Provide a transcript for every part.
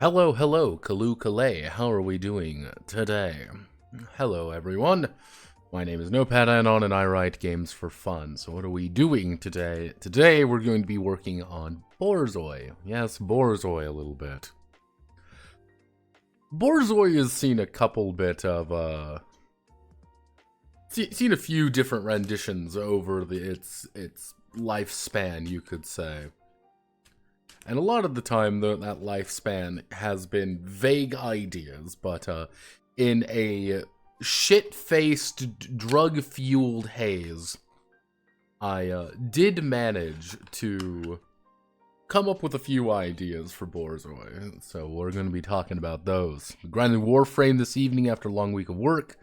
Hello, Kalu Kale. How are we doing today? Hello, everyone. My name is Notepad Anon, and I write games for fun. So what are we doing today? Today, we're going to be working on Borzoi. Yes, Borzoi a little bit. Borzoi has seen a couple bit of, seen a few different renditions over its lifespan, you could say. And a lot of the time, that lifespan has been vague ideas, but in a shit-faced, drug-fueled haze, I did manage to come up with a few ideas for Borzoi, so we're going to be talking about those. We grinded Warframe this evening after a long week of work.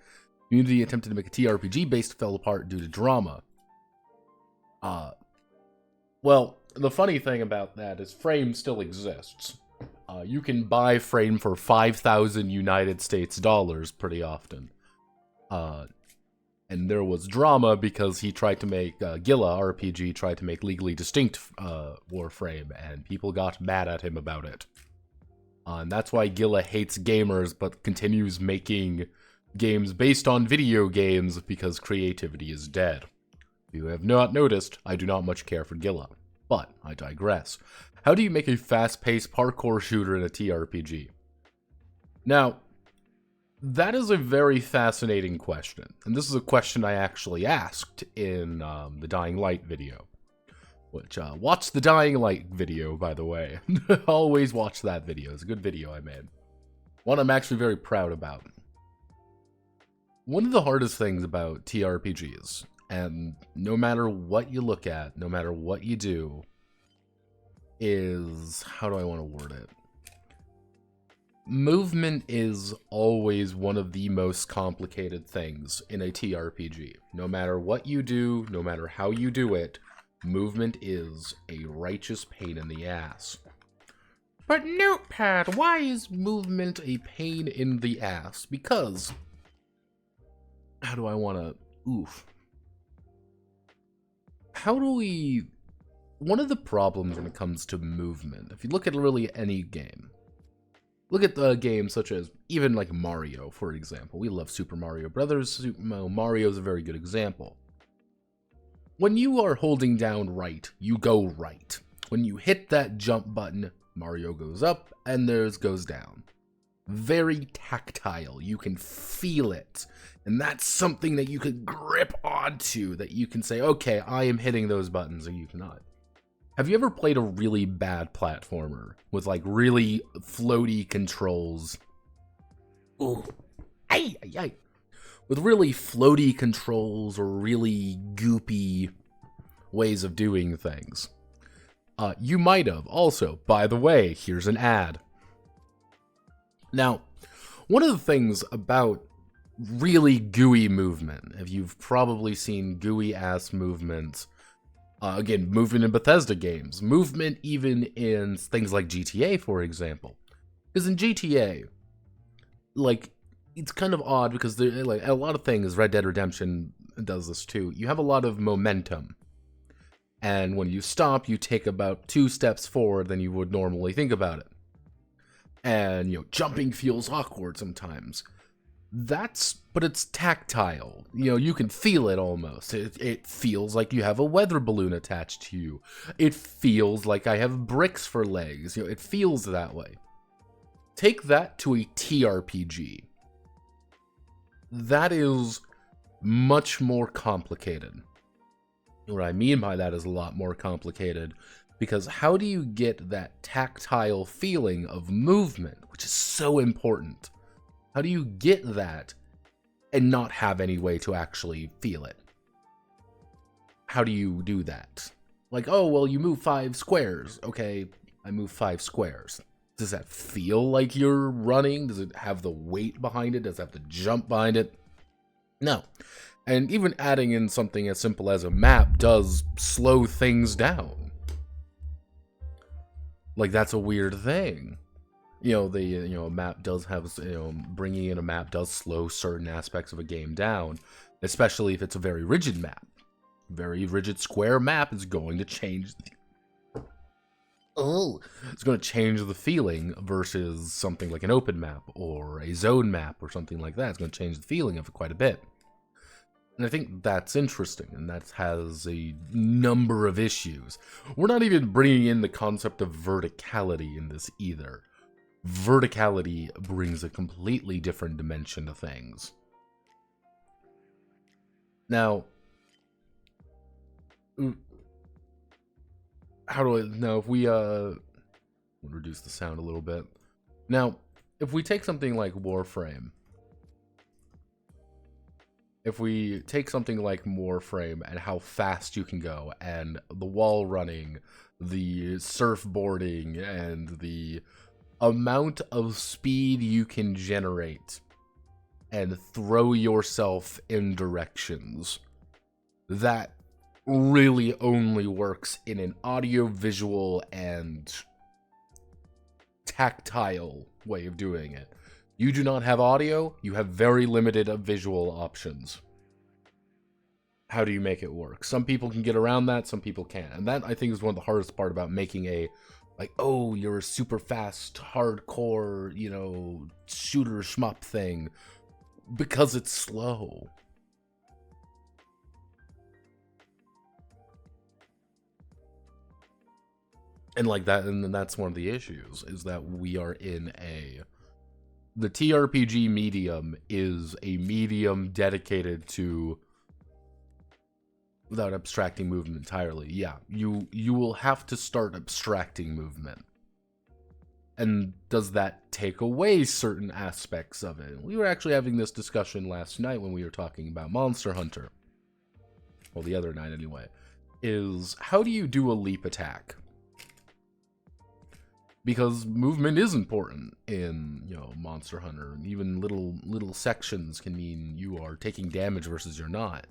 Community attempted to make a TRPG based fell apart due to drama. Well, the funny thing about that is Frame still exists. You can buy Frame for 5,000 United States dollars pretty often. And there was drama because he tried to make, Gilla RPG tried to make legally distinct Warframe, and people got mad at him about it. And that's why Gilla hates gamers, but continues making games based on video games because creativity is dead. If you have not noticed, I do not much care for Gilla. But I digress. How do you make a fast-paced parkour shooter in a TRPG? Now, that is a very fascinating question, and this is a question I actually asked in the Dying Light video. Which, watch the Dying Light video, by the way. Always watch that video. It's a good video I made. One I'm actually very proud about. One of the hardest things about TRPGs, and no matter what you look at, no matter what you do, is, how do I want to word it? Movement is always one of the most complicated things in a TRPG. No matter what you do, no matter how you do it, movement is a righteous pain in the ass. But Notepad, why is movement a pain in the ass? Because, how do I want to, how do we... One of the problems when it comes to movement, if you look at really any game, look at the games such as, even like Mario, for example. We love Super Mario Brothers. Mario is a very good example. When you are holding down right, you go right. When you hit that jump button, Mario goes up and theirs goes down. Very tactile. You can feel it. And that's something that you could grip onto, that you can say, okay, I am hitting those buttons, and you cannot. Have you ever played a really bad platformer with like really floaty controls? Ooh. Ay. With really floaty controls or really goopy ways of doing things? You might have. Also, by the way, here's an ad. Now, one of the things about really gooey movement, if you've probably seen gooey ass movements, again, movement in Bethesda games, movement even in things like GTA, for example. Because in GTA, like, it's kind of odd because there, like, a lot of things, Red Dead Redemption does this too. You have a lot of momentum. And when you stop, you take about 2 steps forward than you would normally think about it. And, you know, jumping feels awkward sometimes. But it's tactile. You know, you can feel it almost. It feels like you have a weather balloon attached to you. It feels like I have bricks for legs. You know, it feels that way. Take that to a TRPG. That is much more complicated. What I mean by that is a lot more complicated, because how do you get that tactile feeling of movement, which is so important? How do you get that and not have any way to actually feel it? How do you do that? Like, oh, well, you move 5 squares. Okay, I move 5 squares. Does that feel like you're running? Does it have the weight behind it? Does it have the jump behind it? No. And even adding in something as simple as a map does slow things down. Like, that's a weird thing. You know, a map does have, bringing in a map does slow certain aspects of a game down, especially if it's a very rigid map. Very rigid square map is going to change oh, it's going to change the feeling versus something like an open map or a zone map or something like that. It's going to change the feeling of it quite a bit. And I think that's interesting, and that has a number of issues. We're not even bringing in the concept of verticality in this either. Verticality brings a completely different dimension to things. Now, how do I... Now, if we, we'll reduce the sound a little bit. Now, if we take something like Warframe... If we take something like Warframe and how fast you can go, and the wall running, the surfboarding, and the amount of speed you can generate and throw yourself in directions, that really only works in an audio-visual and tactile way of doing it. You do not have audio, you have very limited visual options. How do you make it work? Some people can get around that, some people can't. And that, I think, is one of the hardest part about making a, like, oh, you're a super fast, hardcore, you know, shooter shmup thing. Because it's slow. And like that, and that's one of the issues, is that we are in a... The TRPG medium is a medium dedicated to, without abstracting movement entirely, yeah, you will have to start abstracting movement. And does that take away certain aspects of it? We were actually having this discussion last night when we were talking about Monster Hunter. Well, the other night anyway. Is, how do you do a leap attack? Because movement is important in, you know, Monster Hunter. Even little sections can mean you are taking damage versus you're not.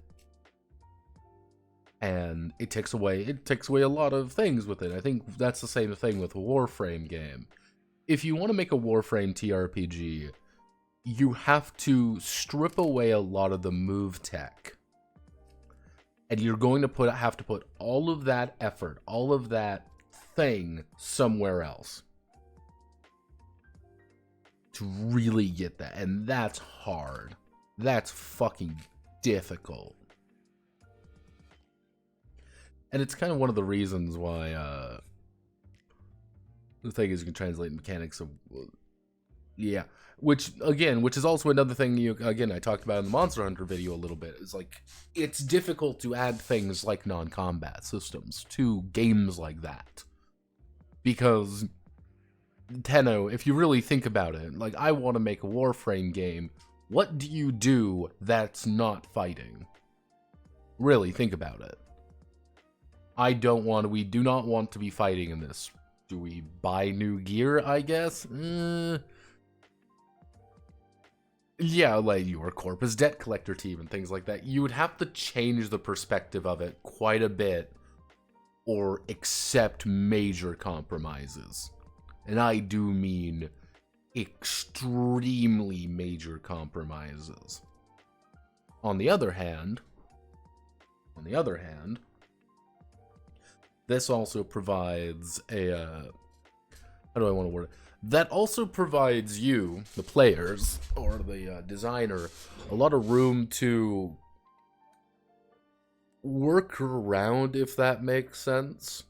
And it takes away a lot of things with it. I think that's the same thing with a Warframe game. If you want to make a Warframe TRPG, you have to strip away a lot of the move tech. And you're going to have to put all of that effort, all of that thing somewhere else to really get that. And that's hard. That's fucking difficult. And it's kind of one of the reasons why the thing is you can translate mechanics of, yeah, which is also another thing I talked about in the Monster Hunter video a little bit. Is like, it's difficult to add things like non-combat systems to games like that. Because, Tenno, if you really think about it, like, I want to make a Warframe game. What do you do that's not fighting? Really, think about it. We do not want to be fighting in this. Do we buy new gear, I guess? Yeah, like your Corpus Debt Collector team and things like that. You would have to change the perspective of it quite a bit or accept major compromises. And I do mean extremely major compromises. On the other hand, this also provides a, how do I want to word it? That also provides you, the players, or the designer, a lot of room to work around, if that makes sense.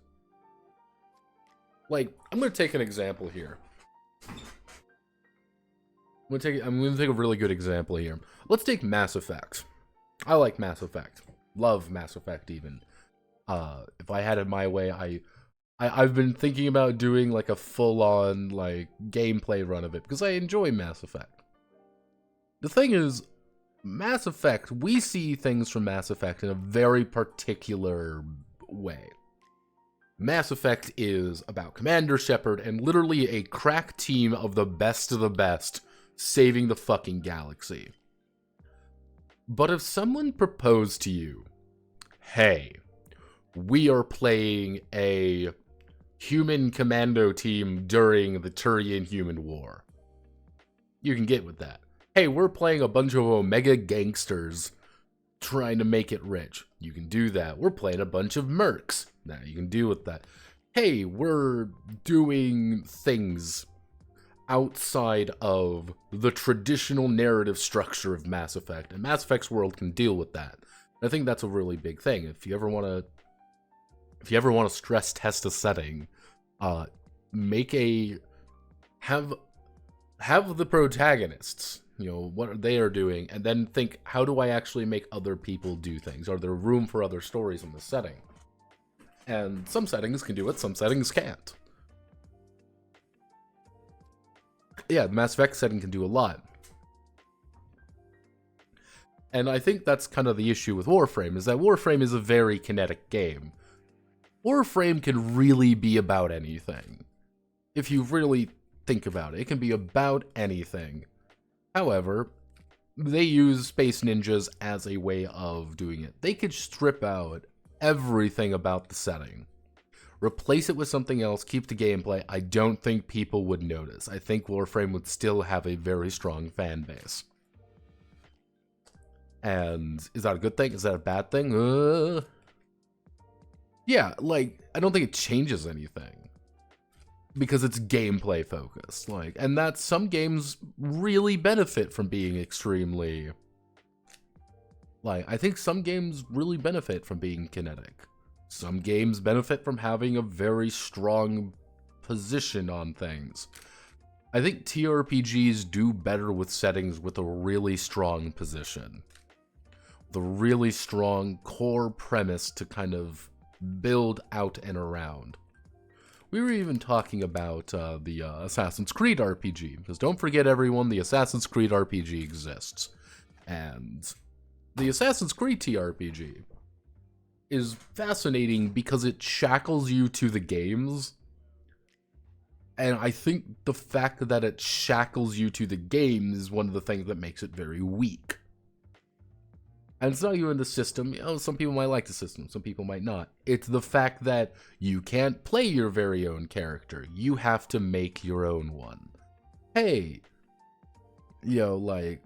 Like, I'm going to take an example here. I'm going to take a really good example here. Let's take Mass Effect. I like Mass Effect. Love Mass Effect, even. If I had it my way, I've been thinking about doing like a full-on like gameplay run of it because I enjoy Mass Effect. The thing is, Mass Effect, we see things from Mass Effect in a very particular way. Mass Effect is about Commander Shepard and literally a crack team of the best saving the fucking galaxy. But if someone proposed to you, hey, we are playing a human commando team during the Turian-Human War, you can get with that. Hey, we're playing a bunch of Omega gangsters trying to make it rich. You can do that. We're playing a bunch of mercs. Now, you can deal with that. hey, we're doing things outside of the traditional narrative structure of Mass Effect, and Mass Effect's world can deal with that. And I think that's a really big thing. If you ever want to stress test a setting, have the protagonists, what they are doing, and then think, how do I actually make other people do things? Are there room for other stories in the setting? And some settings can do it, some settings can't. Yeah, the Mass Effect setting can do a lot. And I think that's kind of the issue with Warframe, is that Warframe is a very kinetic game. Warframe can really be about anything. If you really think about it, it can be about anything. However, they use Space Ninjas as a way of doing it. They could strip out everything about the setting, replace it with something else, keep the gameplay. I don't think people would notice. I think Warframe would still have a very strong fan base. And is that a good thing? Is that a bad thing? Yeah, like, I don't think it changes anything, because it's gameplay focused. Like, and that some games really benefit from being extremely, like, I think some games really benefit from being kinetic. Some games benefit from having a very strong position on things. I think TRPGs do better with settings with a really strong position, the really strong core premise to kind of build out and around. We were even talking about the Assassin's Creed RPG, because don't forget, everyone, the Assassin's Creed RPG exists. And the Assassin's Creed TRPG is fascinating because it shackles you to the games. And I think the fact that it shackles you to the games is one of the things that makes it very weak. And it's not even the system. Some people might like the system, some people might not. It's the fact that you can't play your very own character. You have to make your own one. Hey, like,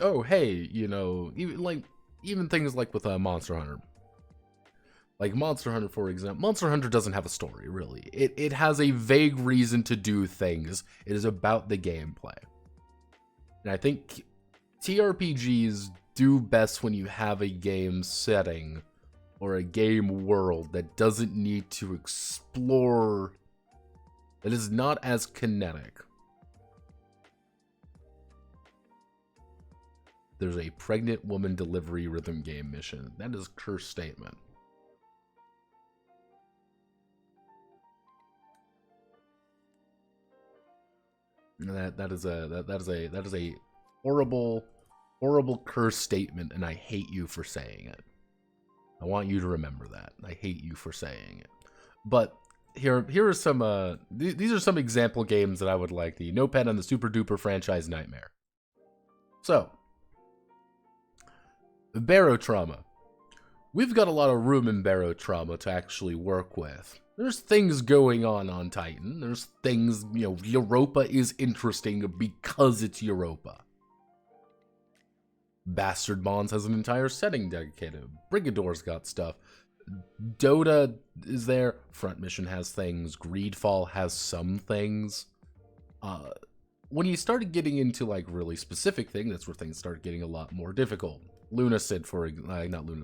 oh, hey, even things like with Monster Hunter. Like Monster Hunter, for example. Monster Hunter doesn't have a story, really. It has a vague reason to do things. It is about the gameplay. And I think TRPGs do best when you have a game setting or a game world that doesn't need to explore, that is not as kinetic. There's a pregnant woman delivery rhythm game mission. That is a cursed statement. That is a horrible cursed statement, and I hate you for saying it. I want you to remember that. I hate you for saying it. But here are some these are some example games that I would like. The Notepad and the Super Duper franchise nightmare. So, Barotrauma. We've got a lot of room in Barotrauma to actually work with. There's things going on Titan. There's things, Europa is interesting because it's Europa. Bastard Bonds has an entire setting dedicated. Brigador's got stuff. Dota is there. Front Mission has things. Greedfall has some things. When you started getting into, like, really specific things, that's where things start getting a lot more difficult. Lunacid,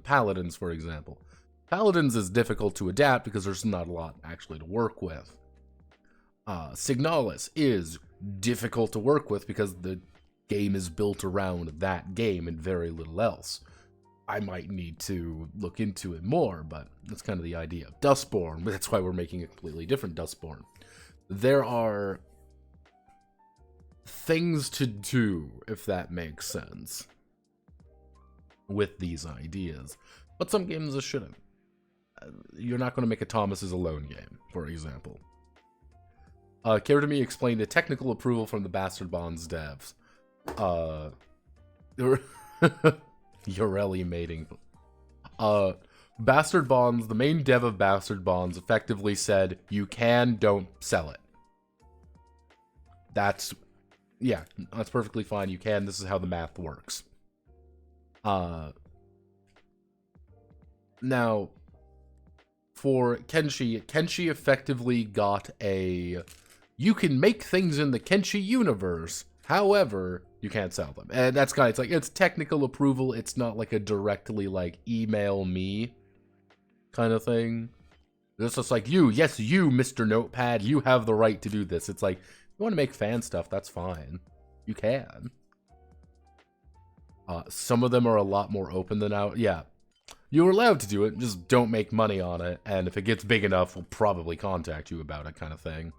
Paladins, for example. Paladins is difficult to adapt because there's not a lot actually to work with. Signalis is difficult to work with because the game is built around that game and very little else. I might need to look into it more, but that's kind of the idea. Dustborn, that's why we're making a completely different Dustborn. There are things to do, if that makes sense, with these ideas. But some games shouldn't. You're not going to make a Thomas is Alone game, for example. Care to me explain the technical approval from the Bastard Bonds devs. Ureli mating. Bastard Bonds, the main dev of Bastard Bonds, effectively said, you don't sell it. That's perfectly fine. You can. This is how the math works. Now, for Kenshi effectively got a, you can make things in the Kenshi universe, however, you can't sell them. And that's kind of, it's like, it's technical approval, it's not like a directly, like, email me kind of thing. It's just like, yes, you, Mr. Notepad, you have the right to do this. It's like, if you want to make fan stuff, that's fine. You can. Some of them are a lot more open than out. Yeah. You're allowed to do it, just don't make money on it, and if it gets big enough, we'll probably contact you about it, kind of thing.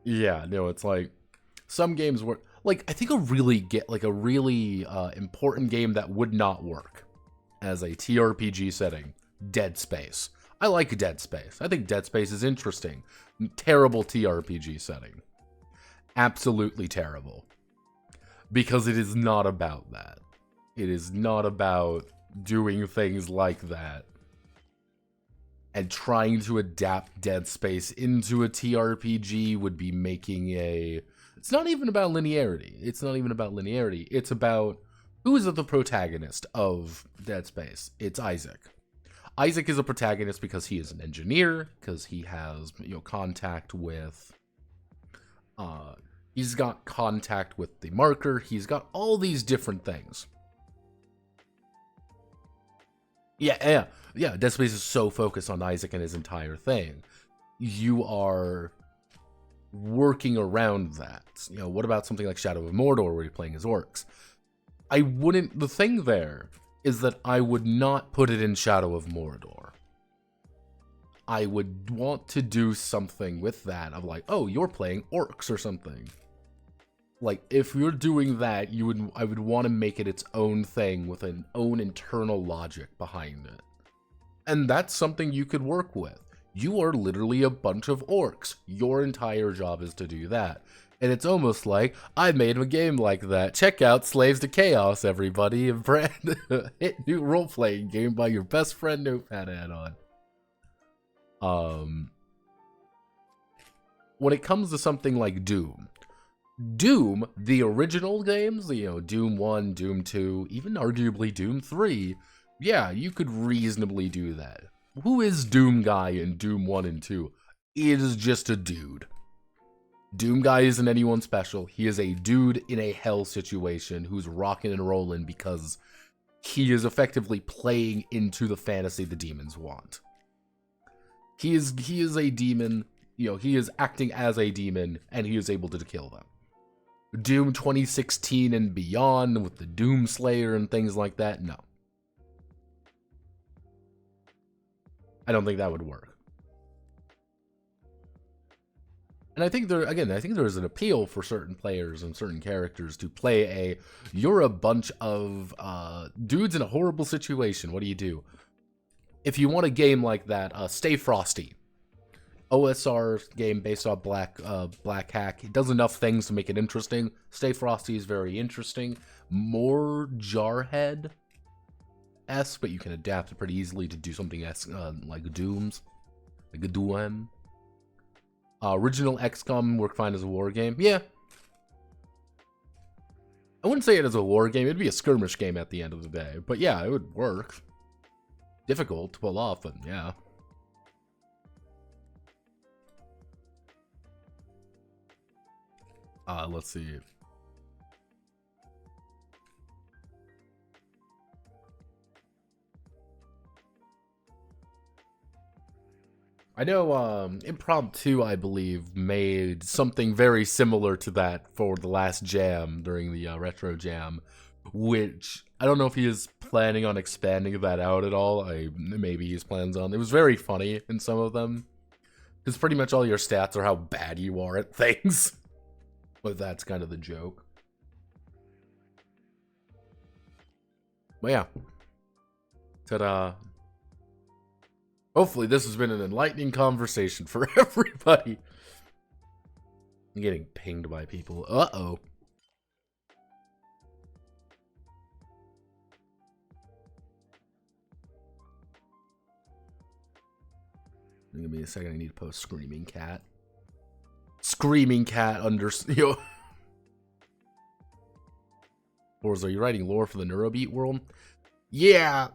Yeah, no, it's like, some games work, like, I think a really important game that would not work as a TRPG setting, Dead Space. I like Dead Space. I think Dead Space is interesting. Terrible TRPG setting. Absolutely terrible. Because it is not about that. It is not about doing things like that and trying to adapt Dead Space into a TRPG would be making a... It's not even about linearity. It's not even about linearity. It's about who is the protagonist of Dead Space. It's Isaac. Isaac is a protagonist because he is an engineer, because he has, contact with... he's got contact with the marker. He's got all these different things. Yeah, Dead Space is so focused on Isaac and his entire thing. You are working around that. What about something like Shadow of Mordor where you're playing as orcs? The thing there is that I would not put it in Shadow of Mordor. I would want to do something with that of like, oh, you're playing orcs or something. Like, if you're doing that, I would want to make it its own thing with an own internal logic behind it. And that's something you could work with. You are literally a bunch of orcs. Your entire job is to do that. And it's almost like, I made a game like that. Check out Slaves to Chaos, everybody. A brand hit new role-playing game by your best friend Notepad add-on. When it comes to something like Doom, the original games, Doom 1, Doom 2, even arguably Doom 3, yeah, you could reasonably do that. Who is Doom Guy in Doom 1 and 2? He is just a dude. Doom Guy isn't anyone special. He is a dude in a hell situation who's rocking and rolling because he is effectively playing into the fantasy the demons want. He is a demon, he is acting as a demon, and he is able to kill them. Doom 2016 and beyond with the Doom Slayer and things like that, no. I don't think that would work. And I think there's an appeal for certain players and certain characters to play you're a bunch of dudes in a horrible situation. What do you do? If you want a game like that, Stay Frosty. OSR game based on Black Hack. It does enough things to make it interesting. Stay Frosty is very interesting. More Jarhead-esque, but you can adapt it pretty easily to do something like Dooms. Like a Doom. Original XCOM worked fine as a war game. Yeah. I wouldn't say it as a war game. It'd be a skirmish game at the end of the day. But yeah, it would work. Difficult to pull off, but yeah. Let's see. I know Impromptu, I believe, made something very similar to that for the last jam during the Retro Jam, which I don't know if he is planning on expanding that out at all. Maybe he plans on. It was very funny in some of them, because pretty much all your stats are how bad you are at things. But that's kind of the joke. But yeah. Ta-da. Hopefully this has been an enlightening conversation for everybody. I'm getting pinged by people. Uh-oh. Give me a second, I need to post Screaming Cat. Screaming Cat Forza, are you writing lore for the Neurobeat world? Yeah.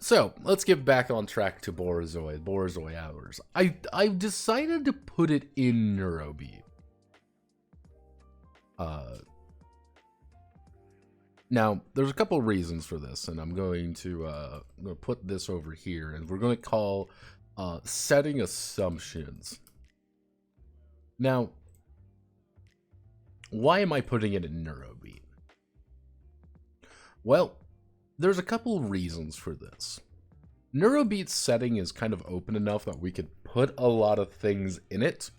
So let's get back on track to Borzoi hours. I've decided to put it in Neurobeat. Now there's a couple reasons for this, and I'm going to put this over here, and we're going to call setting assumptions. Now, why am I putting it in Neurobeat? Well, there's a couple reasons for this. Neurobeat's setting is kind of open enough that we could put a lot of things in it,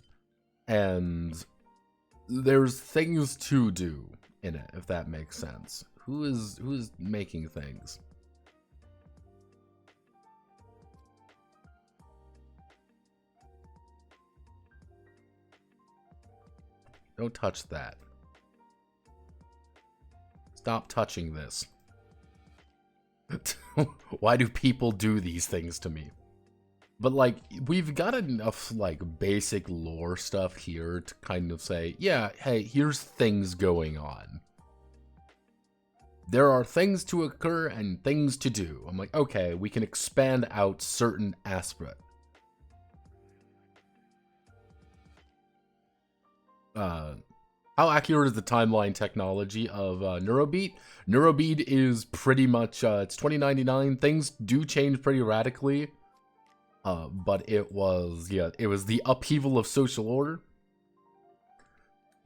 and there's things to do in it, if that makes sense. Who is making things? Don't touch that. Stop touching this. Why do people do these things to me? But, like, we've got enough, like, basic lore stuff here to kind of say, yeah, hey, here's things going on. There are things to occur and things to do. I'm like, okay, we can expand out certain aspects. How accurate is the timeline technology of Neurobeat? Neurobeat is pretty much, it's 2099. Things do change pretty radically. But it was the upheaval of social order.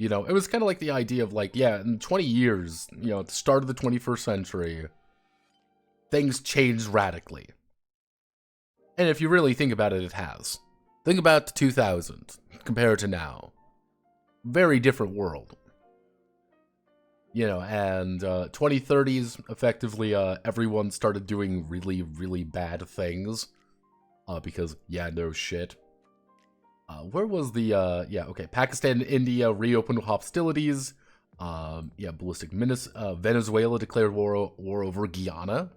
You know, it was kind of like the idea of, like, yeah, in 20 years, you know, at the start of the 21st century, things changed radically. And if you really think about it, it has. Think about 2000 compared to now. Very different world. You know, and 2030s, effectively, everyone started doing really, really bad things. Because, yeah, no shit. Where was the, yeah, okay, Pakistan and India reopened hostilities. Yeah, ballistic menace. Venezuela declared war over Guyana.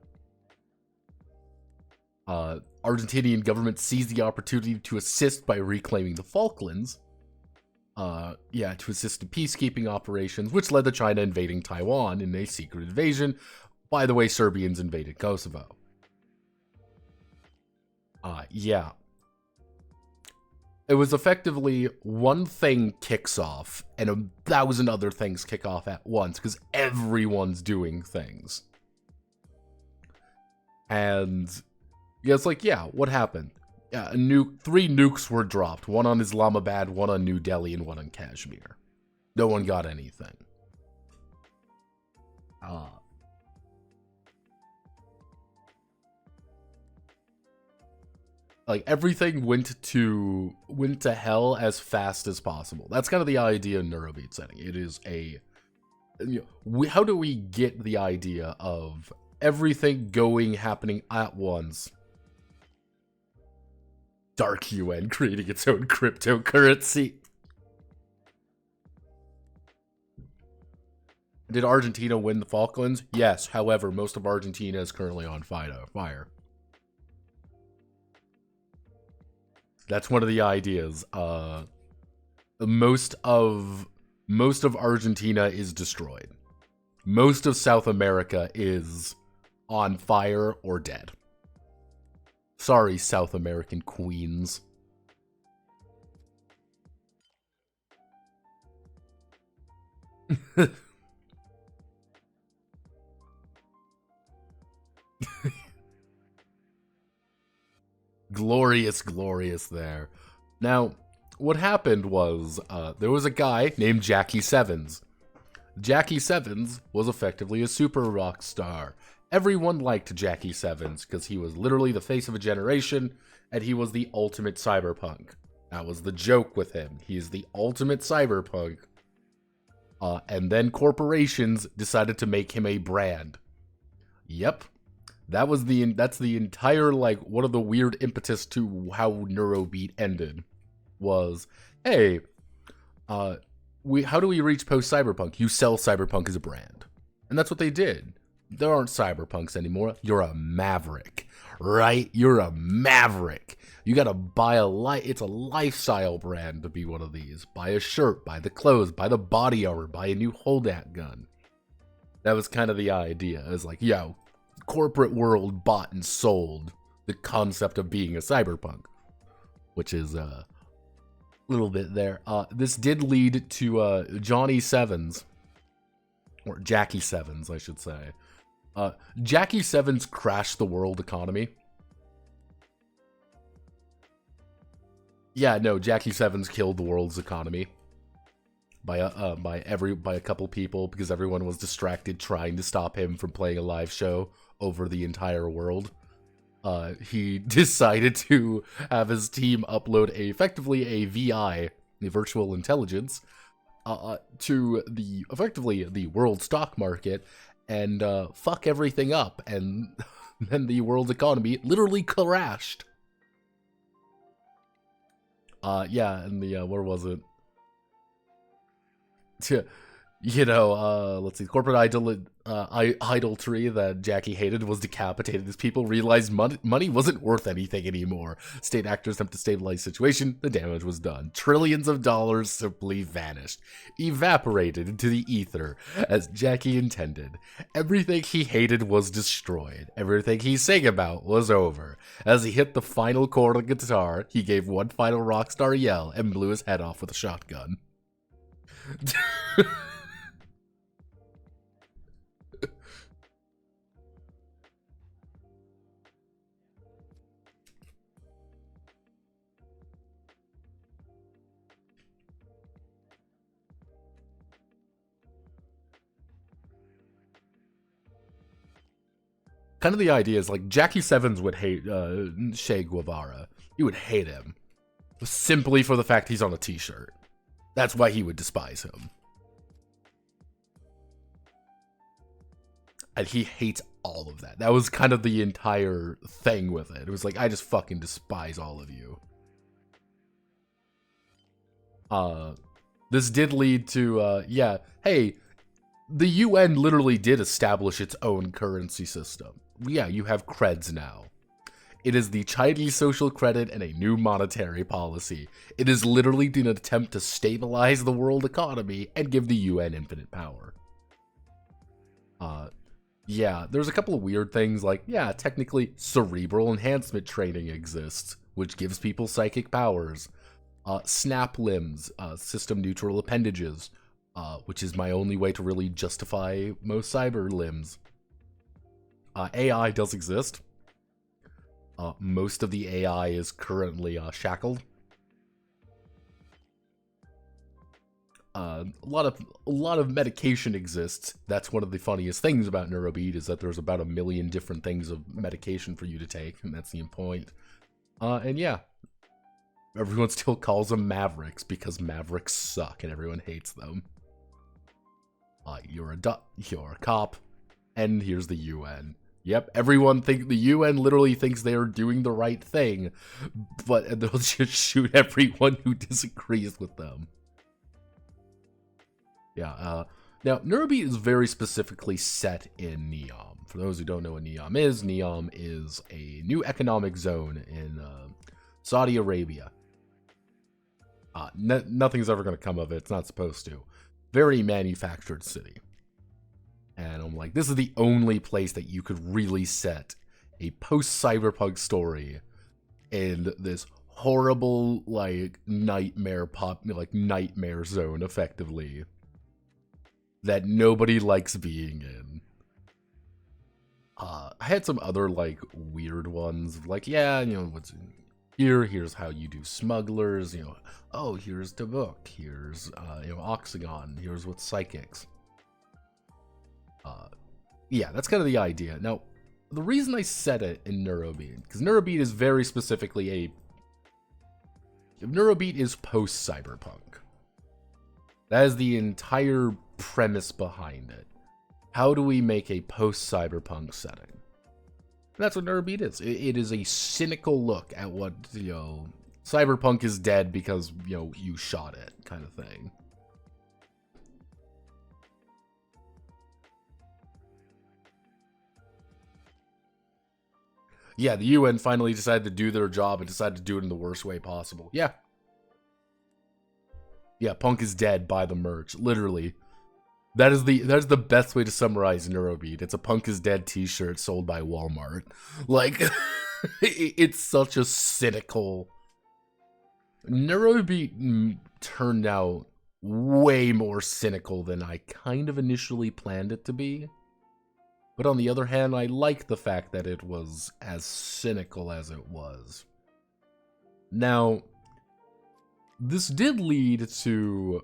Argentinian government seized the opportunity to assist by reclaiming the Falklands. Yeah, to assist in peacekeeping operations, which led to China invading Taiwan in a secret invasion. By the way, Serbians invaded Kosovo. Yeah. It was effectively one thing kicks off, and 1,000 other things kick off at once, because everyone's doing things. And, yeah, it's like, yeah, what happened? Yeah, 3 nukes were dropped. One on Islamabad, one on New Delhi, and one on Kashmir. No one got anything. Like, everything went to hell as fast as possible. That's kind of the idea in Neurobeat setting. It is a... You know, how do we get the idea of everything happening at once? Dark UN creating its own cryptocurrency. Did Argentina win the Falklands? Yes. However, most of Argentina is currently on fire. That's one of the ideas. Most of Argentina is destroyed. Most of South America is on fire or dead. Sorry, South American queens. Glorious, glorious there. Now, what happened was, there was a guy named Jackie Sevens. Jackie Sevens was effectively a super rock star. Everyone liked Jackie Sevens because he was literally the face of a generation, and he was the ultimate cyberpunk. That was the joke with him. He's the ultimate cyberpunk. And then corporations decided to make him a brand. Yep. That's the entire, like, one of the weird impetus to how Neurobeat ended was, hey, how do we reach post-cyberpunk? You sell cyberpunk as a brand. And that's what they did. There aren't cyberpunks anymore. You're a maverick, right? You're a maverick. You gotta buy it's a lifestyle brand to be one of these. Buy a shirt, buy the clothes, buy the body armor, buy a new holdout gun. That was kind of the idea. It was like, yo, corporate world bought and sold the concept of being a cyberpunk, which is a little bit there. This did lead to Johnny Sevens, or Jackie Sevens, I should say. Jackie Sevens crashed the world economy. Yeah, no, Jackie Sevens killed the world's economy by a couple people because everyone was distracted trying to stop him from playing a live show over the entire world. He decided to have his team upload effectively a VI, the virtual intelligence, to effectively the world stock market and fuck everything up, and then the world economy literally crashed. Yeah, and where was it? Let's see, corporate idolatry that Jackie hated was decapitated as people realized money wasn't worth anything anymore. State actors attempt to stabilize the situation, the damage was done. Trillions of dollars simply vanished, evaporated into the ether, as Jackie intended. Everything he hated was destroyed. Everything he sang about was over. As he hit the final chord on the guitar, he gave one final rockstar yell and blew his head off with a shotgun. Kind of the idea is like Jackie Sevens would hate Che Guevara. He would hate him simply for the fact he's on a t-shirt. That's why he would despise him. And he hates all of that. That was kind of the entire thing with it. It was like, I just fucking despise all of you. This did lead to, hey, the UN literally did establish its own currency system. Yeah, you have creds now. It is the Chinese social credit and a new monetary policy. It is literally an attempt to stabilize the world economy and give the UN infinite power. Yeah, there's a couple of weird things like, yeah, technically cerebral enhancement training exists, which gives people psychic powers. Snap limbs, system neutral appendages, which is my only way to really justify most cyber limbs. AI does exist. Most of the AI is currently shackled. A lot of medication exists. That's one of the funniest things about Neurobeat, is that there's about 1 million different things of medication for you to take, and that's the point. And yeah, everyone still calls them Mavericks because Mavericks suck and everyone hates them. You're a cop, and here's the UN. Yep, the UN literally thinks they are doing the right thing, but they'll just shoot everyone who disagrees with them. Yeah, now, Neurobeat is very specifically set in Neom. For those who don't know what Neom is a new economic zone in Saudi Arabia. Nothing's ever going to come of it. It's not supposed to. Very manufactured city. And I'm like, this is the only place that you could really set a post-cyberpunk story in this horrible, like, nightmare zone, effectively, that nobody likes being in. I had some other, like, weird ones, like, yeah, you know, what's here's how you do smugglers, you know, oh, here's the book, here's, Oxygon, here's what's psychics. Yeah, that's kind of the idea. Now, the reason I said it in Neurobeat, because Neurobeat is very specifically Neurobeat is post-cyberpunk. That is the entire premise behind it. How do we make a post-cyberpunk setting? That's what Neurobeat is. It is a cynical look at what, cyberpunk is dead because, you shot it, kind of thing. Yeah, the UN finally decided to do their job and decided to do it in the worst way possible. Yeah. Yeah, punk is dead by the merch, literally. That is the best way to summarize Neurobeat. It's a Punk is Dead t-shirt sold by Walmart. Like, it's such a cynical... Neurobeat turned out way more cynical than I kind of initially planned it to be. But on the other hand, I like the fact that it was as cynical as it was. Now, this did lead to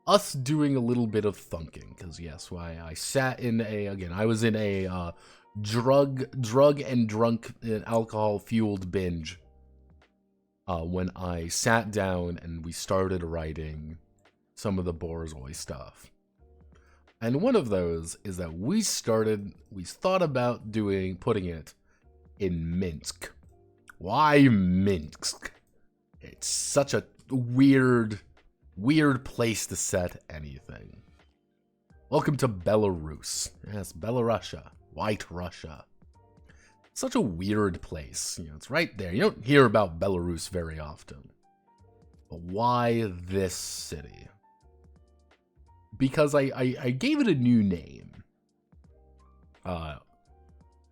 us doing a little bit of thunking, because yes, I sat in I was in a drug and drunk and alcohol-fueled binge when I sat down and we started writing some of the Borzoi stuff. And one of those is that we thought about putting it in Minsk. Why Minsk? It's such a weird place to set anything. Welcome to Belarus. Yes, Belarusia. White Russia. Such a weird place. You know, it's right there. You don't hear about Belarus very often. But why this city? Because I gave it a new name.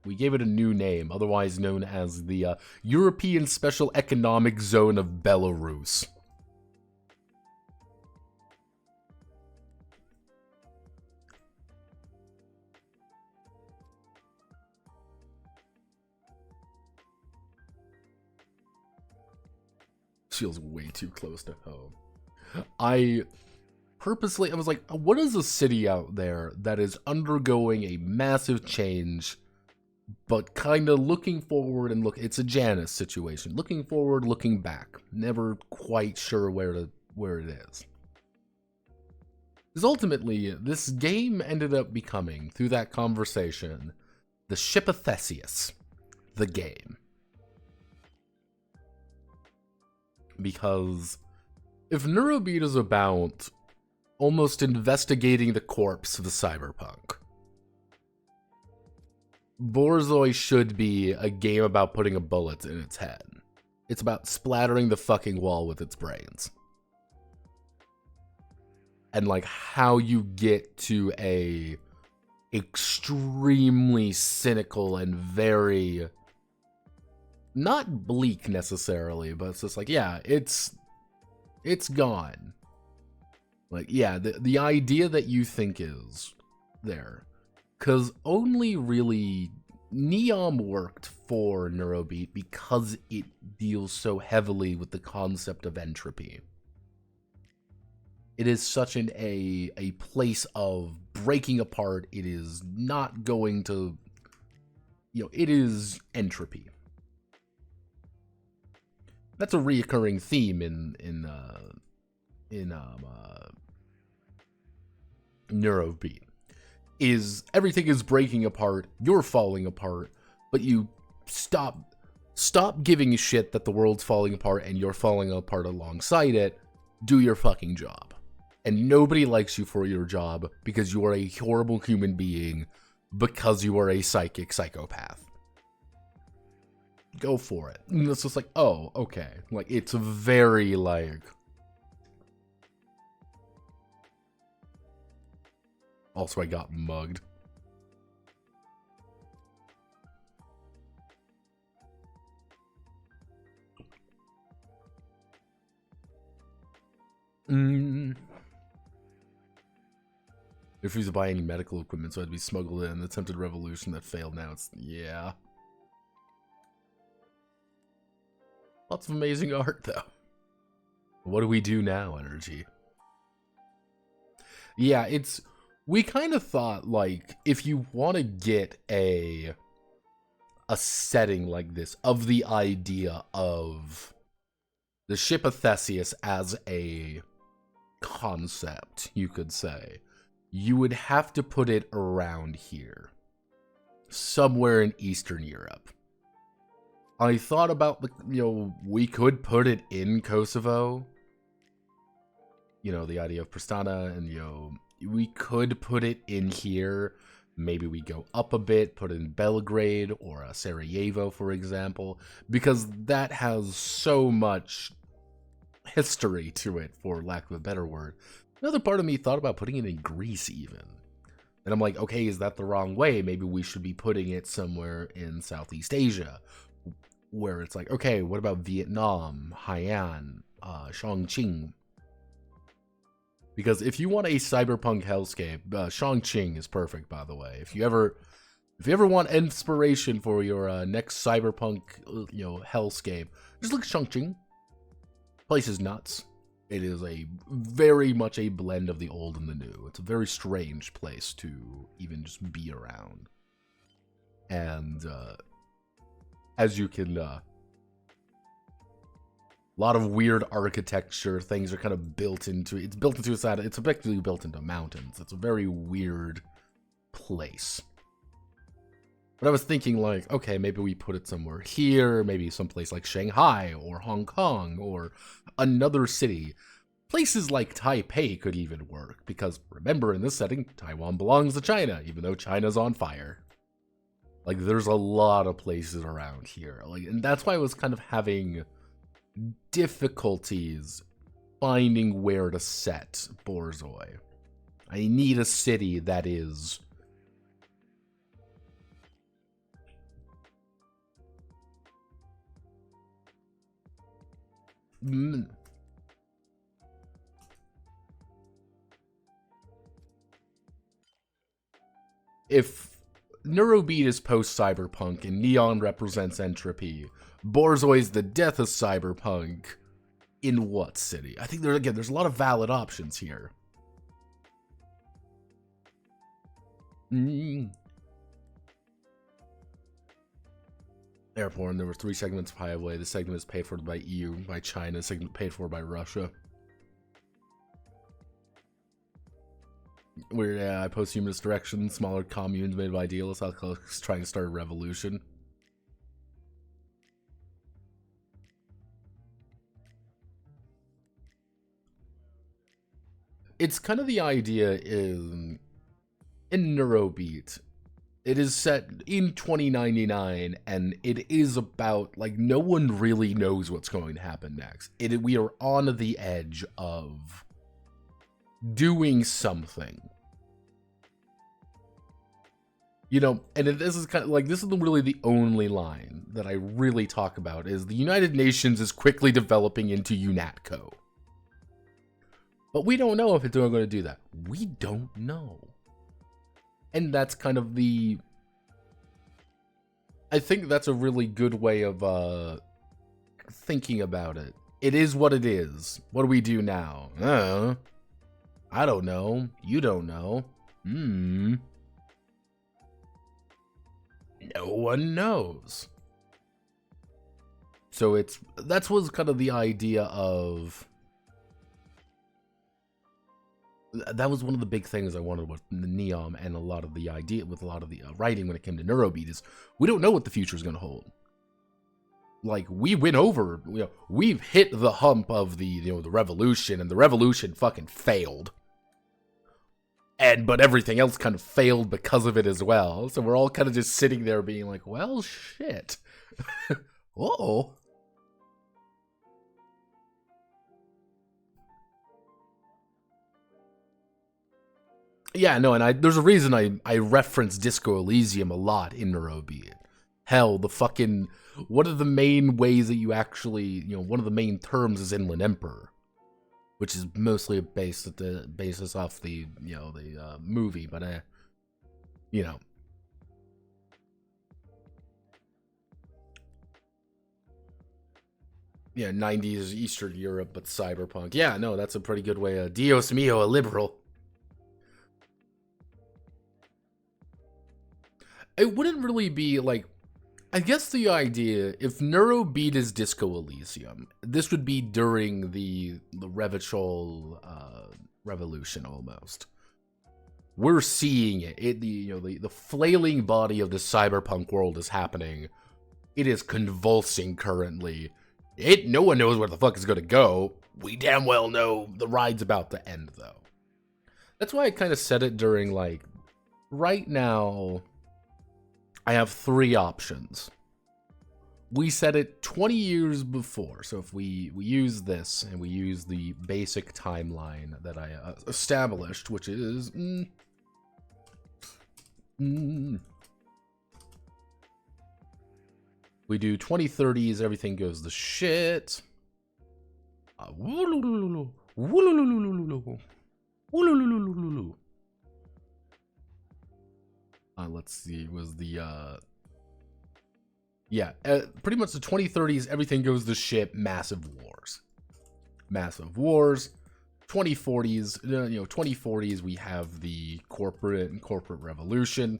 We gave it a new name, otherwise known as the European Special Economic Zone of Belarus. Feels way too close to home. I was like, what is a city out there that is undergoing a massive change, but kind of looking forward and it's a Janus situation. Looking forward, looking back. Never quite sure where it is. Because ultimately, this game ended up becoming, through that conversation, the Ship of Theseus, the game. Because if Neurobeat is about almost investigating the corpse of the cyberpunk, Borzoi should be a game about putting a bullet in its head. It's about splattering the fucking wall with its brains. And like how you get to a extremely cynical and very... not bleak necessarily, but it's just like, yeah, it's gone. Like, yeah, the idea that you think is there. Because only really Neom worked for Neurobeat because it deals so heavily with the concept of entropy. It is such a place of breaking apart. It is not going to, it is entropy. That's a reoccurring theme in Neurobeat. Is everything is breaking apart, you're falling apart, but you stop giving a shit that the world's falling apart and you're falling apart alongside it. Do your fucking job. And nobody likes you for your job because you are a horrible human being, because you are a psychopath. Go for it. And it's just like, oh, okay. Like, it's very, like... Also, I got mugged. Refused to buy any medical equipment, so I had to be smuggled in. The attempted revolution that failed now. Yeah. Lots of amazing art, though. What do we do now, Energy? Yeah, we kind of thought, like, if you want to get a setting like this, of the idea of the Ship of Theseus as a concept, you could say, you would have to put it around here. Somewhere in Eastern Europe. I thought about, we could put it in Kosovo. The idea of Pristana, and, we could put it in here. Maybe we go up a bit, put it in Belgrade or Sarajevo, for example, because that has so much history to it, for lack of a better word. Another part of me thought about putting it in Greece even. And I'm like, okay, is that the wrong way? Maybe we should be putting it somewhere in Southeast Asia, where it's like, okay, what about Vietnam, Hainan, Chongqing? Because if you want a cyberpunk hellscape, Chongqing is perfect, by the way. If you ever want inspiration for your next cyberpunk, hellscape, just look at Chongqing. Place is nuts. It is very much a blend of the old and the new. It's a very strange place to even just be around. And as you can, a lot of weird architecture. Things are kind of built into. It's built into it's effectively built into mountains. It's a very weird place. But I was thinking, like, okay, maybe we put it somewhere here, maybe someplace like Shanghai or Hong Kong or another city. Places like Taipei could even work, because remember, in this setting, Taiwan belongs to China, even though China's on fire. Like, there's a lot of places around here. Like, and that's why I was kind of having difficulties finding where to set Borzoi. I need a city that is... If Neurobeat is post-cyberpunk and Neon represents entropy, Borzoi's the death of cyberpunk, in what city? I think there's a lot of valid options here. Airport, and there were 3 segments of highway. The segment is paid for by EU, by China. The segment paid for by Russia. Weird, post-humanist direction, smaller communes made by idealists, alcoholics trying to start a revolution. It's kind of the idea in Neurobeat. It is set in 2099, and it is about, like, no one really knows what's going to happen next. We are on the edge of doing something. And this is kind of like, this is really the only line that I really talk about, is the United Nations is quickly developing into UNATCO. But we don't know if it's going to do that. We don't know. And that's kind of I think that's a really good way of thinking about it. It is what it is. What do we do now? I don't know. You don't know. No one knows. So that was kind of the idea of... That was one of the big things I wanted with the Neom and a lot of the writing when it came to Neurobeat, is we don't know what the future is going to hold. Like, we went over, we've hit the hump of the revolution, and the revolution fucking failed. But everything else kind of failed because of it as well. So we're all kind of just sitting there being like, well, shit. Uh-oh. Yeah, no, and there's a reason I reference Disco Elysium a lot in Neurobeat. Hell, one of the main ways that you actually, one of the main terms is Inland Emperor, which is mostly based at the basis off the, the movie, but Yeah, 90s Eastern Europe, but cyberpunk. Yeah, no, that's a pretty good way. Dios mio, a liberal. It wouldn't really be like, I guess the idea, if Neurobeat is Disco Elysium, this would be during the Revachol revolution almost. We're seeing it. The flailing body of the cyberpunk world is happening. It is convulsing currently. No one knows where the fuck it's gonna go. We damn well know the ride's about to end, though. That's why I kind of said it during, like, right now, I have 3 options. we set it 20 years before. So if we use this and we use the basic timeline that I established, which is we do 2030s, everything goes to shit. Let's see, was the yeah, pretty much the 2030s, everything goes to shit. Massive wars. 2040s, 2040s, we have the corporate revolution.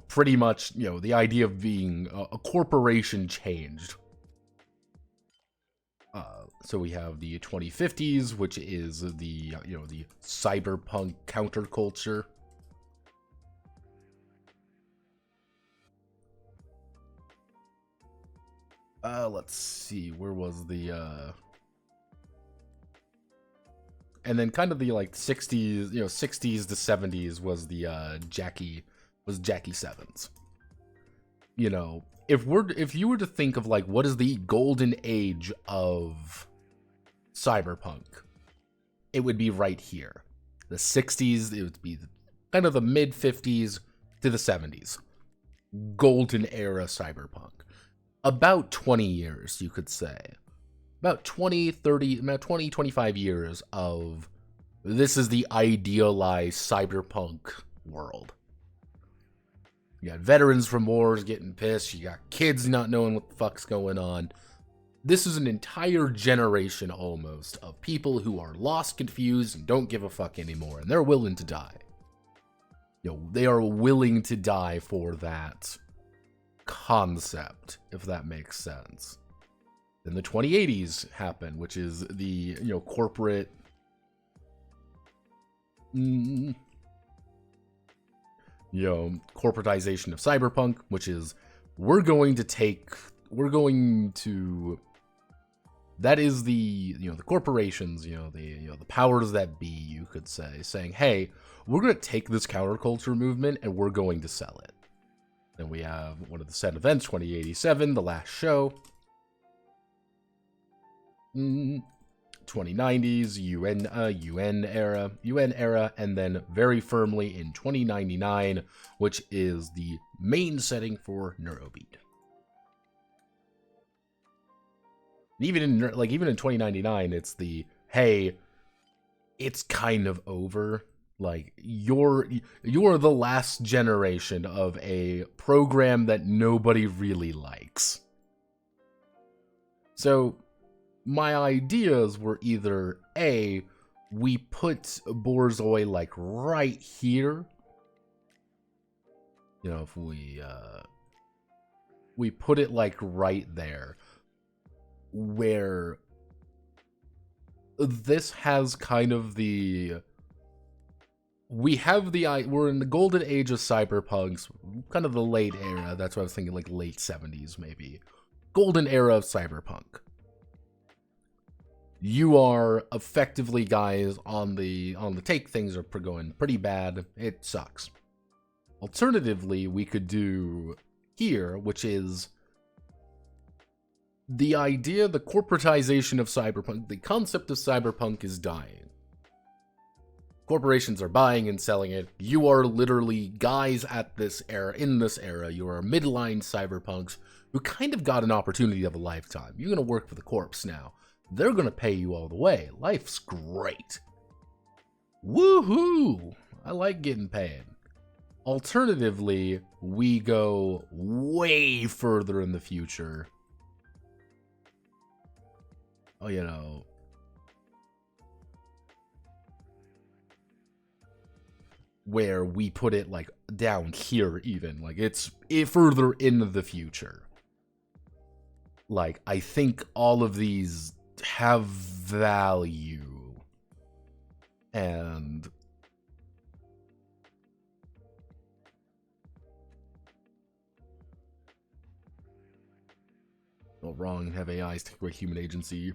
Pretty much, the idea of being a corporation changed. So we have the 2050s, which is the, the cyberpunk counterculture. Let's see, where was the, and then kind of the, like, 60s, 60s to 70s was the, Jackie 7s. If you were to think of, like, what is the golden age of cyberpunk, it would be right here. The 60s, it would be kind of the mid 50s to the 70s. Golden era cyberpunk. About 20 years, you could say. About 20, 25 years of this is the idealized cyberpunk world. You got veterans from wars getting pissed. You got kids not knowing what the fuck's going on. This is an entire generation almost of people who are lost, confused, and don't give a fuck anymore. And they're willing to die. They are willing to die for that concept, if that makes sense. Then the 2080s happen, which is the, corporate... corporatization of cyberpunk, which is that is the, the corporations, the powers that be, you could say, saying, hey, we're going to take this counterculture movement and we're going to sell it. Then we have one of the set events, 2087, the last show. 2090s, UN era, and then very firmly in 2099, which is the main setting for Neurobeat. Even in 2099, it's the, hey, it's kind of over. Like, you're the last generation of a program that nobody really likes. So my ideas were either A, we put Borzoi like right here. If we put it like right there, where this has kind of the, we're in the golden age of cyberpunks, kind of the late era. That's what I was thinking, like late 70s maybe. Golden era of cyberpunk. You are effectively guys on the take. Things are going pretty bad. It sucks. Alternatively, we could do here, which is the idea, the corporatization of cyberpunk. The concept of cyberpunk is dying. Corporations are buying and selling it. You are literally guys at this era, in this era. You are midline cyberpunks who kind of got an opportunity of a lifetime. You're going to work for the corpse now. They're going to pay you all the way. Life's great. Woohoo! I like getting paid. Alternatively, we go way further in the future. Oh, where we put it like down here even. Like it's further in the future. Like, I think all of these have value, and wrong and have AIs take away human agency.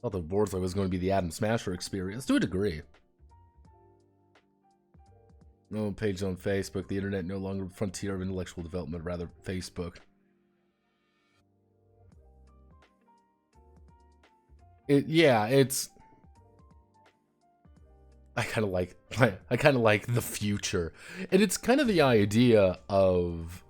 thought the Warzone was going to be the Adam Smasher experience, to a degree. No page on Facebook. The internet no longer the frontier of intellectual development, rather Facebook. It's... I kind of like the future. And it's kind of the idea of...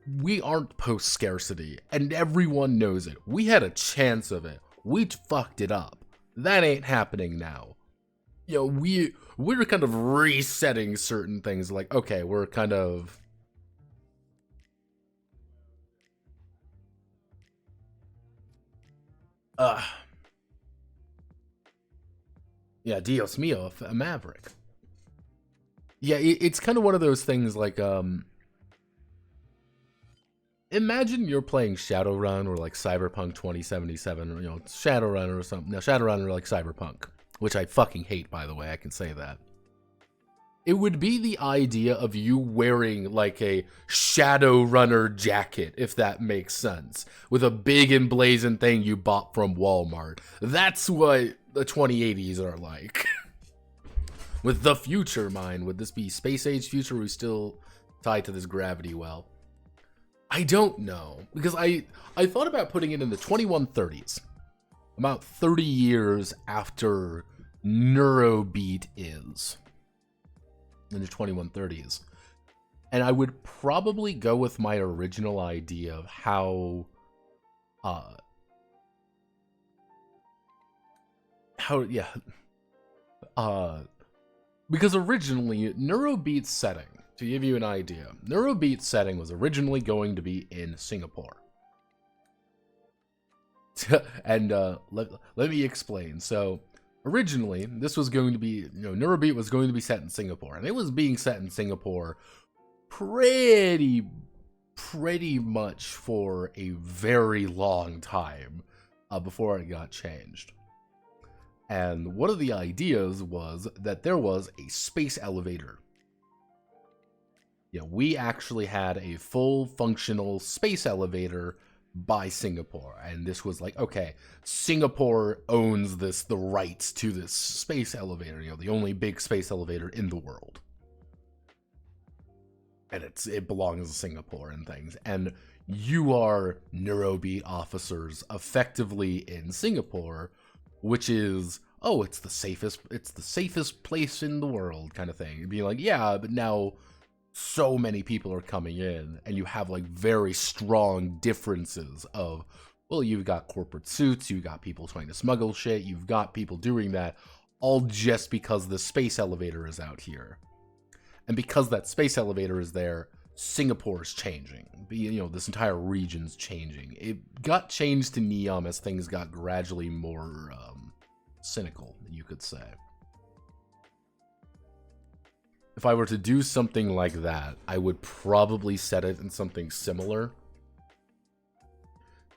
We aren't post-scarcity, and everyone knows it. We had a chance of it. We fucked it up. That ain't happening now. You know, we're kind of resetting certain things. Like, okay, we're kind of... Yeah, Dios mio, a Maverick. Yeah, it's kind of one of those things like, imagine you're playing Shadowrun or like Cyberpunk 2077, or, you know, Shadowrun or something. No, Shadowrun or like Cyberpunk, which I fucking hate, by the way, I can say that. It would be the idea of you wearing like a Shadowrunner jacket, if that makes sense, with a big emblazoned thing you bought from Walmart. That's what the 2080s are like. With the future, mind, would this be space age future, or are we still tied to this gravity well? I don't know, because I thought about putting it in the 2130s, about 30 years after Neurobeat is, in the 2130s. And I would probably go with my original idea of how because originally Neurobeat's setting, to give you an idea, Neurobeat's setting was originally going to be in Singapore. And let me explain. So originally, this was going to be, Neurobeat was going to be set in Singapore, and it was being set in Singapore pretty much for a very long time before it got changed. And one of the ideas was that there was a space elevator. Yeah, we actually had a full functional space elevator by Singapore, and this was like, okay, Singapore owns the rights to this space elevator, the only big space elevator in the world, and it belongs to Singapore and things, and you are Neurobeat officers effectively in Singapore, which is, oh, it's the safest place in the world kind of thing. It'd be like, yeah, but now so many people are coming in, and you have like very strong differences of, well, you've got corporate suits, you've got people trying to smuggle shit, you've got people doing that, all just because the space elevator is out here. And because that space elevator is there, Singapore is changing. This entire region's changing. It got changed to Neom as things got gradually more cynical, you could say. If I were to do something like that, I would probably set it in something similar.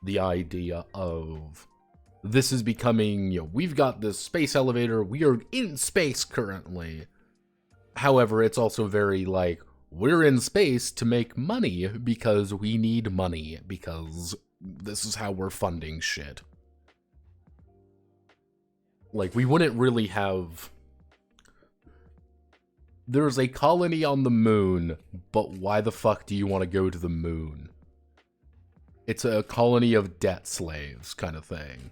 The idea of, this is becoming, we've got this space elevator, we are in space currently. However, it's also very like, we're in space to make money because we need money, because this is how we're funding shit. Like, we wouldn't really have... There's a colony on the moon, but why the fuck do you want to go to the moon? It's a colony of debt slaves kind of thing.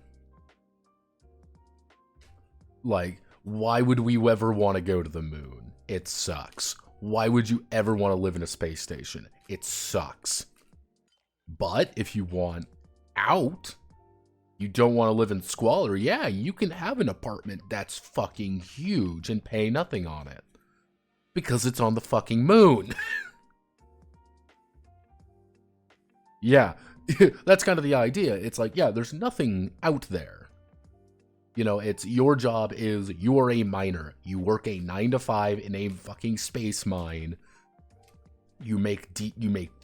Like, why would we ever want to go to the moon? It sucks. Why would you ever want to live in a space station? It sucks. But if you want out, you don't want to live in squalor, yeah, you can have an apartment that's fucking huge and pay nothing on it. Because it's on the fucking moon. Yeah, that's kind of the idea. It's like, yeah, there's nothing out there. It's your job is, you are a miner. You work a 9-to-5 in a fucking space mine. You make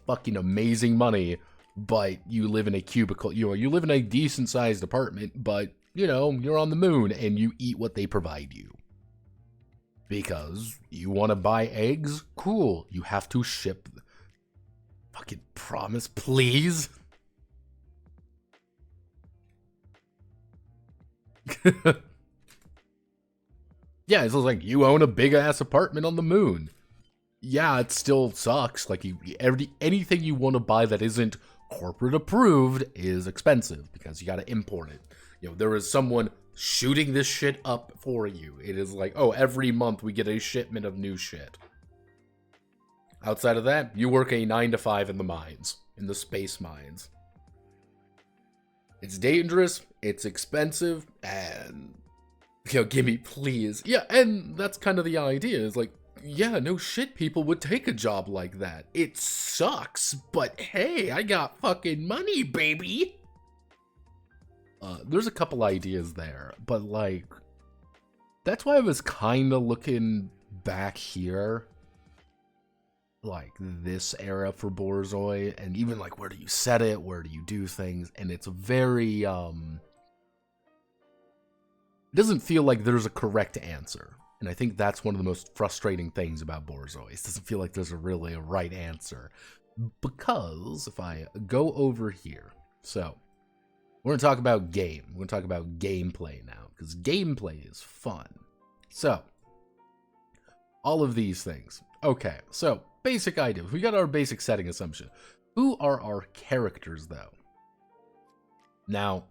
fucking amazing money, but you live in a cubicle. You live in a decent sized apartment, but you're on the moon and you eat what they provide you. Because you want to buy eggs? Cool. You have to ship. Fucking promise, please. Yeah, it's like, you own a big-ass apartment on the moon. Yeah, it still sucks. Like, anything you want to buy that isn't corporate approved is expensive because you got to import it. You know, there is someone shooting this shit up for you. It is like, oh, every month we get a shipment of new shit. Outside of that, you work a 9 to 5 in the mines, in the space mines. It's dangerous, it's expensive, and, you know, gimme, please. Yeah, and that's kind of the idea, is like, yeah, no shit, people would take a job like that. It sucks, but hey, I got fucking money, baby! There's a couple ideas there, but, like, that's why I was kind of looking back here, like, this era for Borzoi, and even, like, where do you set it, where do you do things, and it's very, it doesn't feel like there's a correct answer. And I think that's one of the most frustrating things about Borzoi. It doesn't feel like there's really a right answer. Because if I go over here, so we're going to talk about game. We're going to talk about gameplay now, because gameplay is fun. So, all of these things. Okay, so basic ideas. We got our basic setting assumption. Who are our characters, though? Now,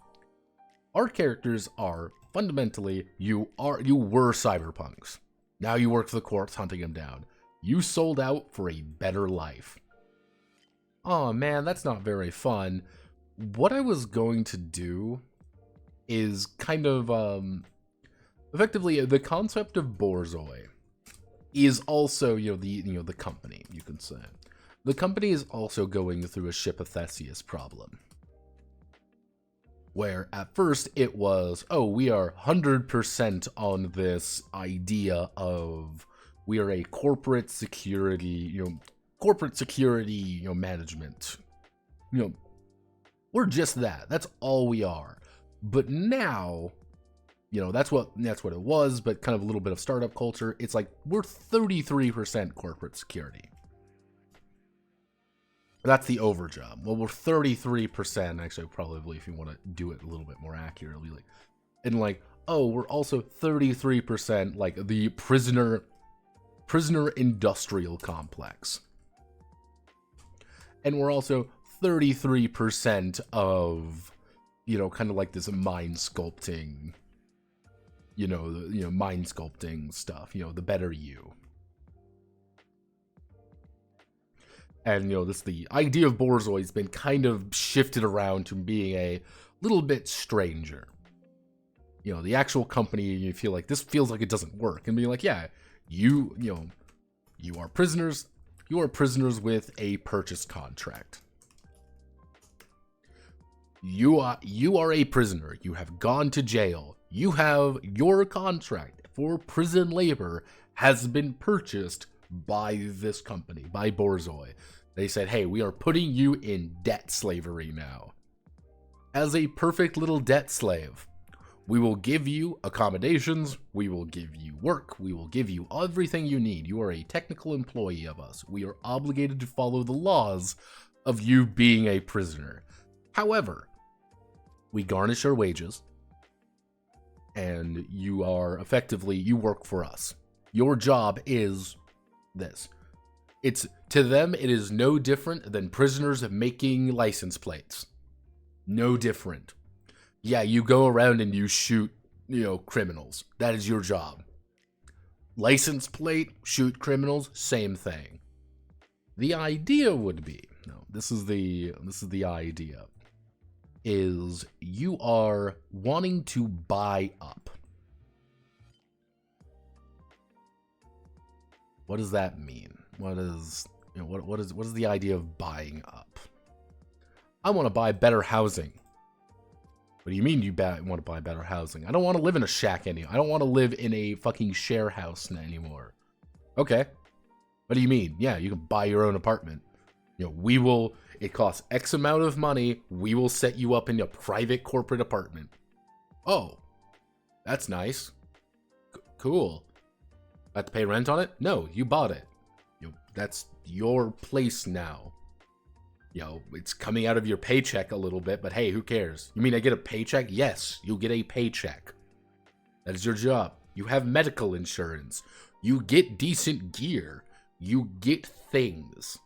our characters are fundamentally, you were cyberpunks. Now you work for the courts hunting them down. You sold out for a better life. Oh man, that's not very fun. What I was going to do is kind of, effectively, the concept of Borzoi is also, the company, you can say. The company is also going through a ship of Theseus problem. Where at first it was, oh, we are 100% on this idea of we are a corporate security, management. We're just that. That's all we are. But now, that's what it was, but kind of a little bit of startup culture. It's like we're 33% corporate security. That's the overjob. Well, we're 33%, actually, probably, if you want to do it a little bit more accurately. We're also 33%, like, the prisoner industrial complex. And we're also 33% of, kind of like this mind sculpting, mind sculpting stuff, the better you. And, the idea of Borzoi has been kind of shifted around to being a little bit stranger. The actual company, you feel like this feels like it doesn't work. And being like, yeah, you are prisoners. You are prisoners with a purchase contract. You are a prisoner. You have gone to jail. You have your contract for prison labor has been purchased by this company, by Borzoi. They said, hey, we are putting you in debt slavery now. As a perfect little debt slave, we will give you accommodations, we will give you work, we will give you everything you need. You are a technical employee of us. We are obligated to follow the laws of you being a prisoner. However, we garnish your wages, and you are effectively, you work for us. Your job is this. It's, to them, it is no different than prisoners making license plates. No different. Yeah, you go around and you shoot, criminals. That is your job. License plate, shoot criminals, same thing. The idea would be, this is the idea, is you are wanting to buy up. What does that mean? What is the idea of buying up? I want to buy better housing. What do you mean you want to buy better housing? I don't want to live in a shack anymore. I don't want to live in a fucking share house anymore. Okay. What do you mean? Yeah, you can buy your own apartment. It costs X amount of money. We will set you up in a private corporate apartment. Oh, that's nice. Cool. Have to pay rent on it? No, you bought it. That's your place now. It's coming out of your paycheck a little bit, but hey, who cares? You mean I get a paycheck? Yes, you'll get a paycheck. That is your job. You have medical insurance. You get decent gear. You get things.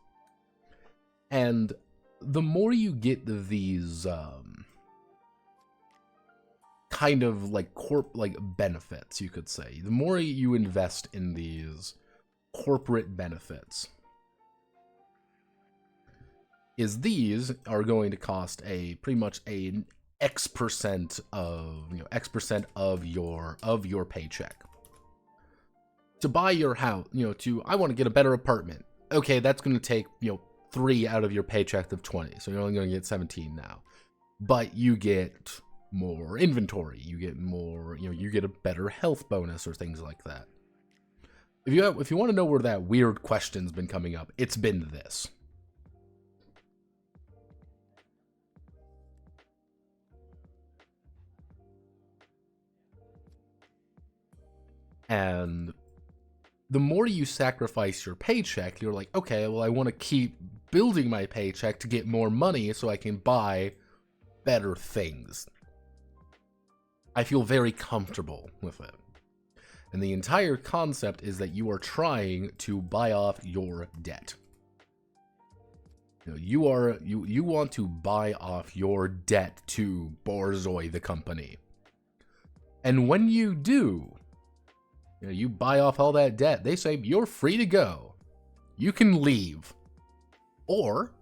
And the more you get these kind of like benefits, you could say, the more you invest in these corporate benefits, is these are going to cost pretty much a X% of X% of your paycheck. To buy your house, I want to get a better apartment. Okay, that's going to take 3 out of your paycheck of 20, so you're only going to get 17 now. But you get more inventory, you get more, you get a better health bonus or things like that. If you want to know where that weird question's been coming up, it's been this. And the more you sacrifice your paycheck, you're like, okay, well, I want to keep building my paycheck to get more money so I can buy better things. I feel very comfortable with it. And the entire concept is that you are trying to buy off your debt. You want to buy off your debt to Borzoi, the company. And when you do, you buy off all that debt, they say you're free to go. You can leave. Or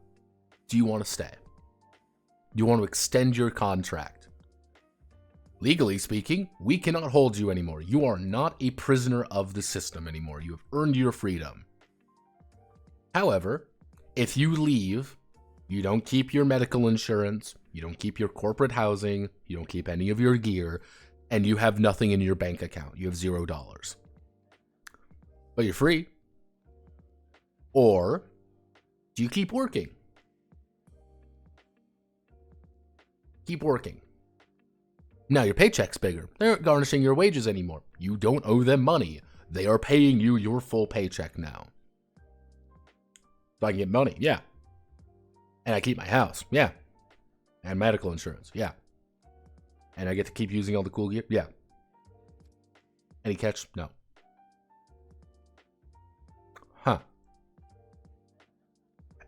do you want to stay? Do you want to extend your contract? Legally speaking, we cannot hold you anymore. You are not a prisoner of the system anymore. You have earned your freedom. However, if you leave, you don't keep your medical insurance, you don't keep your corporate housing, you don't keep any of your gear, and you have nothing in your bank account. You have $0. But you're free. Or do you keep working? Keep working. Now your paycheck's bigger. They aren't garnishing your wages anymore. You don't owe them money. They are paying you your full paycheck now. So I can get money, yeah. And I keep my house, yeah. And medical insurance, yeah. And I get to keep using all the cool gear, yeah. Any catch? No. Huh.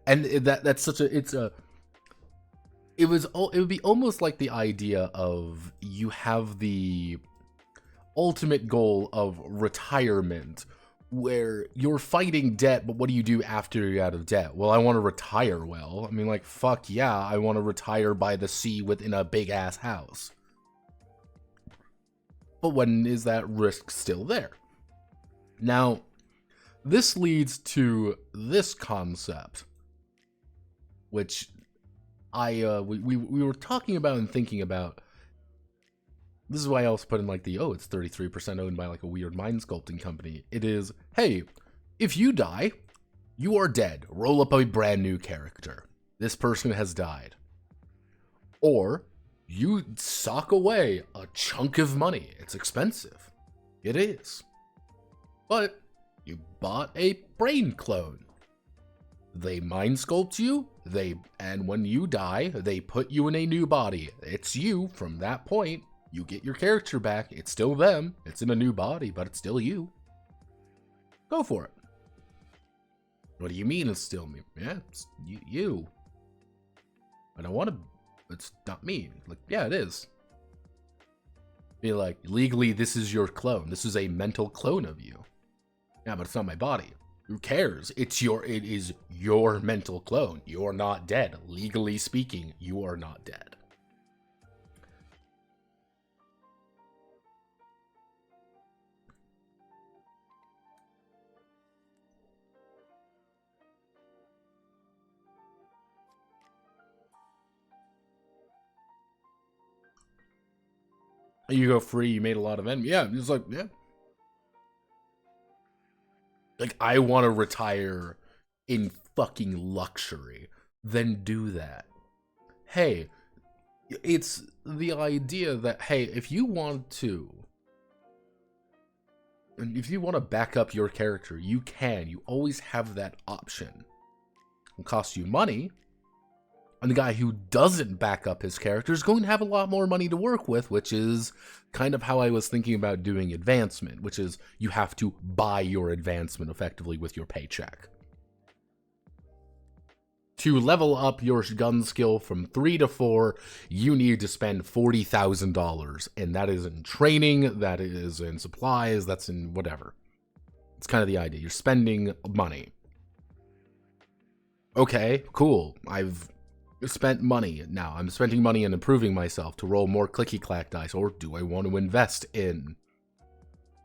And that's such a, it would be almost like the idea of you have the ultimate goal of retirement where you're fighting debt, but what do you do after you're out of debt? Well, I want to retire well. I mean, like, fuck yeah, I want to retire by the sea within a big-ass house. But when is that risk still there? Now, this leads to this concept, which we were talking about and thinking about. This is why I also put in like it's 33% owned by like a weird mind sculpting company. It is, hey, if you die, you are dead. Roll up a brand new character. This person has died. Or you sock away a chunk of money. It's expensive. It is. But you bought a brain clone. They mind sculpt you, and when you die, they put you in a new body. It's you from that point. You get your character back. It's still them. It's in a new body, but it's still you. Go for it. What do you mean it's still me? Yeah, it's you. I don't want to. It's not me. Like, yeah, it is. Be like, legally, this is your clone. This is a mental clone of you. Yeah, but it's not my body. Who cares? It is your mental clone. You're not dead. Legally speaking, you are not dead. You go free, you made a lot of envy. Yeah, it's like, yeah. Like, I want to retire in fucking luxury. Then do that. Hey, it's the idea that, hey, if you want to back up your character, you can. You always have that option. It'll cost you money, And the guy who doesn't back up his character is going to have a lot more money to work with, which is kind of how I was thinking about doing advancement, which is you have to buy your advancement effectively with your paycheck. To level up your gun skill from 3 to 4, you need to spend $40,000, and that is in training, that is in supplies, that's in whatever. It's kind of the idea. You're spending money. Okay, cool. I've spent money. Now I'm spending money on improving myself to roll more clicky-clack dice, or do I want to invest in...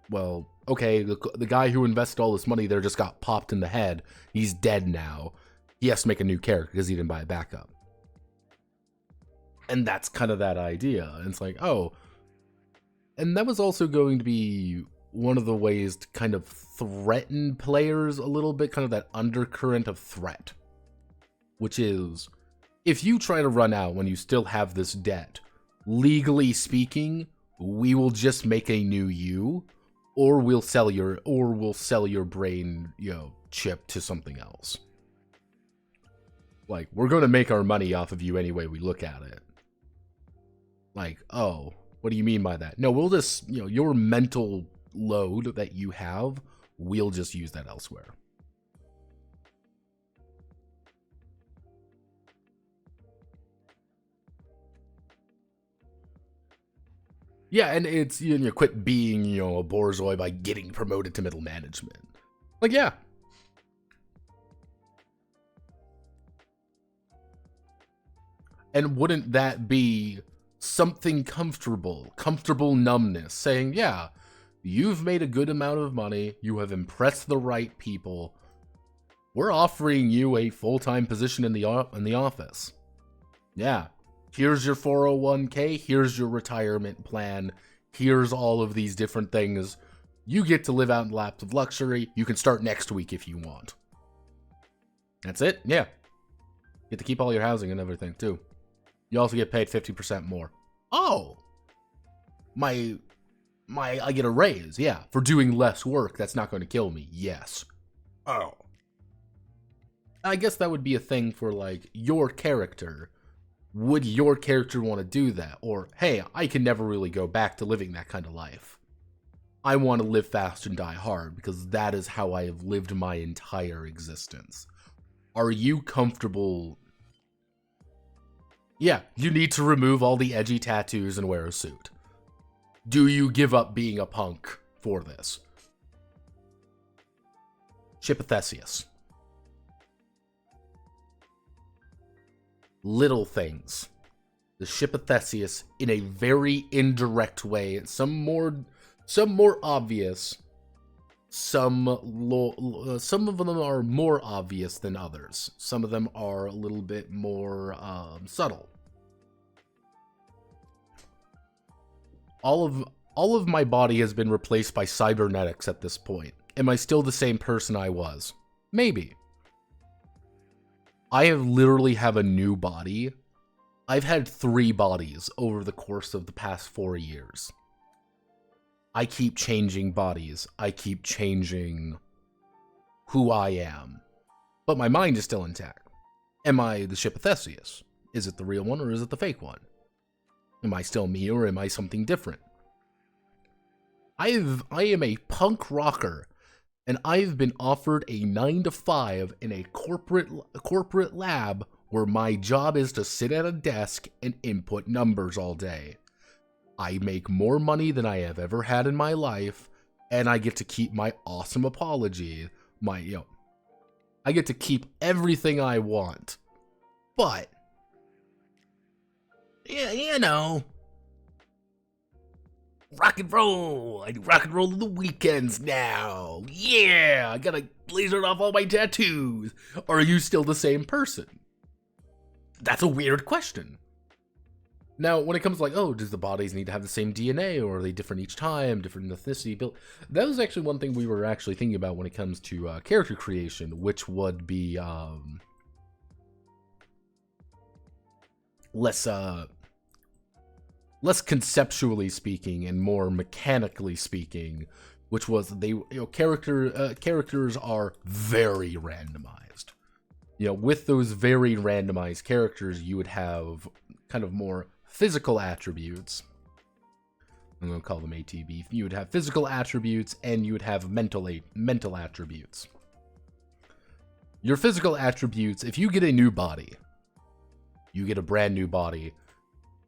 Well, okay, the guy who invested all this money there just got popped in the head. He's dead now. He has to make a new character because he didn't buy a backup. And that's kind of that idea. And it's like, oh. And that was also going to be one of the ways to kind of threaten players a little bit, kind of that undercurrent of threat. Which is, if you try to run out when you still have this debt, legally speaking, we will just make a new you, or we'll sell your brain, chip to something else. Like, we're going to make our money off of you any way we look at it. Like, oh, what do you mean by that? No, we'll just, your mental load that you have, we'll just use that elsewhere. Yeah, and it's, you quit being, a borzoi by getting promoted to middle management. Like, yeah. And wouldn't that be something comfortable numbness, saying, yeah, you've made a good amount of money, you have impressed the right people, we're offering you a full-time position in the office. Yeah, here's your 401k, here's your retirement plan, here's all of these different things. You get to live out in laps of luxury, you can start next week if you want. That's it? Yeah. You get to keep all your housing and everything, too. You also get paid 50% more. Oh! I get a raise, yeah. For doing less work, that's not going to kill me, yes. Oh. I guess that would be a thing for, like, your character. Would your character want to do that? Or, hey, I can never really go back to living that kind of life. I want to live fast and die hard, because that is how I have lived my entire existence. Are you comfortable... Yeah, you need to remove all the edgy tattoos and wear a suit. Do you give up being a punk for this? Ship of Theseus. Little things. The Ship of Theseus in a very indirect way. Some more obvious. Some of them are more obvious than others. Some of them are a little bit more subtle. All of my body has been replaced by cybernetics at this point. Am I still the same person I was? Maybe. I literally have a new body. I've had 3 bodies over the course of the past 4 years. I keep changing bodies. I keep changing who I am. But my mind is still intact. Am I the Ship of Theseus? Is it the real one or is it the fake one? Am I still me or am I something different? I am a punk rocker, and I've been offered a 9-to-5 in a corporate lab where my job is to sit at a desk and input numbers all day. I make more money than I have ever had in my life, and I get to keep my awesome apology, I get to keep everything I want. But, yeah, rock and roll. I do rock and roll on the weekends now. Yeah, I gotta laser off all my tattoos. Are you still the same person? That's a weird question. Now, when it comes to like, oh, does the bodies need to have the same DNA, or are they different each time, different ethnicity? That was actually one thing we were actually thinking about when it comes to character creation, which would be less conceptually speaking and more mechanically speaking, which was characters are very randomized. You know, with those very randomized characters, you would have kind of more physical attributes. I'm going to call them ATB. You would have physical attributes, and you would have mental attributes. Your physical attributes, if you get a new body, you get a brand new body,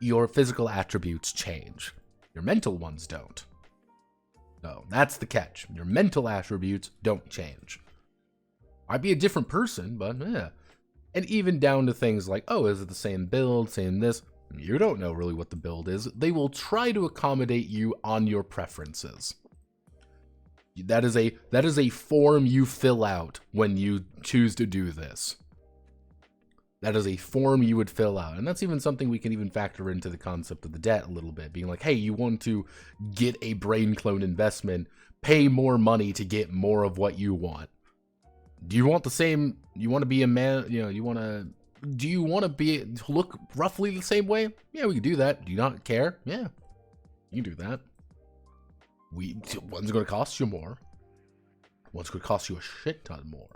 your physical attributes change. Your mental ones don't. No, that's the catch. Your mental attributes don't change. Might be a different person, but yeah. And even down to things like, oh, is it the same build, same this? You don't know really what the build is. They will try to accommodate you on your preferences. That is a form you fill out when you choose to do this. That is a form you would fill out. And that's even something we can even factor into the concept of the debt a little bit. Being like, hey, you want to get a brain clone investment, pay more money to get more of what you want. Do you want the same, you want to be a man, you know, do you want to look roughly the same way? Yeah, we can do that. Do you not care? Yeah, you can do that. One's going to cost you more. One's going to cost you a shit ton more.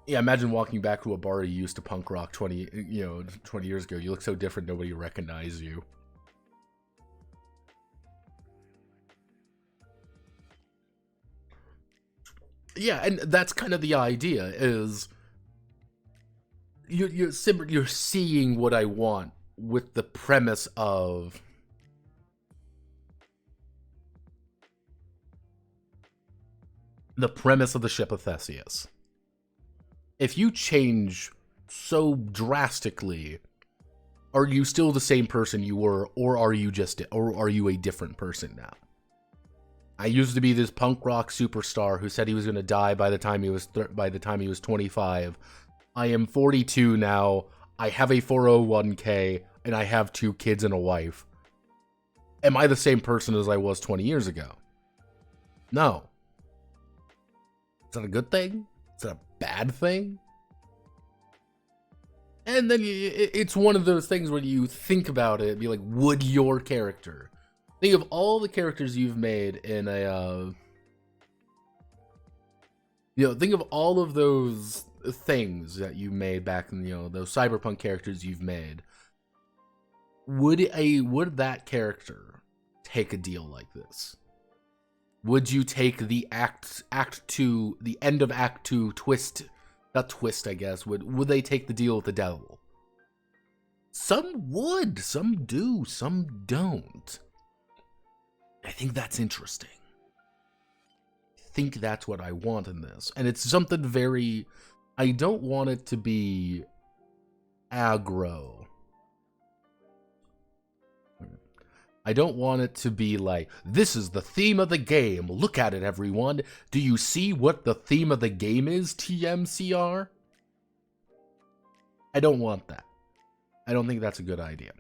Yeah, imagine walking back to a bar you used to punk rock 20 years ago. You look so different, nobody would recognize you. Yeah, and that's kind of the idea, is you're seeing what I want with the premise of the ship of Theseus. If you change so drastically, are you still the same person you were, or are you a different person now? I used to be this punk rock superstar who said he was going to die by the time he was 25. I am 42 now. I have a 401k and I have 2 kids and a wife. Am I the same person as I was 20 years ago? No. Is that a good thing? Is that a bad thing? And then it's one of those things where you think about it and be like, would your character... Think of all the characters you've made in a... think of all of those things that you made back in, those cyberpunk characters you've made. Would that character take a deal like this? Would you take the the end of Act 2 twist, not twist, I guess, would they take the deal with the devil? Some would, some do, some don't. I think that's interesting. I think that's what I want in this. And it's something very... I don't want it to be aggro. I don't want it to be like, this is the theme of the game. Look at it, everyone. Do you see what the theme of the game is, TMCR? I don't want that. I don't think that's a good idea.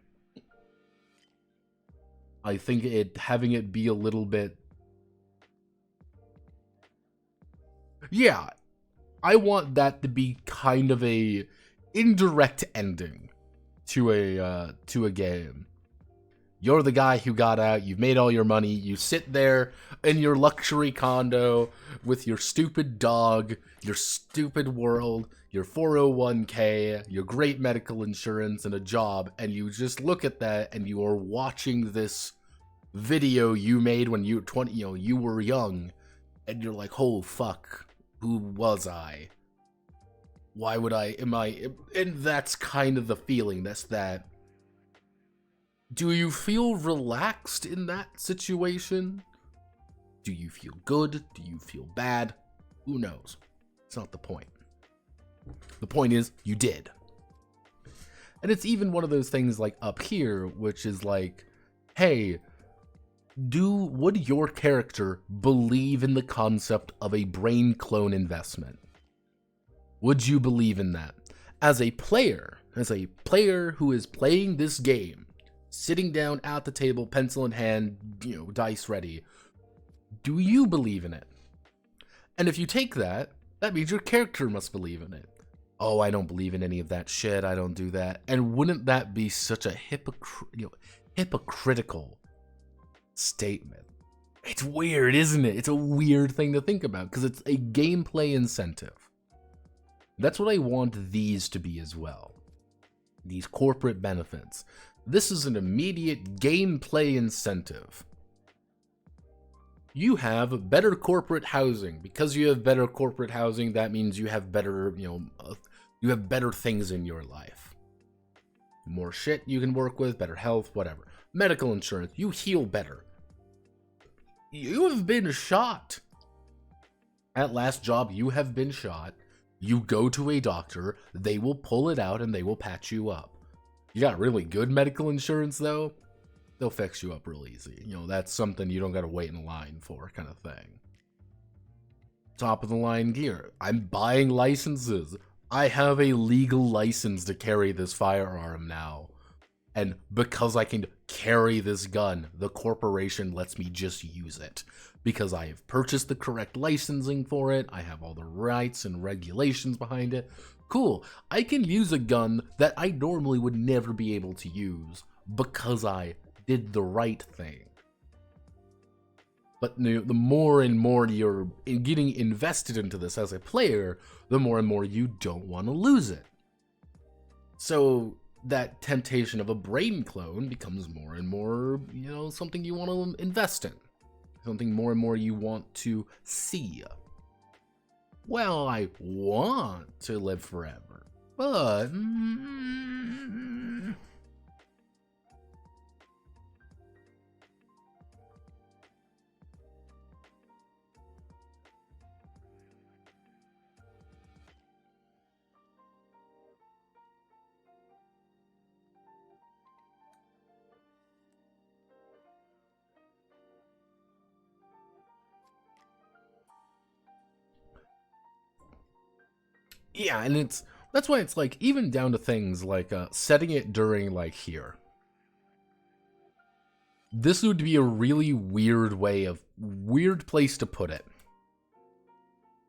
I think having it be a little bit... Yeah, I want that to be kind of a indirect ending to a game. You're the guy who got out, you've made all your money, you sit there in your luxury condo with your stupid dog, your stupid world, your 401k, your great medical insurance, and a job, and you just look at that and you are watching this video you made when you were 20, you were young, and you're like, oh fuck, who was I? Why would and that's kind of the feeling, that's that. Do you feel relaxed in that situation? Do you feel good? Do you feel bad? Who knows? It's not the point. The point is, you did. And it's even one of those things like up here, which is like, hey, would your character believe in the concept of a brain clone investment? Would you believe in that? As a player who is playing this game, sitting down at the table, pencil in hand, dice ready, do you believe in it? And if you take that, that means your character must believe in it. Oh, I don't believe in any of that shit. I don't do that. And wouldn't that be such a hypocritical statement? It's weird, isn't it? It's a weird thing to think about because it's a gameplay incentive. That's what I want these to be as well. These corporate benefits. This is an immediate gameplay incentive. You have better corporate housing. Because you have better corporate housing, that means you have better, you have better things in your life. More shit you can work with, better health, whatever. Medical insurance, you heal better. You have been shot. At last job, you have been shot. You go to a doctor, they will pull it out and they will patch you up. You got really good medical insurance though, they'll fix you up real easy. That's something you don't gotta wait in line for, kind of thing. Top of the line gear. I'm buying licenses. I have a legal license to carry this firearm now. And because I can carry this gun, the corporation lets me just use it. Because I have purchased the correct licensing for it, I have all the rights and regulations behind it. Cool, I can use a gun that I normally would never be able to use because I did the right thing. But the more and more you're getting invested into this as a player, the more and more you don't want to lose it. So that temptation of a brain clone becomes more and more, something you want to invest in. Something more and more you want to see. Well, I want to live forever, but... Yeah, and that's why it's like, even down to things like setting it during like here. This would be a really weird place to put it.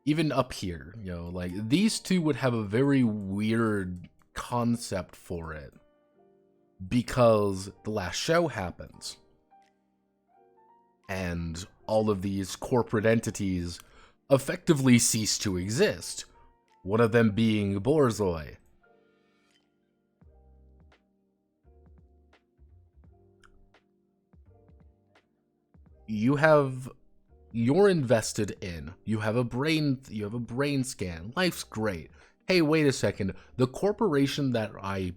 Even up here, like these two would have a very weird concept for it. Because the last show happens. And all of these corporate entities effectively cease to exist. One of them being Borzoi. You're invested in. You have a brain scan. Life's great. Hey, wait a second. The corporation that I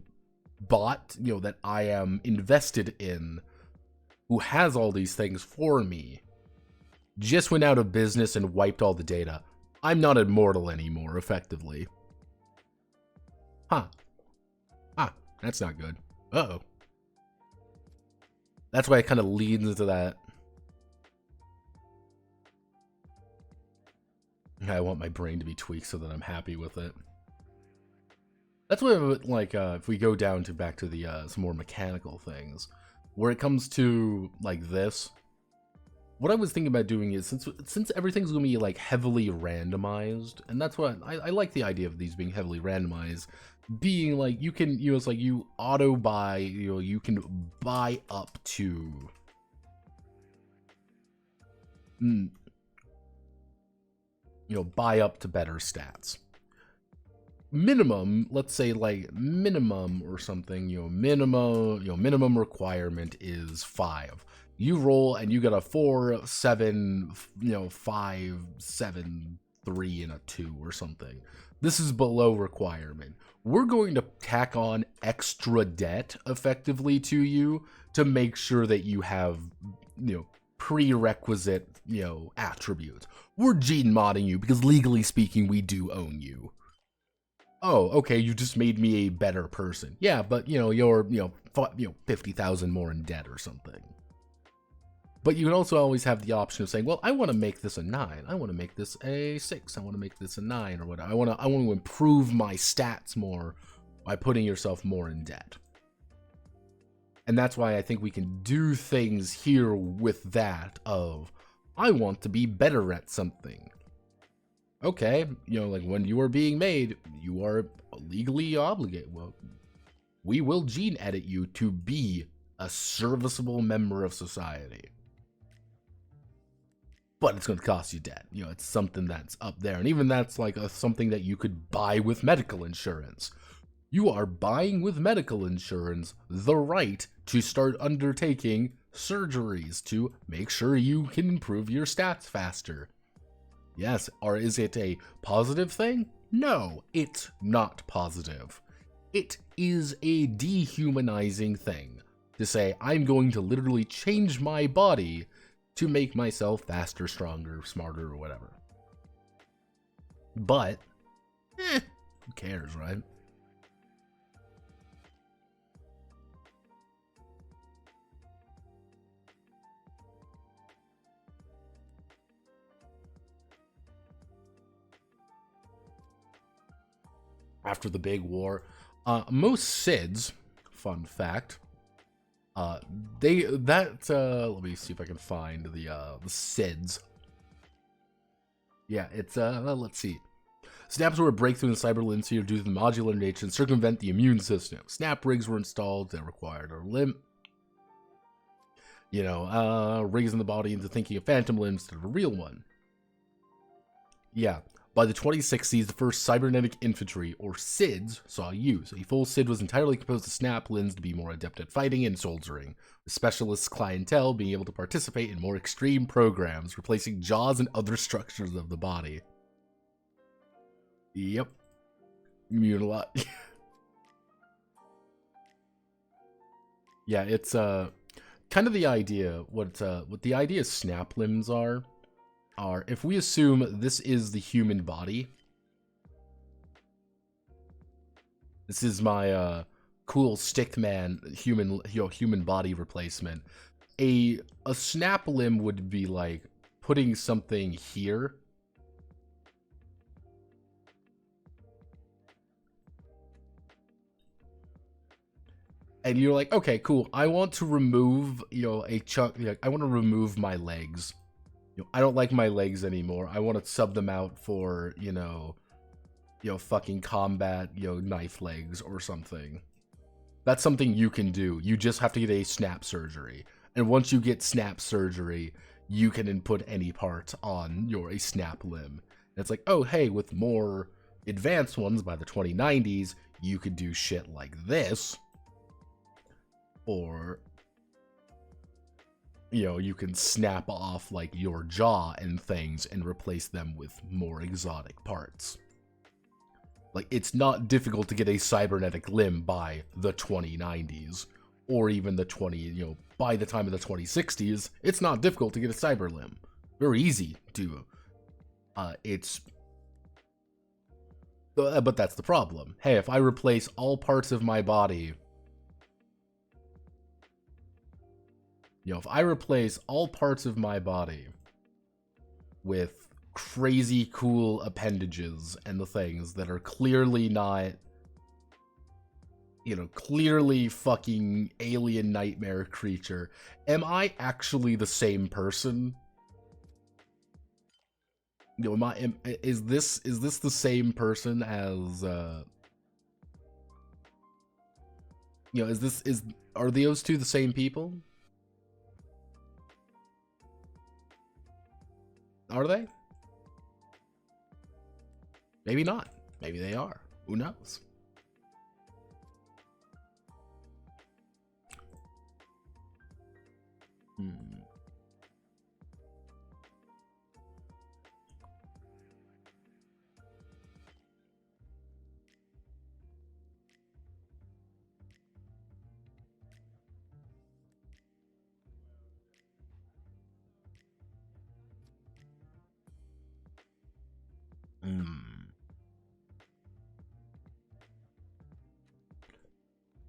bought, that I am invested in, who has all these things for me, just went out of business and wiped all the data. I'm not immortal anymore, effectively. Huh. That's not good. Uh-oh. That's why it kind of leads into that. I want my brain to be tweaked so that I'm happy with it. That's what, like, if we go down to back to the some more mechanical things, where it comes to like this. What I was thinking about doing is, since everything's gonna be like heavily randomized, and that's what I like the idea of these being heavily randomized, being like you can, it's like you auto buy, you can buy up to, buy up to better stats. Minimum, let's say like minimum or something, minimum requirement is 5. You roll and you get a 4, 7, 5, 7, 3, and a 2 or something. This is below requirement. We're going to tack on extra debt effectively to you to make sure that you have, prerequisite, attributes. We're gene modding you because legally speaking, we do own you. Oh, okay, you just made me a better person. Yeah, but, you're, 50,000 more in debt or something. But you can also always have the option of saying, well, I want to make this a 9. I want to make this a 6. I want to make this a 9 or whatever. I want to improve my stats more by putting yourself more in debt. And that's why I think we can do things here with that of, I want to be better at something. okay, you know, like when you are being made, you are legally obligated. Well, we will gene edit you to be a serviceable member of society. But it's going to cost you debt. You know, it's something that's up there. And even that's like something that you could buy with medical insurance. You are buying with medical insurance the right to start undertaking surgeries to make sure you can improve your stats faster. Yes, or is it a positive thing? No, it's not positive. It is a dehumanizing thing to say, I'm going to literally change my body to make myself faster, stronger, smarter, or whatever. But, who cares, right? After the big war, most SIDS, fun fact, let me see if I can find the SIDS. Yeah, it's let's see. Snaps were a breakthrough in the cyber limb sphere due to the modular nature and circumvent the immune system. Snap rigs were installed that required a limb. You know, rigs in the body into thinking of phantom limbs instead of a real one. Yeah. By the 2060s, the first cybernetic infantry, or SIDS, saw use. A full SID was entirely composed of snap limbs to be more adept at fighting and soldiering, with specialist clientele being able to participate in more extreme programs, replacing jaws and other structures of the body. Yep. Mutilate. Yeah, it's kind of the idea, what the idea of snap limbs are if we assume this is the human body, this is my cool stickman human body replacement, a snap limb would be like putting something here, and you're like, okay, cool, I want to remove, you know, a chunk, like, I want to remove my legs. You know, I don't like my legs anymore. I want to sub them out for, you know, fucking combat, you know, knife legs or something. That's something you can do. You just have to get a snap surgery. And once you get snap surgery, you can input any part on a snap limb. And it's like, oh, hey, with more advanced ones by the 2090s, you could do shit like this. Or, you know, you can snap off like your jaw and things and replace them with more exotic parts. Like, it's not difficult to get a cybernetic limb by the 2090s, or even the by the time of the 2060s. It's not difficult to get a cyber limb. Very easy to. But that's the problem. Hey, if I replace all parts of my body, if I replace all parts of my body with crazy cool appendages and the things that are clearly not, clearly fucking alien nightmare creature, am I actually the same person? Is this the same person as, are those two the same people? Are they? Maybe not. Maybe they are. Who knows?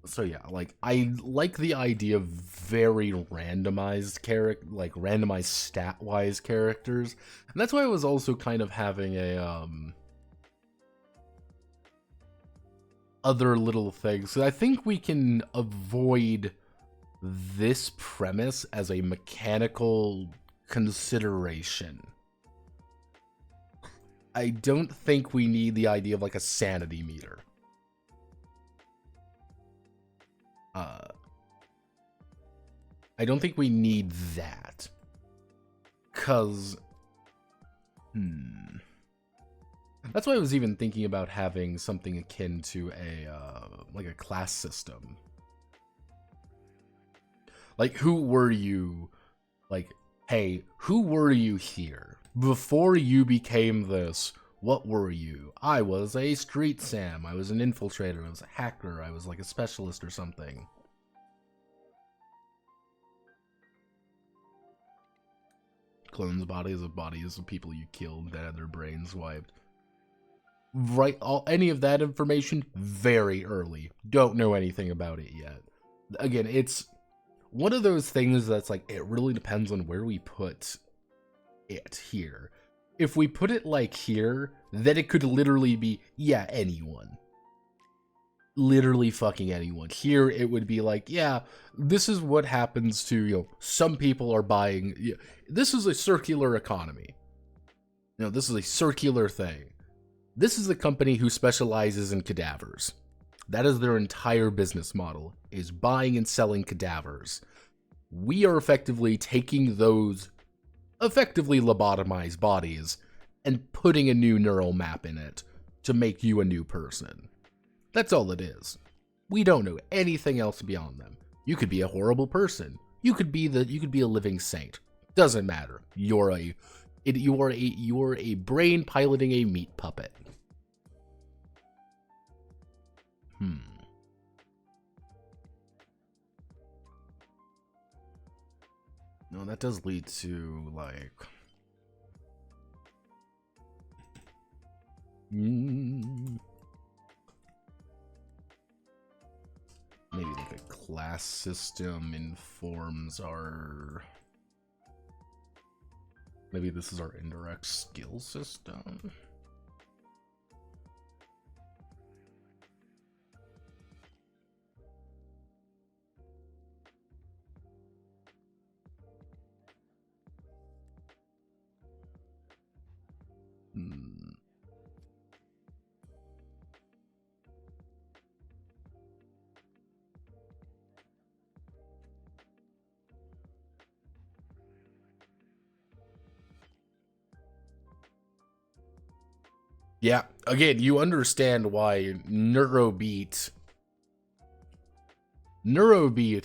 So yeah, like, I like the idea of very randomized randomized stat-wise characters, and that's why I was also kind of having a other little things. So I think we can avoid this premise as a mechanical consideration. I don't think we need the idea of like a sanity meter. I don't think we need that. 'Cause, that's why I was even thinking about having something akin to a, like a class system. Like, who were you? Like, hey, who were you here? Before you became this, what were you? I was a street Sam. I was an infiltrator. I was a hacker. I was like a specialist or something. Clones' bodies of people you killed that had their brains wiped. Right, any of that information very early. Don't know anything about it yet. Again, it's one of those things that's like, it really depends on where we put it here. If we put it like here, then it could literally be, yeah, anyone. Literally fucking anyone. Here, it would be like, yeah, this is what happens to, you know, some people are buying. This is a circular economy. You know, this is a circular thing. This is a company who specializes in cadavers. That is their entire business model, is buying and selling cadavers. We are effectively taking those effectively lobotomized bodies and putting a new neural map in it to make you a new person. That's all it is. We don't know anything else beyond them. You could be a horrible person. You could be a living saint. Doesn't matter. You're a brain piloting a meat puppet. No, that does lead to, like... Maybe like a class system informs our... Maybe this is our indirect skill system? Yeah, again, you understand why Neurobeat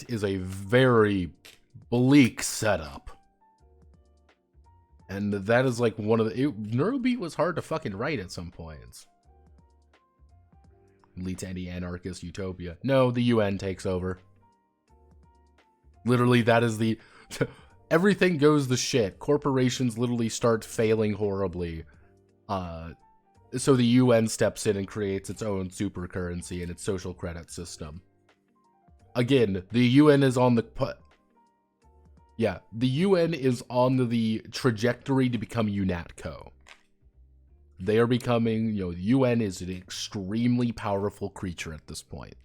is a very bleak setup. And that is like one of the... Neurobeat was hard to fucking write at some points. Lead to any anarchist utopia. No, the UN takes over. Literally, that is the... Everything goes to shit. Corporations literally start failing horribly. So the UN steps in and creates its own super currency and its social credit system. Again, the UN is on the... Yeah, the UN is on the trajectory to become UNATCO. They are becoming, you know, the UN is an extremely powerful creature at this point.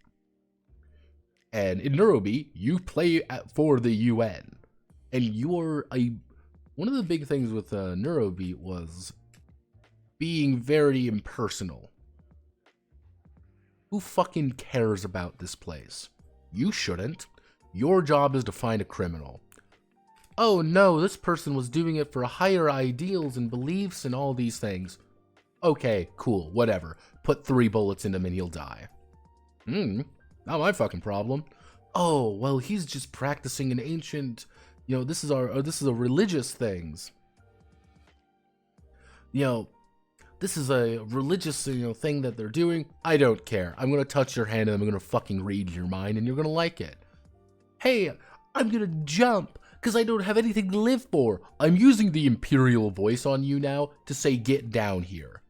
And in Neurobeat, you play for the UN. And you're one of the big things with Neurobeat was being very impersonal. Who fucking cares about this place? You shouldn't. Your job is to find a criminal. Oh no, this person was doing it for higher ideals and beliefs and all these things. Okay, cool, whatever. Put 3 bullets in him and he'll die. Not my fucking problem. Oh, well, he's just practicing an ancient, you know, this is a religious things. You know, this is a religious, you know, thing that they're doing. I don't care. I'm gonna touch your hand and I'm gonna fucking read your mind and you're gonna like it. Hey, I'm gonna jump because I don't have anything to live for. I'm using the imperial voice on you now to say get down here.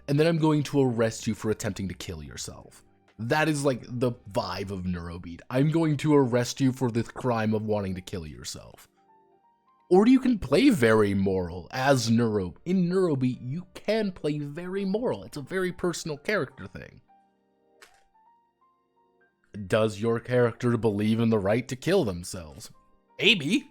And then I'm going to arrest you for attempting to kill yourself. That is like the vibe of Neurobeat. I'm going to arrest you for the crime of wanting to kill yourself. Or you can play very moral as Neuro. In Neurobeat, you can play very moral. It's a very personal character thing. Does your character believe in the right to kill themselves? Maybe.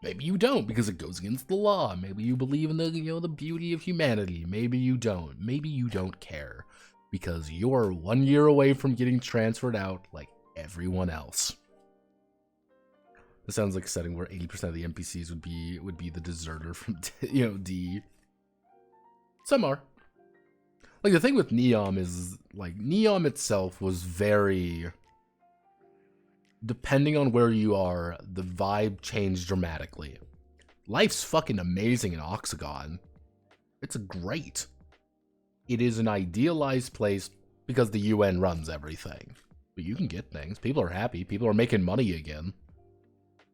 Maybe you don't because it goes against the law. Maybe you believe in the, the beauty of humanity. Maybe you don't. Maybe you don't care because you're 1 year away from getting transferred out like everyone else. This sounds like a setting where 80% of the NPCs would be the deserter from D. Some are. Like the thing with Neom is like Neom itself was very, depending on where you are, the vibe changed dramatically. Life's fucking amazing in Oxagon. It's great. It is an idealized place because the UN runs everything. But you can get things. People are happy. People are making money again.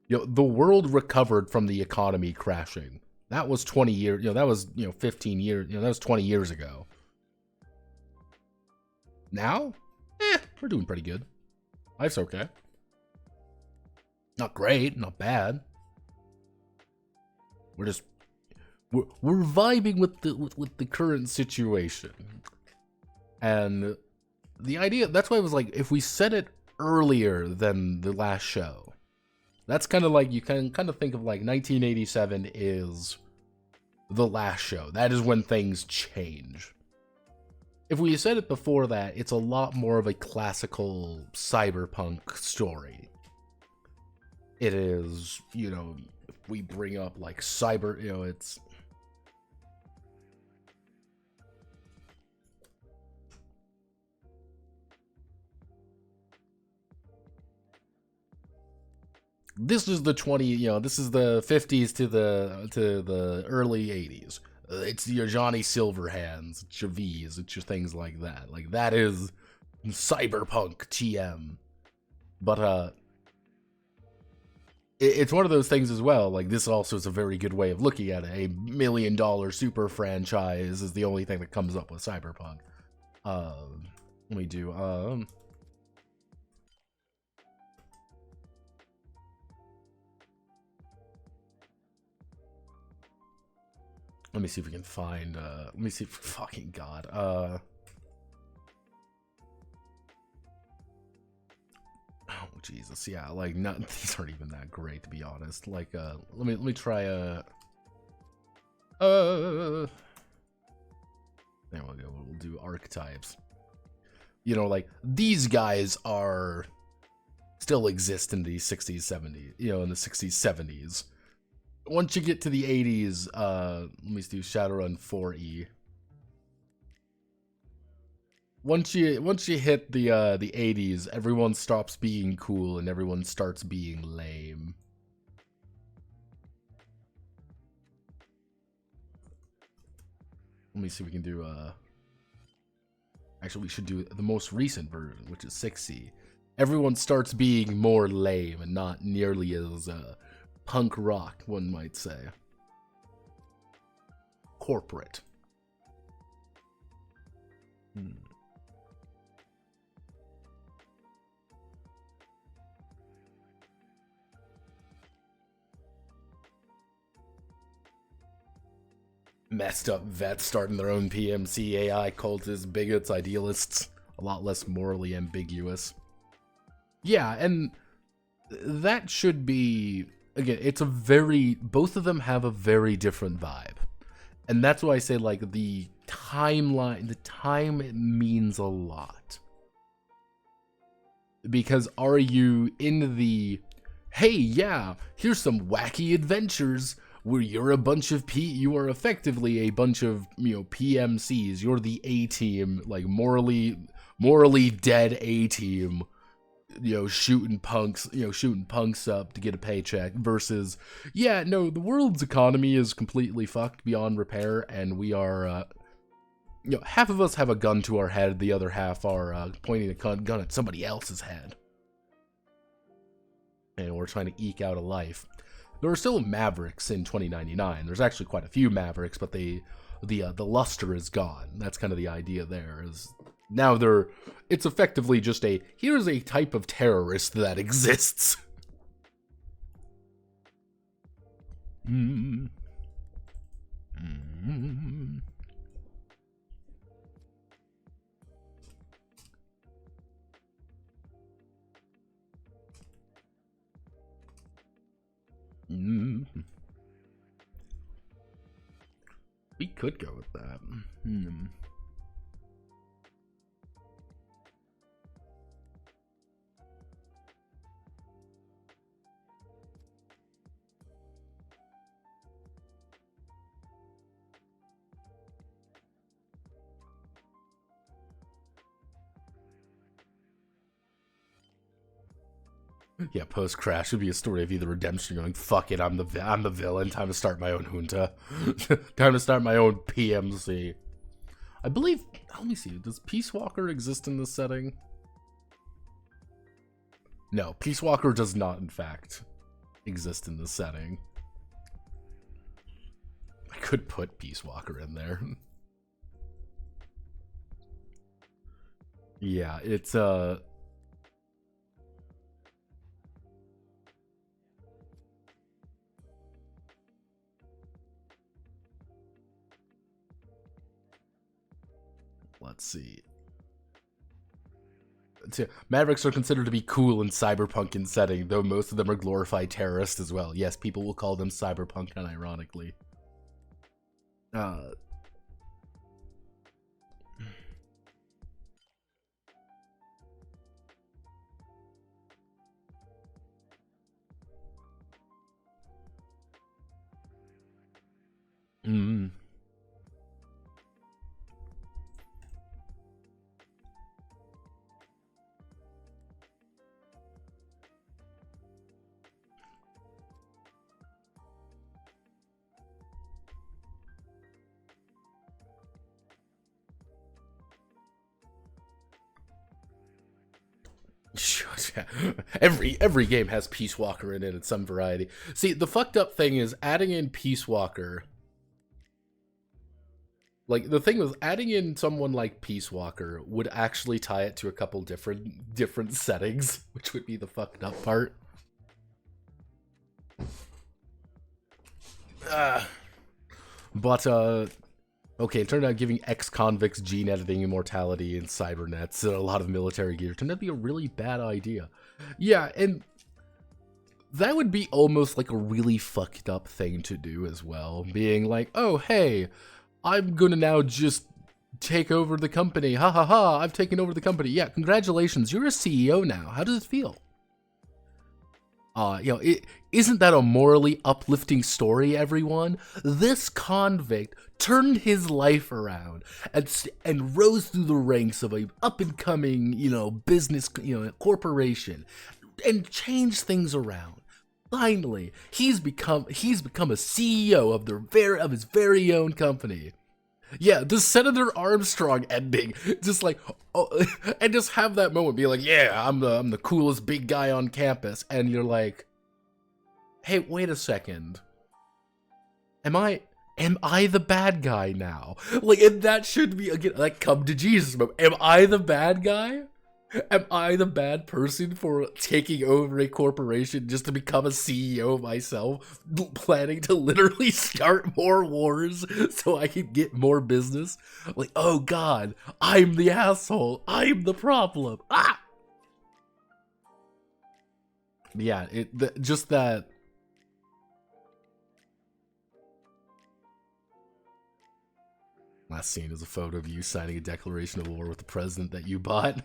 The world recovered from the economy crashing. That was 20 years, that was, 15 years, that was 20 years ago. Now, we're doing pretty good. Life's okay. Not great, not bad. We're just we're vibing with the current situation. And the idea, that's why I was like, if we said it earlier than the last show, that's kind of like, you can kind of think of like 1987 is the last show. That is when things change. If we said it before that, it's a lot more of a classical cyberpunk story. It is, if we bring up like cyber, it's... This is the this is the 50s to the early 80s. It's your Johnny Silverhands, it's your V's, it's your things like that. Like, that is cyberpunk TM. But, it's one of those things as well. Like, this also is a very good way of looking at it. A $1 million super franchise is the only thing that comes up with cyberpunk. Let me do, let me see if we can find, let me see if, fucking God, oh, Jesus, yeah, like, these aren't even that great, to be honest. Like, let me try, there we go, we'll do archetypes. Like, these guys are, still exist in the 60s, 70s, in the 60s, 70s. Once you get to the 80s, let me do Shadowrun 4E. Once you hit the 80s, everyone stops being cool and everyone starts being lame. Let me see if we can do actually we should do the most recent version, which is 6C. Everyone starts being more lame and not nearly as punk rock, one might say. Corporate. Messed up vets starting their own PMC, AI cultists, bigots, idealists. A lot less morally ambiguous. Yeah, and that should be... Again, it's a very... Both of them have a very different vibe. And that's why I say, like, the timeline... The time means a lot. Because are you in the... Hey, yeah, here's some wacky adventures where you're a bunch of you are effectively a bunch of, PMCs. You're the A-team, like, morally dead A-team. Shooting punks up to get a paycheck versus, yeah, no, the world's economy is completely fucked beyond repair, and we are, half of us have a gun to our head, the other half are pointing a gun at somebody else's head. And we're trying to eke out a life. There are still Mavericks in 2099. There's actually quite a few Mavericks, but the luster is gone. That's kind of the idea there, is... Now it's effectively just here's a type of terrorist that exists. We could go with that. Yeah, post crash would be a story of either redemption going, fuck it, I'm the villain, time to start my own junta. Time to start my own PMC. I believe, let me see, does Peace Walker exist in this setting? No, Peace Walker does not, in fact, exist in this setting. I could put Peace Walker in there. Yeah, it's, let's see. Mavericks are considered to be cool in cyberpunk setting, though most of them are glorified terrorists as well. Yes, people will call them cyberpunk unironically. Every game has Peace Walker in it in some variety. See, the fucked up thing is adding in Peace Walker. Like, the thing was, adding in someone like Peace Walker would actually tie it to a couple different settings, which would be the fucked up part. Okay, it turned out giving ex-convicts gene editing, immortality, and cybernets and a lot of military gear turned out to be a really bad idea. Yeah, and that would be almost like a really fucked up thing to do as well. Being like, oh, hey, I'm gonna now just take over the company. Ha ha ha, I've taken over the company. Yeah, congratulations, you're a CEO now. How does it feel? Isn't that a morally uplifting story, everyone? This convict turned his life around and rose through the ranks of a up-and-coming, business, corporation, and changed things around. Finally, he's become a CEO of his very own company. Yeah, the Senator Armstrong ending, just like, and just have that moment be like, yeah, I'm the coolest big guy on campus, and you're like, hey, wait a second, am I the bad guy now? Like, and that should be again like come to Jesus moment. Am I the bad guy? Am I the bad person for taking over a corporation just to become a CEO myself, planning to literally start more wars so I can get more business? Like, oh god, I'm the asshole. I'm the problem. Ah! Yeah, just that. Last scene is a photo of you signing a declaration of war with the president that you bought.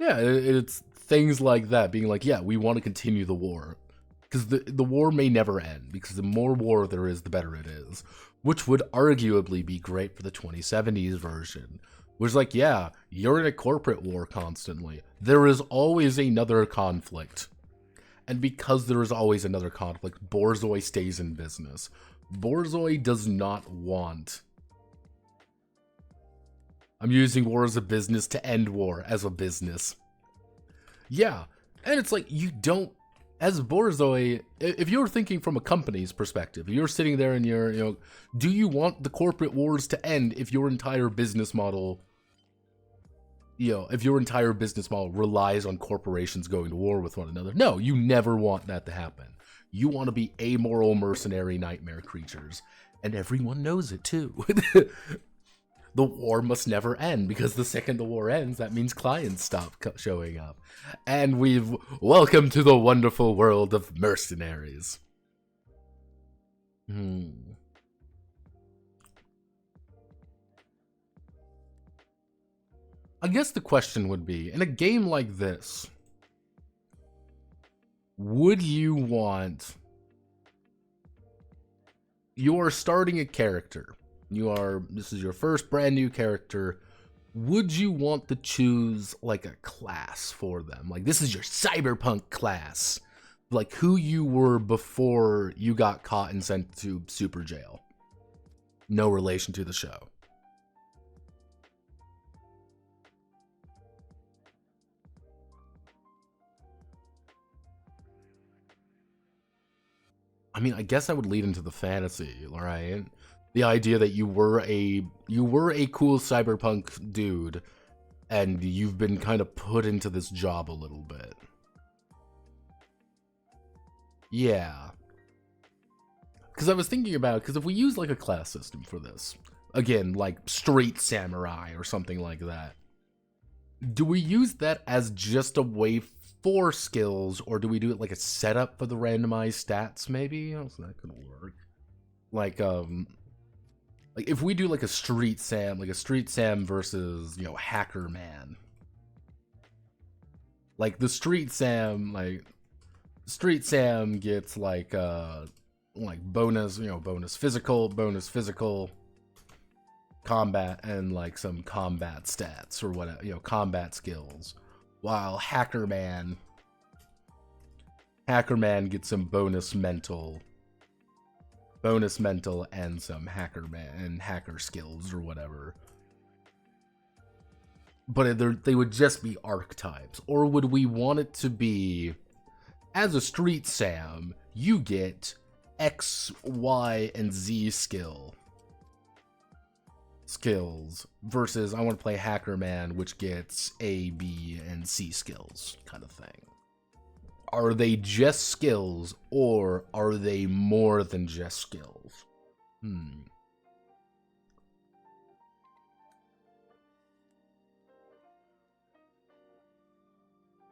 Yeah, it's things like that, being like, yeah, we want to continue the war. Because the war may never end, because the more war there is, the better it is. Which would arguably be great for the 2070s version. Which is like, yeah, you're in a corporate war constantly. There is always another conflict. And because there is always another conflict, Borzoi stays in business. Borzoi does not want... I'm using war as a business to end war as a business. Yeah, and it's like, you don't, as Borzoi, if you're thinking from a company's perspective, you're sitting there and you're, do you want the corporate wars to end if your entire business model, if your entire business model relies on corporations going to war with one another? No, you never want that to happen. You want to be amoral mercenary nightmare creatures, and everyone knows it too. The war must never end, because the second the war ends, that means clients stop showing up. And welcome to the wonderful world of mercenaries. Hmm. I guess the question would be, in a game like this, would you want... You are starting a character. This is your first brand new character. Would you want to choose like a class for them? Like, this is your cyberpunk class. Like who you were before you got caught and sent to super jail. No relation to the show. I mean, I guess I would lead into the fantasy, right? The idea that you were a cool cyberpunk dude and you've been kind of put into this job a little bit. Yeah. Because I was thinking about, because if we use like a class system for this, again, like Street Samurai or something like that, do we use that as just a way for skills, or do we do it like a setup for the randomized stats, maybe? How so that could work. Like if we do like a Street Sam versus, Hacker Man. Like the Street Sam gets like bonus, bonus physical combat, and like some combat stats or whatever, combat skills. While Hacker Man gets some bonus mental and some hacker skills or whatever. But they would just be archetypes. Or would we want it to be, as a Street Sam, you get X, Y, and Z skills, versus I want to play Hacker Man, which gets A, B, and C skills, kind of thing. Are they just skills, or are they more than just skills?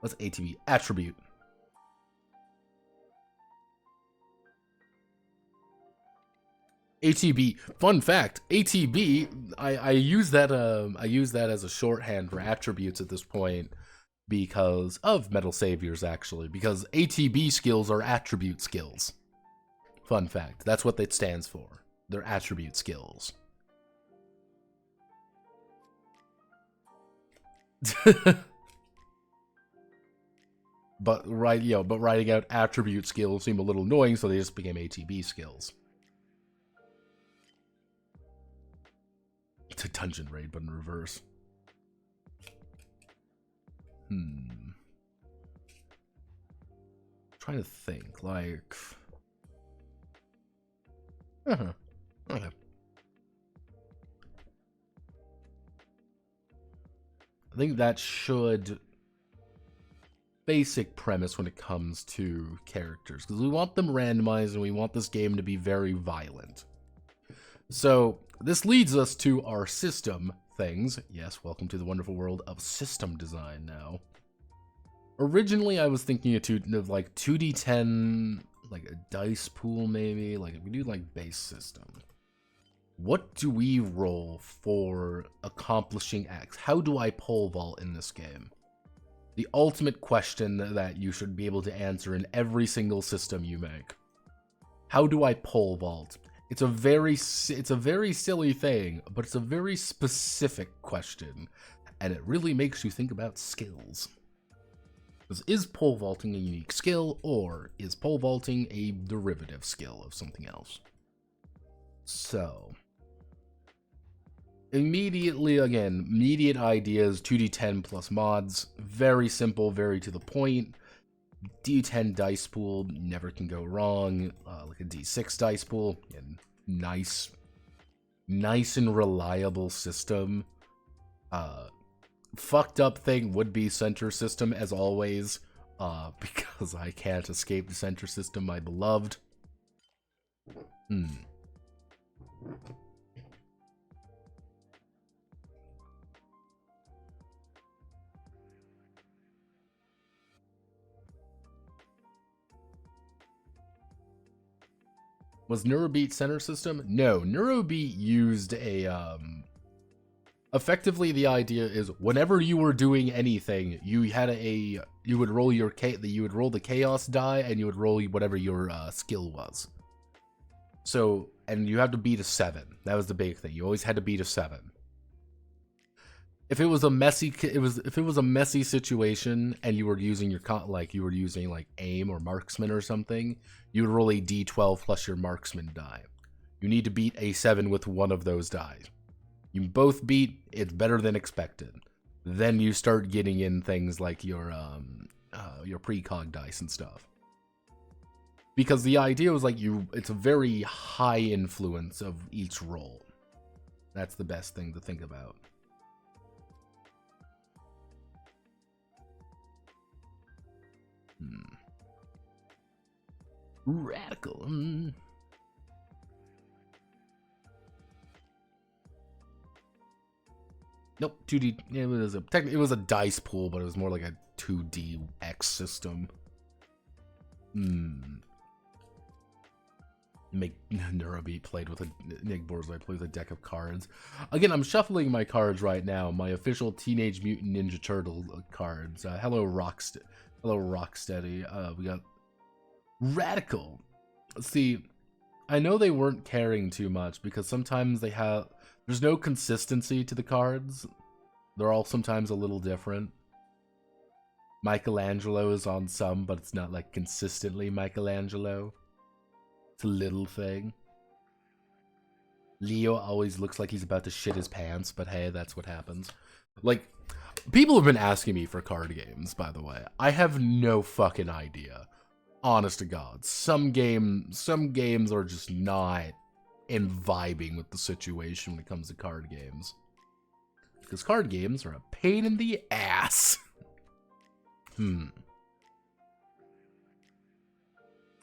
What's ATB? Attribute. ATB. Fun fact: ATB. I use that. I use that as a shorthand for attributes at this point because of Metal Saviors, actually. Because ATB skills are attribute skills. Fun fact. That's what that stands for. They're attribute skills. But writing out attribute skills seemed a little annoying, so they just became ATB skills. It's a dungeon raid, but in reverse. Trying to think, like... Okay. I think that should... Basic premise when it comes to characters, because we want them randomized and we want this game to be very violent. So, this leads us to our system things. Yes, welcome to the wonderful world of system design now. Originally, I was thinking of like 2d10, like a dice pool maybe, like if we do like base system. What do we roll for accomplishing X? How do I pole vault in this game? The ultimate question that you should be able to answer in every single system you make. How do I pole vault? It's a very silly thing, but it's a very specific question, and it really makes you think about skills. Because is pole vaulting a unique skill, or is pole vaulting a derivative skill of something else? So, immediately, again, immediate ideas, 2d10 plus mods, very simple, very to the point. D10 dice pool, never can go wrong. Like a D6 dice pool, and nice and reliable system. Fucked up thing would be center system, as always, because I can't escape the center system, my beloved. Was Neurobeat center system? No, Neurobeat used a effectively the idea is whenever you were doing anything, you would roll the chaos die and you would roll whatever your skill was. So, and you have to beat a 7. That was the big thing. You always had to beat a 7. If it was a messy situation and you were using your aim or marksman or something, you would roll a d12 plus your marksman die. You need to beat a 7 with one of those die. You both beat, it's better than expected. Then you start getting in things like your precog dice and stuff. Because the idea was it's a very high influence of each roll. That's the best thing to think about. Radical. Nope, 2D. It was a dice pool, but it was more like a 2DX system. Neurobeat played with Nick Borzoi played with a deck of cards. Again, I'm shuffling my cards right now. My official Teenage Mutant Ninja Turtle cards. Hello, Rocksteady. We got Radical. See, I know they weren't caring too much because sometimes there's no consistency to the cards. They're all sometimes a little different. Michelangelo is on some, but it's not like consistently Michelangelo. It's a little thing. Leo always looks like he's about to shit his pants, but hey, that's what happens. Like, people have been asking me for card games, by the way. I have no fucking idea. Honest to God. Some games are just not vibing with the situation when it comes to card games. Because card games are a pain in the ass.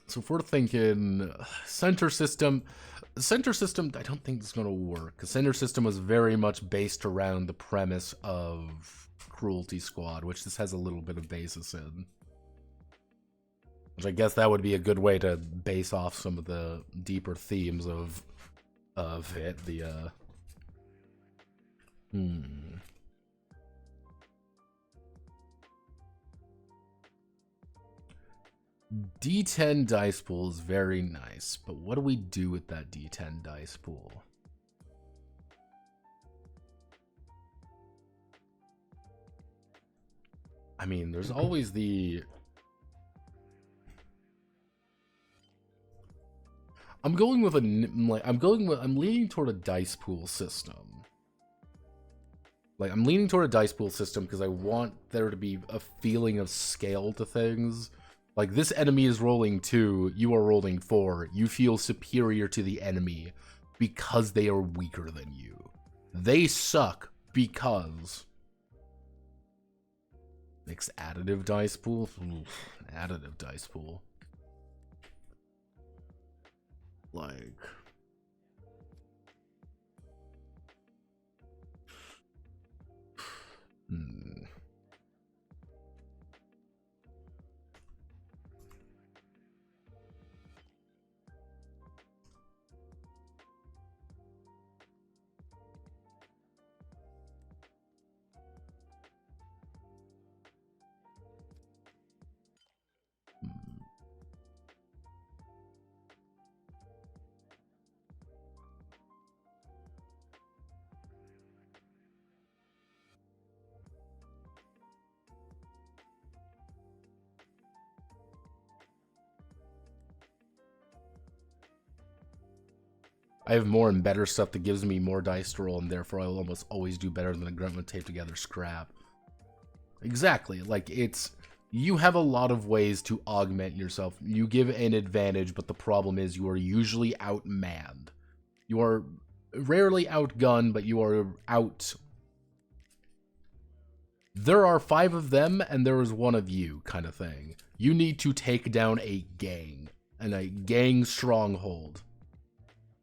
So if we're thinking center system, I don't think it's going to work. Because center system was very much based around the premise of Cruelty Squad, which this has a little bit of basis in. Which I guess that would be a good way to base off some of the deeper themes of it. D10 dice pool is very nice, but what do we do with that D10 dice pool? I mean, there's always the... I'm leaning toward a dice pool system. Like, I'm leaning toward a dice pool system because I want there to be a feeling of scale to things. Like, this enemy is rolling 2, you are rolling 4. You feel superior to the enemy because they are weaker than you. They suck because... Mixed additive dice pool? Oof, additive dice pool. Like... I have more and better stuff that gives me more dice to roll, and therefore I'll almost always do better than a grunt with tape together scrap. Exactly. Like, it's... You have a lot of ways to augment yourself. You give an advantage, but the problem is you are usually outmanned. You are rarely outgunned, but you are out... There are 5 of them, and there is 1 of you, kind of thing. You need to take down a gang, and a gang stronghold.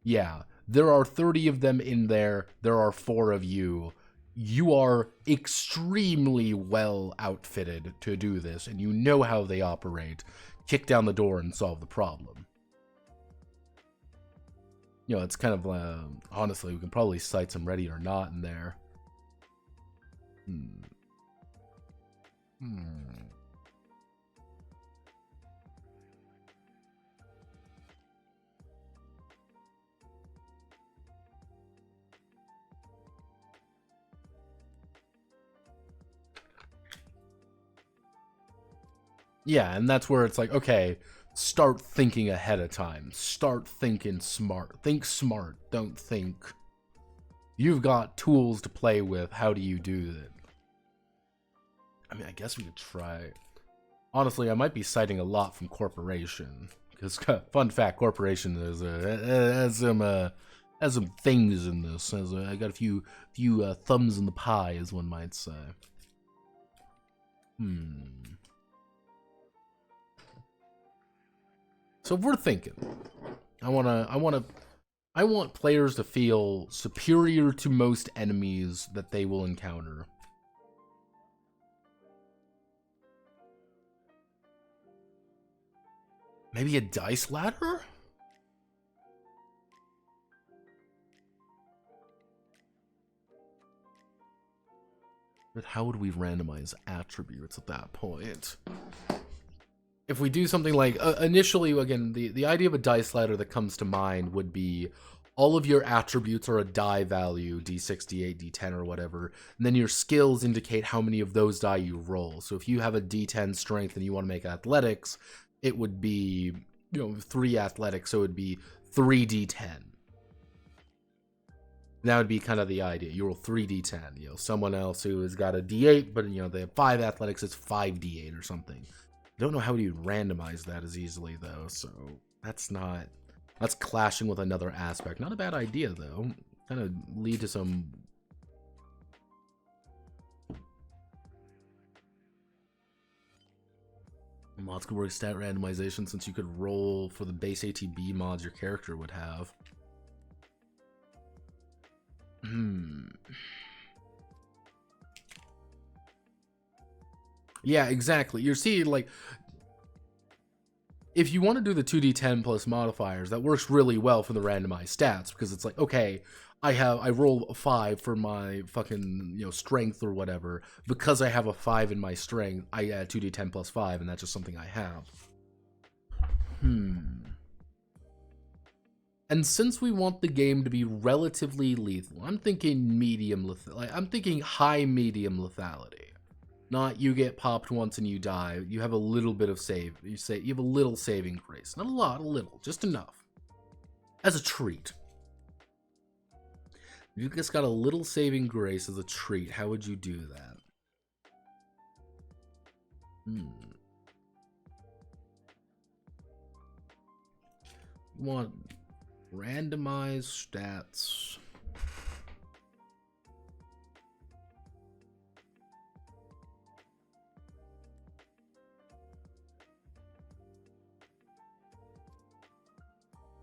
Yeah, there are 30 of them in there. There are 4 of you. You are extremely well outfitted to do this, and you know how they operate. Kick down the door and solve the problem. You know, it's kind of, honestly, we can probably cite some ready or not in there. Yeah, and that's where it's like, okay, start thinking ahead of time. Start thinking smart. Think smart. Don't think. You've got tools to play with. How do you do that? I mean, I guess we could try. Honestly, I might be citing a lot from Corporation. Because, fun fact, Corporation has some things in this. I got a few thumbs in the pie, as one might say. So if we're thinking, I want players to feel superior to most enemies that they will encounter. Maybe a dice ladder? But how would we randomize attributes at that point? If we do something like, initially, again, the idea of a dice ladder that comes to mind would be all of your attributes are a die value, d6, d8, d10, or whatever, and then your skills indicate how many of those die you roll. So if you have a d10 strength and you want to make athletics, it would be, 3 athletics, so it would be 3d10. That would be kind of the idea. You roll 3d10. Someone else who has got a d8, but they have 5 athletics, it's 5d8 or something. I don't know how you randomize that as easily, though, so that's clashing with another aspect. Not a bad idea, though. Kind of lead to some... mods could work stat randomization, since you could roll for the base ATB mods your character would have. Yeah, exactly. You're seeing, like, if you want to do the 2d10 plus modifiers, that works really well for the randomized stats, because it's like, okay, I roll a 5 for my fucking, strength or whatever. Because I have a 5 in my strength, I add 2d10 plus 5, and that's just something I have. And since we want the game to be relatively lethal, I'm thinking medium lethality. I'm thinking high medium lethality. Not you get popped once and you die. You have a little bit of save. You have a little saving grace. Not a lot, a little, just enough. As a treat. You just got a little saving grace as a treat. How would you do that? You want randomized stats.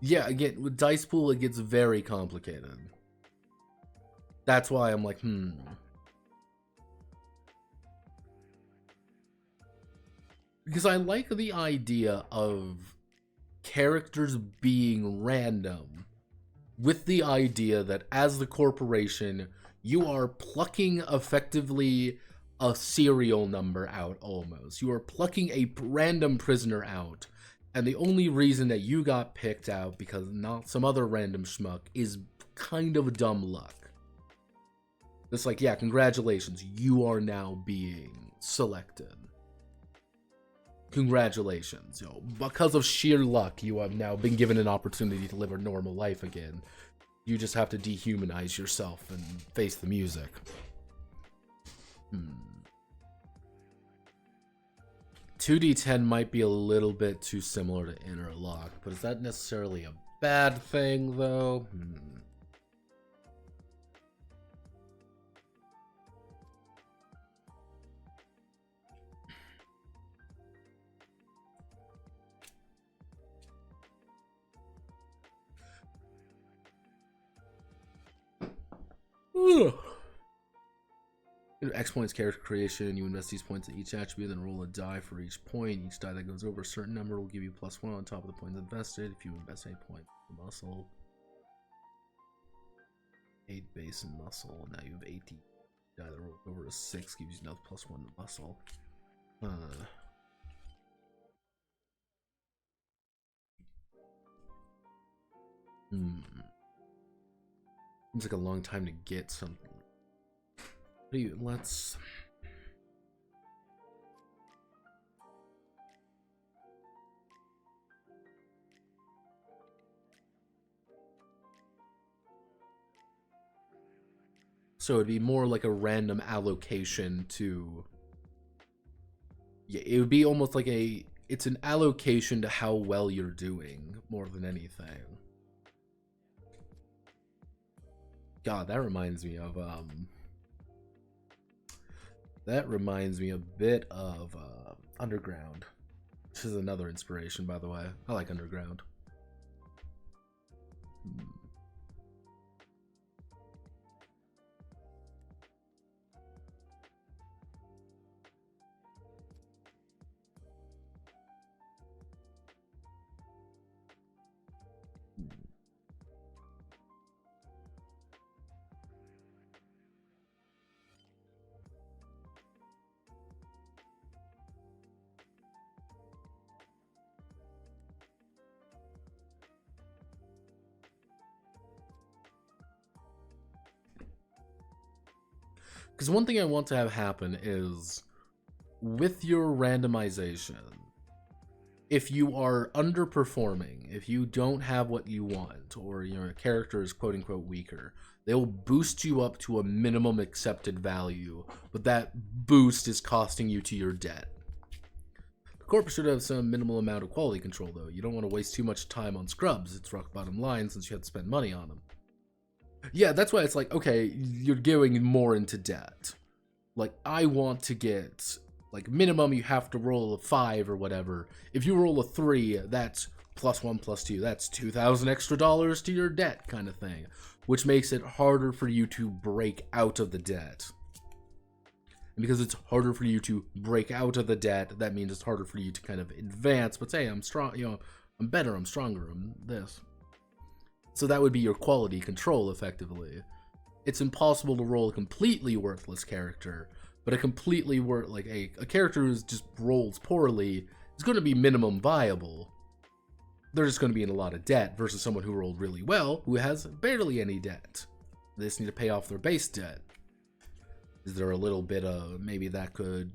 Yeah, again, with Dice Pool, it gets very complicated. That's why I'm like, Because I like the idea of characters being random, with the idea that as the corporation, you are plucking effectively a serial number out almost. You are plucking a random prisoner out. And the only reason that you got picked out, because not some other random schmuck, is kind of dumb luck. It's like, yeah, congratulations, you are now being selected. Congratulations, because of sheer luck, you have now been given an opportunity to live a normal life again. You just have to dehumanize yourself and face the music. 2d10 might be a little bit too similar to Interlock, but is that necessarily a bad thing, though? X points character creation. You invest these points at each attribute, then roll a die for each point. Each die that goes over a certain number will give you +1 on top of the points invested. If you invest any point, muscle. 8 base and muscle, and now you have 18. Yeah, the roll over a 6 gives you another +1 to muscle. Seems like a long time to get something. Let's... So it'd be more like a random allocation to... Yeah, it would be almost like a... It's an allocation to how well you're doing, more than anything. God, that reminds me of, That reminds me a bit of, Underground. This is another inspiration, by the way. I like Underground. Because one thing I want to have happen is, with your randomization, if you are underperforming, if you don't have what you want, or your character is quote-unquote weaker, they'll boost you up to a minimum accepted value, but that boost is costing you to your debt. The corp should have some minimal amount of quality control, though. You don't want to waste too much time on scrubs. It's rock bottom line since you had to spend money on them. Yeah, that's why it's like, okay, you're going more into debt. Like, I want to get, like, minimum you have to roll a 5 or whatever. If you roll a 3, that's +1 +2. That's $2,000 extra to your debt kind of thing, which makes it harder for you to break out of the debt. And because it's harder for you to break out of the debt, that means it's harder for you to kind of advance, but say, I'm strong, you know, I'm better, I'm stronger, I'm this. So that would be your quality control, effectively. It's impossible to roll a completely worthless character, but a completely like a character who just rolls poorly is going to be minimum viable. They're just going to be in a lot of debt versus someone who rolled really well, who has barely any debt. They just need to pay off their base debt. Is there a little bit of, maybe that could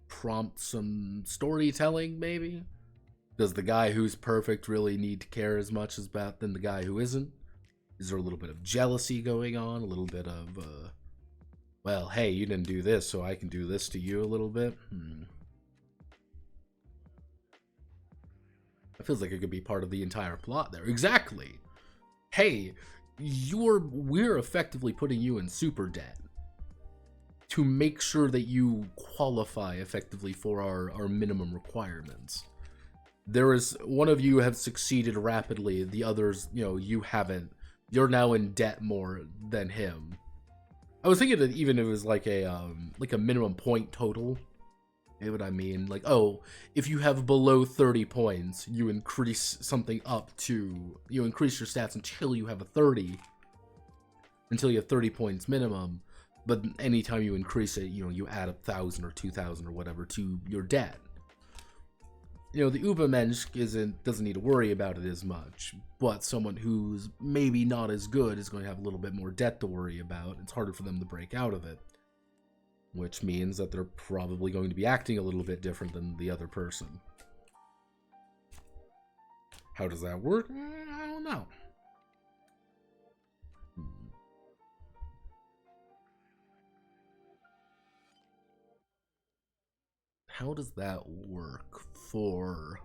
prompt some storytelling, maybe? Does the guy who's perfect really need to care as much about than the guy who isn't? Is there a little bit of jealousy going on? A little bit of, well, hey, you didn't do this, so I can do this to you a little bit? That feels like it could be part of the entire plot there. Exactly! Hey, we're effectively putting you in super debt to make sure that you qualify effectively for our minimum requirements. There is, one of you have succeeded rapidly, the others, you know, you haven't. You're now in debt more than him. I was thinking that even if it was like a minimum point total, you know what I mean? Like, oh, if you have below 30 points, you increase something up to, you increase your stats until you have a 30, until you have 30 points minimum. But anytime you increase it, you know, you add 1,000 or 2,000 or whatever to your debt. You know, the Übermensch doesn't need to worry about it as much, but someone who's maybe not as good is going to have a little bit more debt to worry about. It's harder for them to break out of it, which means that they're probably going to be acting a little bit different than the other person. How does that work? I don't know. How does that work for...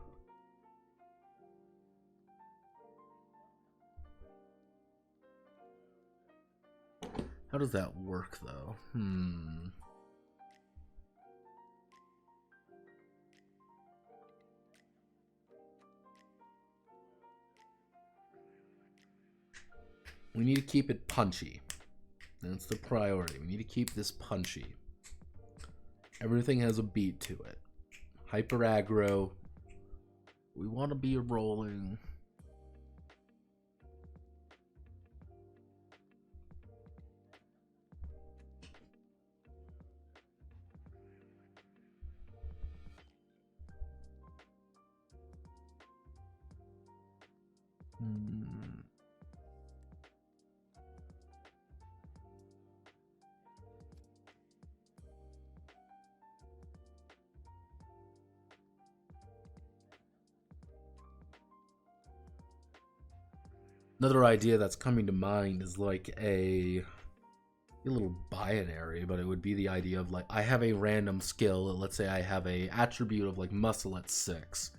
How does that work, though? We need to keep it punchy. That's the priority. We need to keep this punchy. Everything has a beat to it. Hyper aggro. We want to be rolling. Another idea that's coming to mind is like a little binary, but it would be the idea of like I have a random skill. Let's say I have a attribute of like muscle at 6,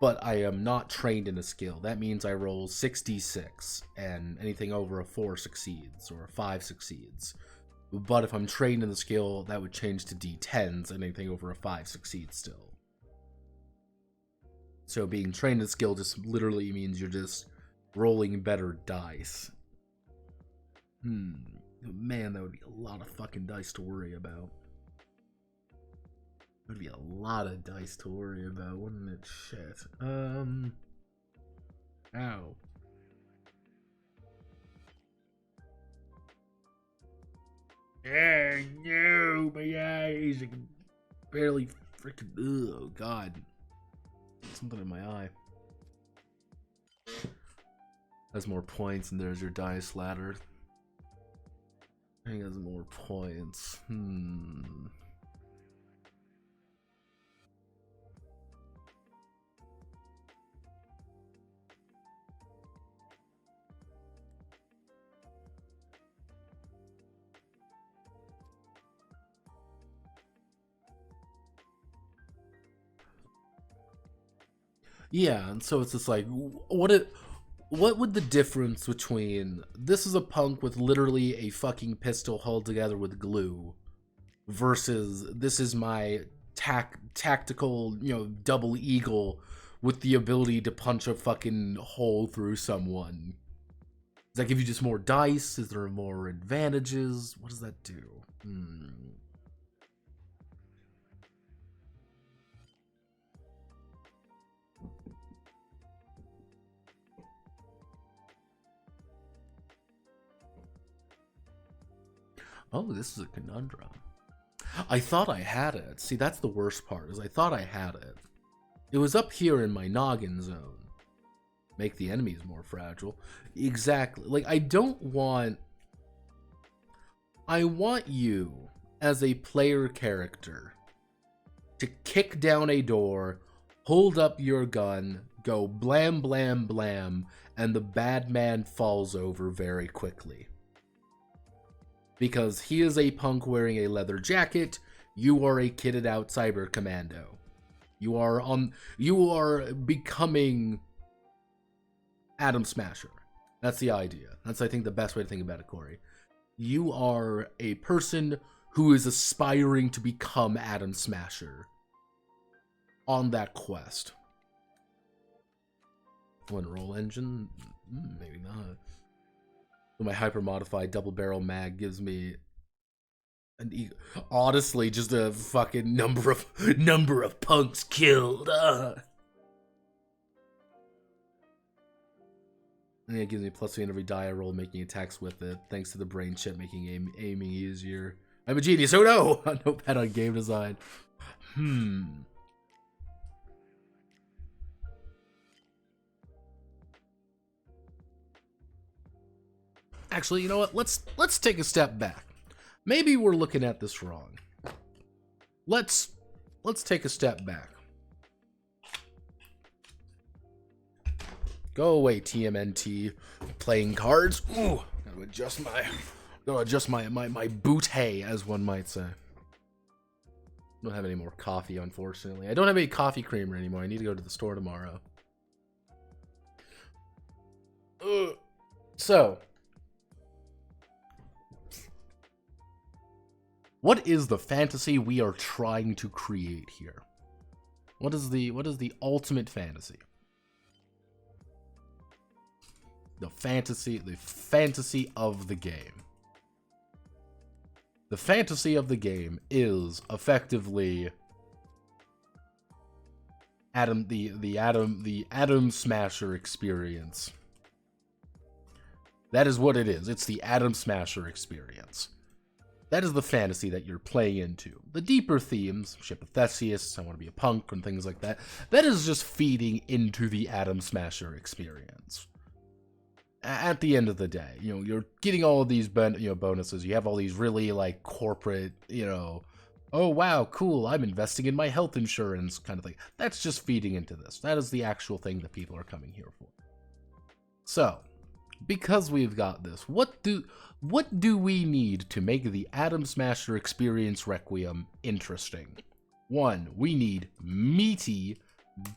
but I am not trained in a skill. That means I roll 6d6, and anything over a 4 succeeds or a 5 succeeds. But if I'm trained in the skill, that would change to d10s, and anything over a 5 succeeds still. So being trained in a skill just literally means you're just rolling better dice. Man, that would be a lot of fucking dice to worry about. It would be a lot of dice to worry about, wouldn't it? Shit. Ow. No, my eyes. I can barely freaking. Oh, God. Something in my eye. Has more points, and there's your dice ladder. I think has more points. Yeah, and so it's just like, what would the difference between this is a punk with literally a fucking pistol held together with glue versus this is my tactical, double eagle with the ability to punch a fucking hole through someone? Does that give you just more dice? Is there more advantages? What does that do? Oh, this is a conundrum. I thought I had it. See, that's the worst part, is I thought I had it. It was up here in my noggin zone. Make the enemies more fragile. Exactly. Like, I want you, as a player character, to kick down a door, hold up your gun, go blam, blam, blam, and the bad man falls over very quickly. Because he is a punk wearing a leather jacket, you are a kitted out cyber commando. You are becoming Atom Smasher. That's the idea. That's, I think, the best way to think about it, Corey. You are a person who is aspiring to become Atom Smasher on that quest. One roll engine? Maybe not. My hyper modified double barrel mag gives me honestly just a fucking number of punks killed. And it gives me +3 on every die I roll, making attacks with it, thanks to the brain chip making aiming easier. I'm a genius. Oh no! No bet on game design. Actually, you know what? Let's take a step back. Maybe we're looking at this wrong. Let's take a step back. Go away, TMNT. Playing cards. Ooh, gotta adjust my boot hay, as one might say. Don't have any more coffee, unfortunately. I don't have any coffee creamer anymore. I need to go to the store tomorrow. So, what is the fantasy we are trying to create here? What is the ultimate fantasy? The fantasy of the game. The fantasy of the game is effectively the Atom Smasher experience. That is what it is. It's the Atom Smasher experience. That is the fantasy that you're playing into. The deeper themes, Ship of Theseus, I want to be a punk, and things like that, that is just feeding into the Atom Smasher experience. At the end of the day, you know, you're getting all of these bonuses. You have all these really, like, corporate, you know, oh, wow, cool, I'm investing in my health insurance kind of thing. That's just feeding into this. That is the actual thing that people are coming here for. So, because we've got this, what do we need to make the Atom Smasher Experience Requiem interesting? 1, we need meaty,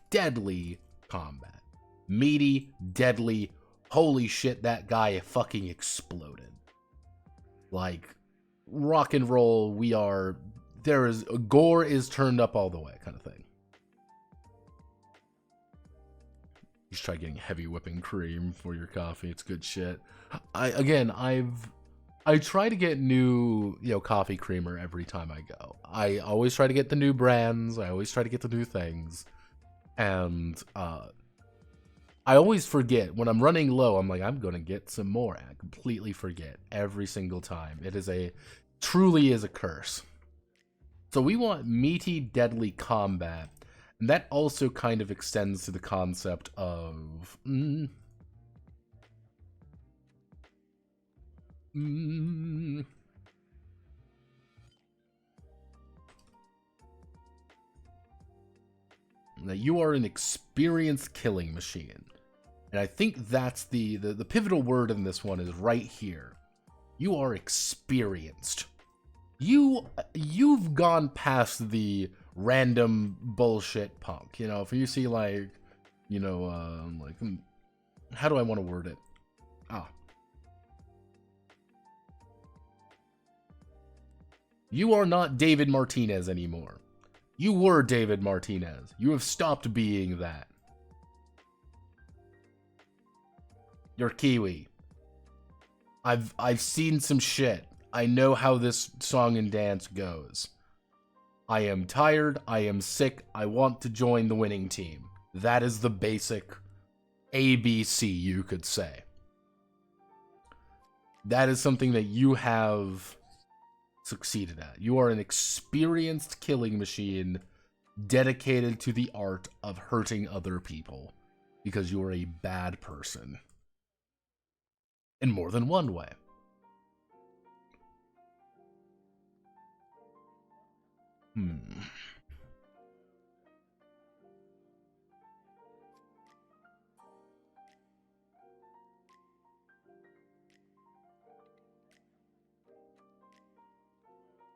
deadly combat. Meaty, deadly, holy shit, that guy fucking exploded. Like, rock and roll, gore is turned up all the way kind of thing. You should try getting heavy whipping cream for your coffee. It's good shit. I try to get new, coffee creamer every time I go. I always try to get the new brands. I always try to get the new things. And I always forget. When I'm running low, I'm like, I'm going to get some more. And I completely forget every single time. Truly is a curse. So we want meaty, deadly combat. And that also kind of extends to the concept of that you are an experienced killing machine. And I think that's the pivotal word in this one is right here. You are experienced. You've gone past the random bullshit punk. You know, if you see like, how do I want to word it? You are not David Martinez anymore. You were David Martinez. You have stopped being that. You're Kiwi. I've seen some shit. I know how this song and dance goes. I am tired, I am sick, I want to join the winning team. That is the basic ABC, you could say. That is something that you have succeeded at. You are an experienced killing machine dedicated to the art of hurting other people because you are a bad person. In more than one way.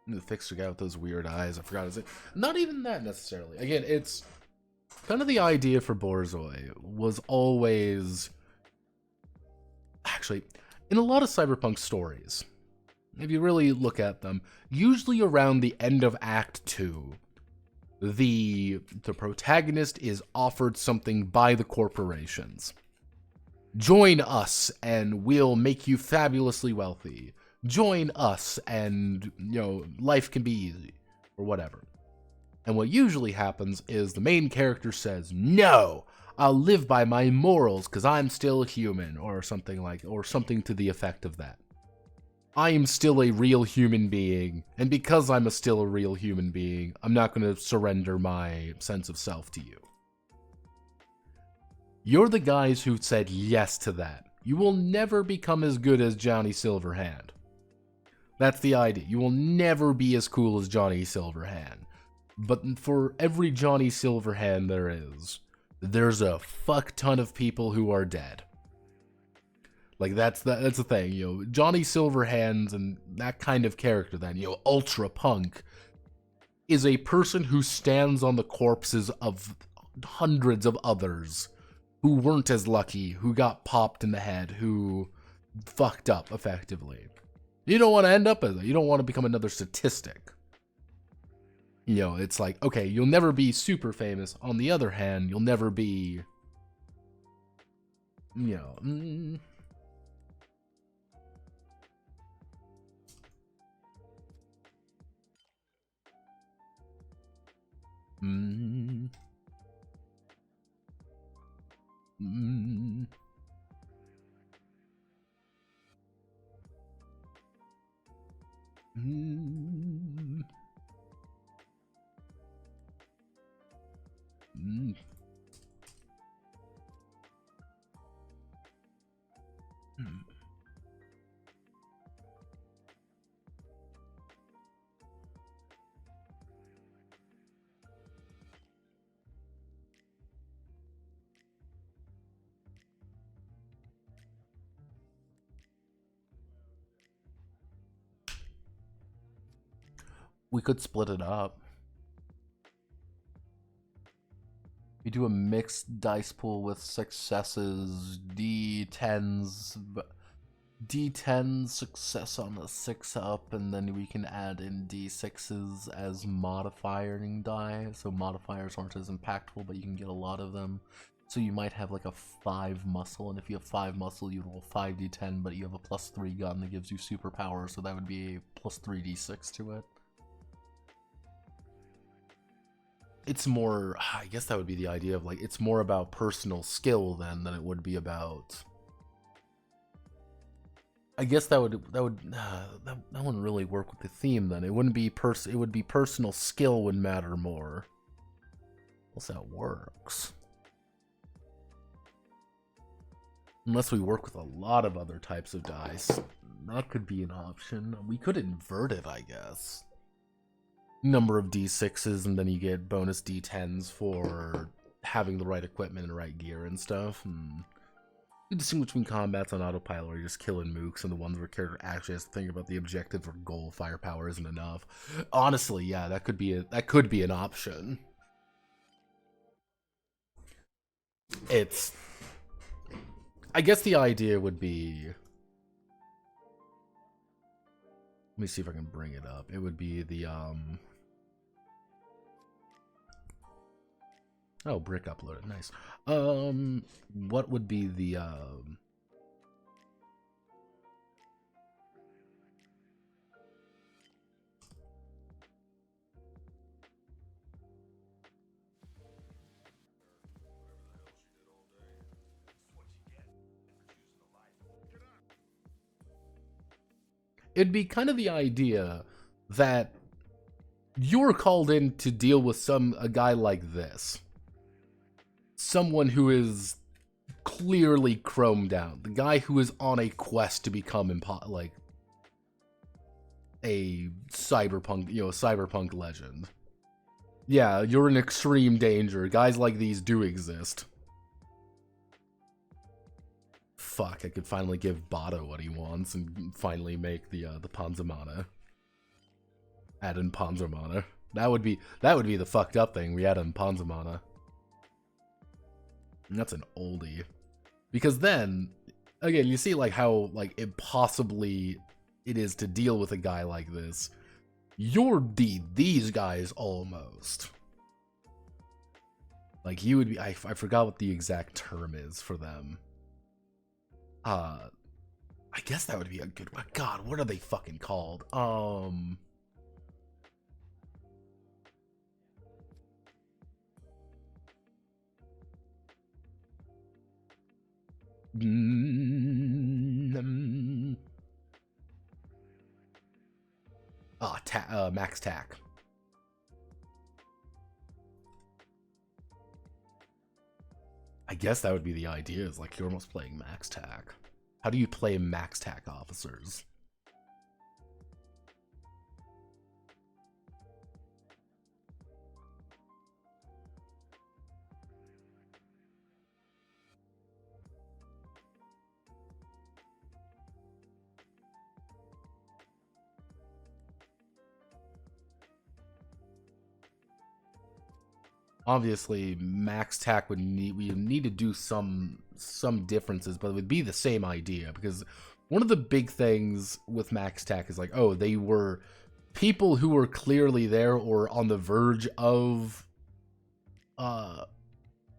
The fixer guy with those weird eyes. I forgot his name. Not even that necessarily. Again, it's kind of the idea for Borzoi was always... Actually, in a lot of cyberpunk stories, if you really look at them, usually around the end of Act 2, the protagonist is offered something by the corporations. Join us and we'll make you fabulously wealthy. Join us and, life can be easy, or whatever. And what usually happens is the main character says, no, I'll live by my morals because I'm still human, or something to the effect of that. I am still a real human being, and because I'm still a real human being, I'm not going to surrender my sense of self to you. You're the guys who said yes to that. You will never become as good as Johnny Silverhand. That's the idea. You will never be as cool as Johnny Silverhand. But for every Johnny Silverhand there is, there's a fuck ton of people who are dead. Like, that's the thing, Johnny Silverhands and that kind of character then, ultra punk, is a person who stands on the corpses of hundreds of others who weren't as lucky, who got popped in the head, who fucked up, effectively. You don't want to end up as that. You don't want to become another statistic. It's like, okay, you'll never be super famous. On the other hand, you'll never be, Mm. Mm. Mm. We could split it up. We do a mixed dice pool with successes, D10s, D10 success on a 6 up, and then we can add in D6s as modifying die, so modifiers aren't as impactful, but you can get a lot of them. So you might have like a 5 muscle, and if you have 5 muscle, you roll 5d10, but you have a +3 gun that gives you superpower, so that would be a +3d6 to it. It's more, I guess that would be the idea of like, it's more about personal skill then than it would be about. I guess that wouldn't really work with the theme then. It wouldn't be it would be personal skill would matter more. Unless that works. Unless we work with a lot of other types of dice. That could be an option. We could invert it, I guess. Number of D6s, and then you get bonus D10s for having the right equipment and right gear and stuff. You distinguish between combats on autopilot where you're just killing mooks and the ones where character actually has to think about the objective or goal. Firepower isn't enough. Honestly, yeah, that could be an option. It's, I guess the idea would be, let me see if I can bring it up. It would be the oh, brick uploaded, nice. What would be the it'd be kind of the idea that you're called in to deal with a guy like this. Someone who is clearly chromed out. The guy who is on a quest to become like a cyberpunk legend. Yeah, you're in extreme danger. Guys like these do exist. Fuck, I could finally give Bato what he wants and finally make the Panzermana. Add in Panzermana. That would be the fucked up thing. We add in Panzermana. And that's an oldie. Because then, again, you see like how like impossibly it is to deal with a guy like this. You're these guys almost. Like you would be, I forgot what the exact term is for them. I guess that would be a good one. God, what are they fucking called? Max tack. I guess that would be the idea, is like you're almost playing max tack. How do you play max tack officers? Obviously, max tack we need to do some differences, but it would be the same idea, because one of the big things with max tack is like, oh, they were people who were clearly there or on the verge of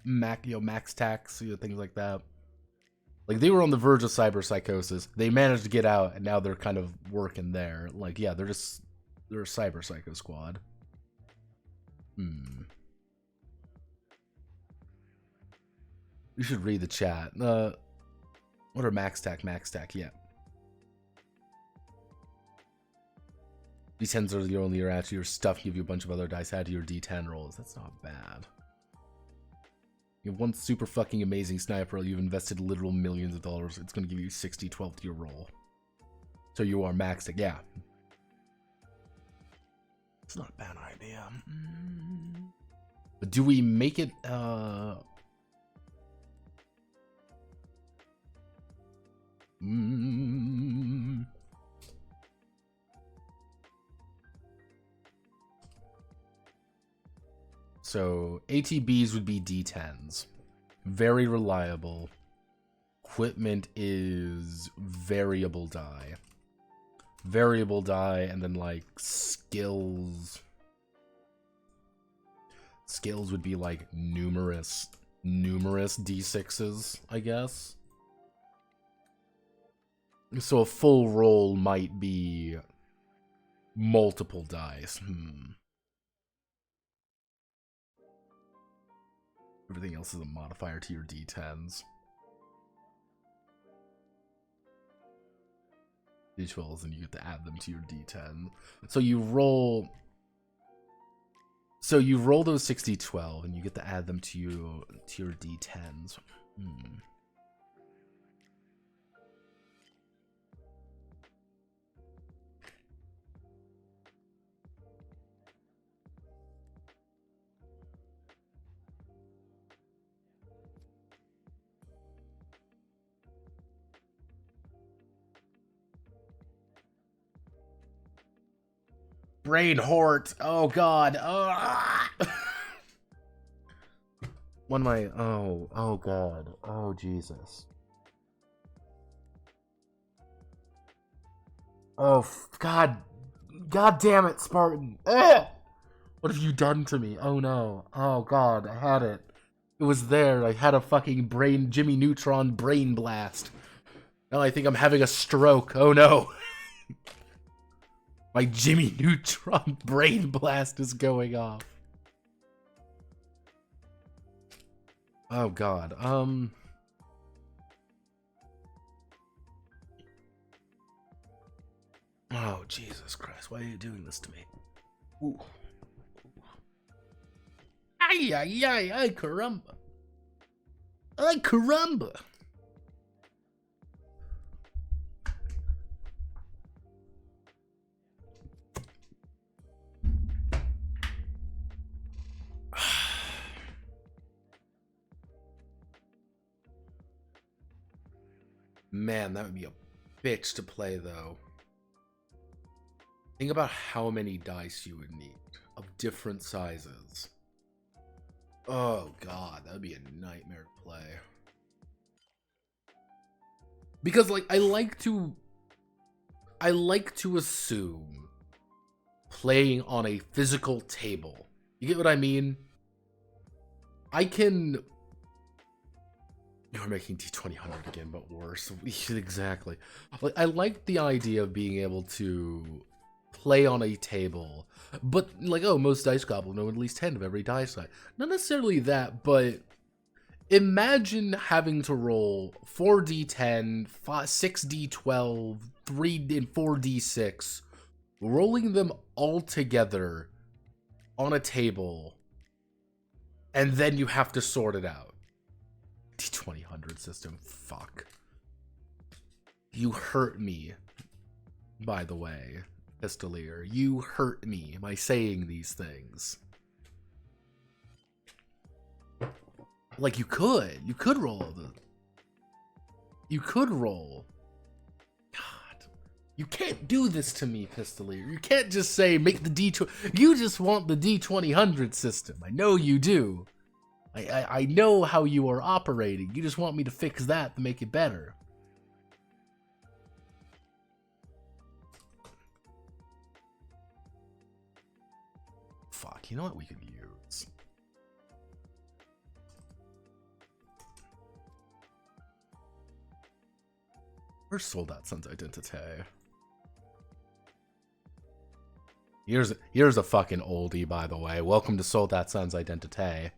max tax, things like that. Like they were on the verge of cyber psychosis. They managed to get out, and now they're kind of working there. Like, yeah, they're a cyber psycho squad. You should read the chat. What are max tack? Max tack, yeah. D10s are the only add to your stuff, give you a bunch of other dice, add to your D10 rolls. That's not bad. You have one super fucking amazing sniper, you've invested literal millions of dollars, it's gonna give you 60-12 to your roll. So you are maxed it, yeah. It's not a bad idea. But do we make it, So ATBs would be D10s. Very reliable. Equipment is variable die. Variable die, and then like skills. Skills would be like numerous D6s, I guess. So a full roll might be multiple dice. Everything else is a modifier to your D10s. D12s, and you get to add them to your D10. So you roll... So you roll those 60-12, and you get to add them to your D10s. Brain Hort. Oh god. One of my oh god. Oh Jesus. Oh god. God damn it, Spartan. Ugh! What have you done to me? Oh no. Oh god, I had it. It was there. I had a fucking Jimmy Neutron brain blast. Now I think I'm having a stroke. Oh no. My Jimmy Neutron brain blast is going off. Oh god. Oh Jesus Christ, why are you doing this to me? Ooh. Ay ay ay ay caramba. Ay caramba. Man, that would be a bitch to play, though. Think about how many dice you would need of different sizes. Oh god, that would be a nightmare to play. Because, like, I like to assume playing on a physical table. You get what I mean? You're making D2000 again, but worse. Exactly. Like, I like the idea of being able to play on a table, but like, oh, most dice goblins know at least 10 of every dice type. Not necessarily that, but imagine having to roll 4d10, 6d12, 3 and 4d6, rolling them all together on a table, and then you have to sort it out. D2000 system, fuck. You hurt me, by the way, Pistolier. You hurt me by saying these things. Like, you could roll the... You could roll. God. You can't do this to me, Pistolier. You can't just say, make the D20... You just want the D2000 system. I know you do. I know how you are operating. You just want me to fix that to make it better. Fuck, you know what we could use? Where's Soldat Sun's identity? Here's a fucking oldie, by the way. Welcome to Soldat Sun's identity.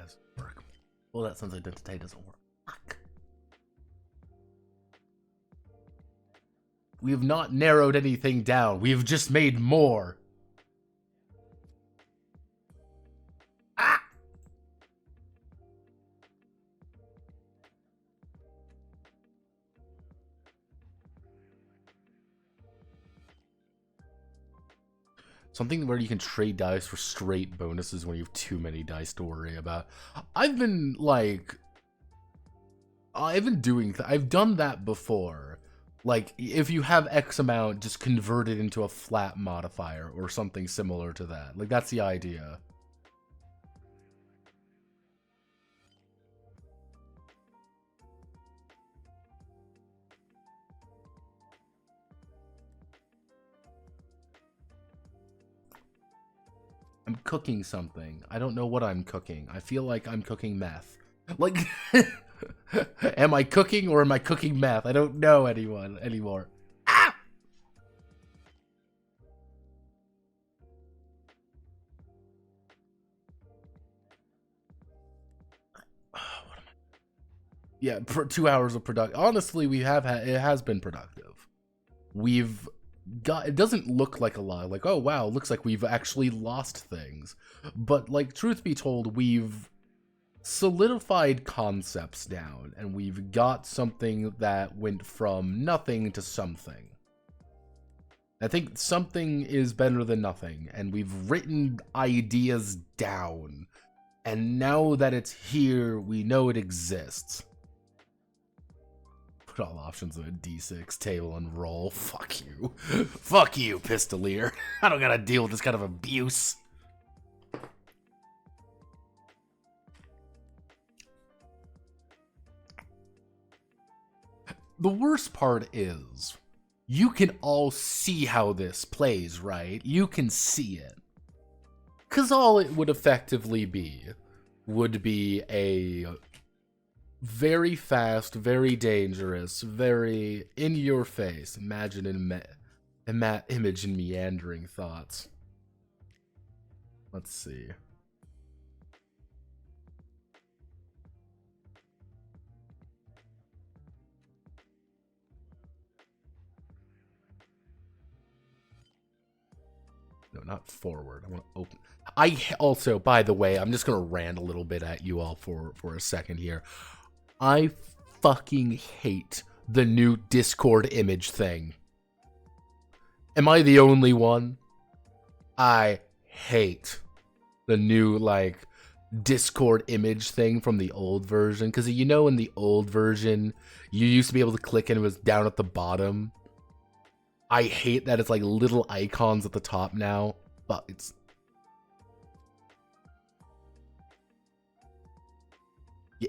doesn't work. Well, that sense identity doesn't work. Fuck. We have not narrowed anything down. We have just made more. Ah! Something where you can trade dice for straight bonuses when you have too many dice to worry about. I've been I've done that before. Like, if you have X amount, just convert it into a flat modifier or something similar to that. Like, that's the idea. I'm cooking something. I don't know what I'm cooking. I feel like I'm cooking meth. Like, am I cooking or am I cooking meth? I don't know anymore. Ah! Yeah, for 2 hours of production. Honestly, it has been productive. We've got, it doesn't look like a lot. Like, oh wow, it looks like we've actually lost things. But like, truth be told, we've solidified concepts down, and we've got something that went from nothing to something. I think something is better than nothing, and we've written ideas down, and now that it's here, we know it exists. Put all options on a D6 table and roll. Fuck you. Fuck you, Pistolier. I don't gotta deal with this kind of abuse. The worst part is, you can all see how this plays, right? You can see it. Because all it would effectively be would be a very fast, very dangerous, very in-your-face, image and meandering thoughts. Let's see. No, not forward. I want to open. I also, by the way, I'm just going to rant a little bit at you all for a second here. I fucking hate the new Discord image thing. Am I the only one? I hate the new, like, Discord image thing from the old version. Because, you know, in the old version, you used to be able to click and it was down at the bottom. I hate that it's like little icons at the top now, but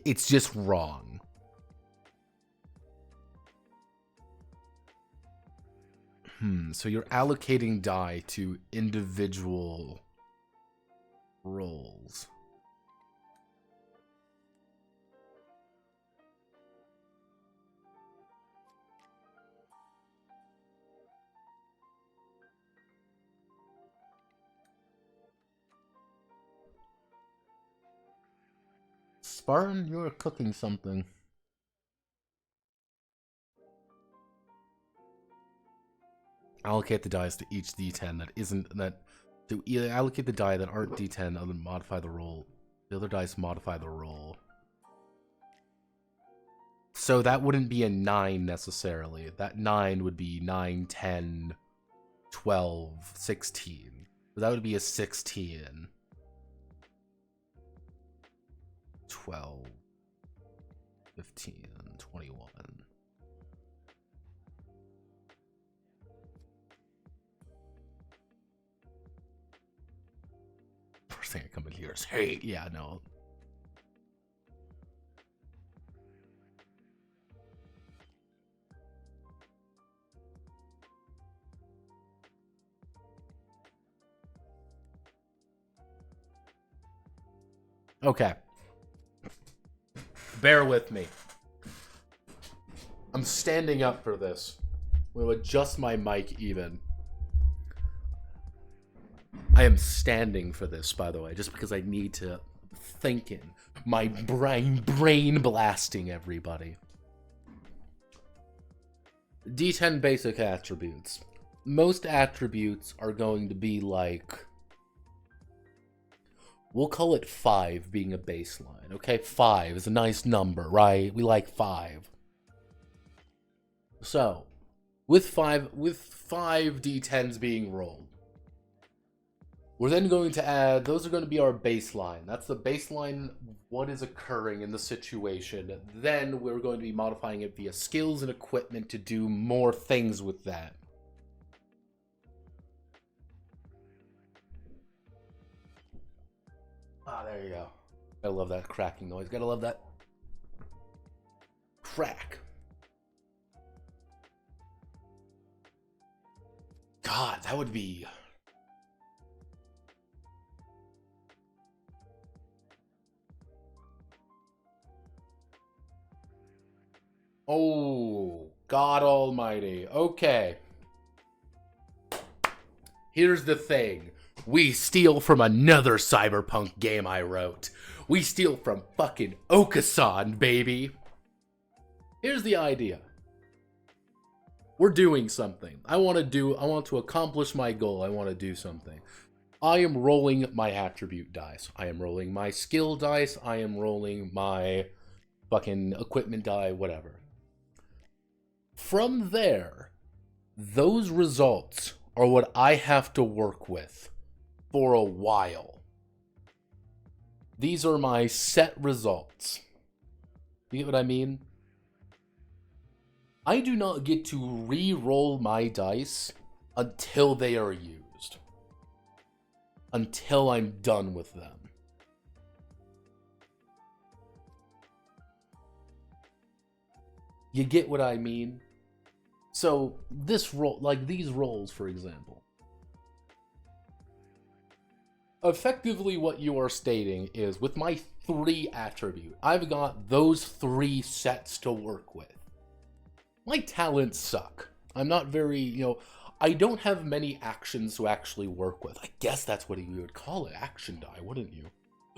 it's just wrong. So you're allocating die to individual roles. Spartan, you're cooking something. Allocate the dice to each D10 that isn't that. To either allocate the die that aren't D10, other modify the roll. The other dice modify the roll. So that wouldn't be a 9 necessarily. That 9 would be 9, 10, 12, 16. So that would be a 16. 12, 15, 21. First thing I come in here is hate. Yeah, no. Okay. Bear with me. I'm standing up for this. I'm going to adjust my mic even. I am standing for this, by the way, just because I need to thinking. My brain blasting everybody. D10 basic attributes. Most attributes are going to be like, we'll call it 5 being a baseline, okay? 5 is a nice number, right? We like 5. So, with 5 D10s being rolled, we're then going to add, those are going to be our baseline. That's the baseline, what is occurring in the situation. Then we're going to be modifying it via skills and equipment to do more things with that. Ah, there you go. Gotta love that cracking noise. Gotta love that crack. God, that would be... Oh, God almighty. Okay. Here's the thing. We steal from another cyberpunk game I wrote. We steal from fucking Okasan, baby. Here's the idea. We're doing something. I want to accomplish my goal. I want to do something. I am rolling my attribute dice. I am rolling my skill dice. I am rolling my fucking equipment die, whatever. From there, those results are what I have to work with for a while. These are my set results. You get what I mean? I do not get to re-roll my dice until they are used. Until I'm done with them. You get what I mean? So, this roll, like these rolls, for example. Effectively, what you are stating is, with my 3 attribute, I've got those 3 sets to work with. My talents suck. I'm not very, I don't have many actions to actually work with. I guess that's what you would call it, action die, wouldn't you?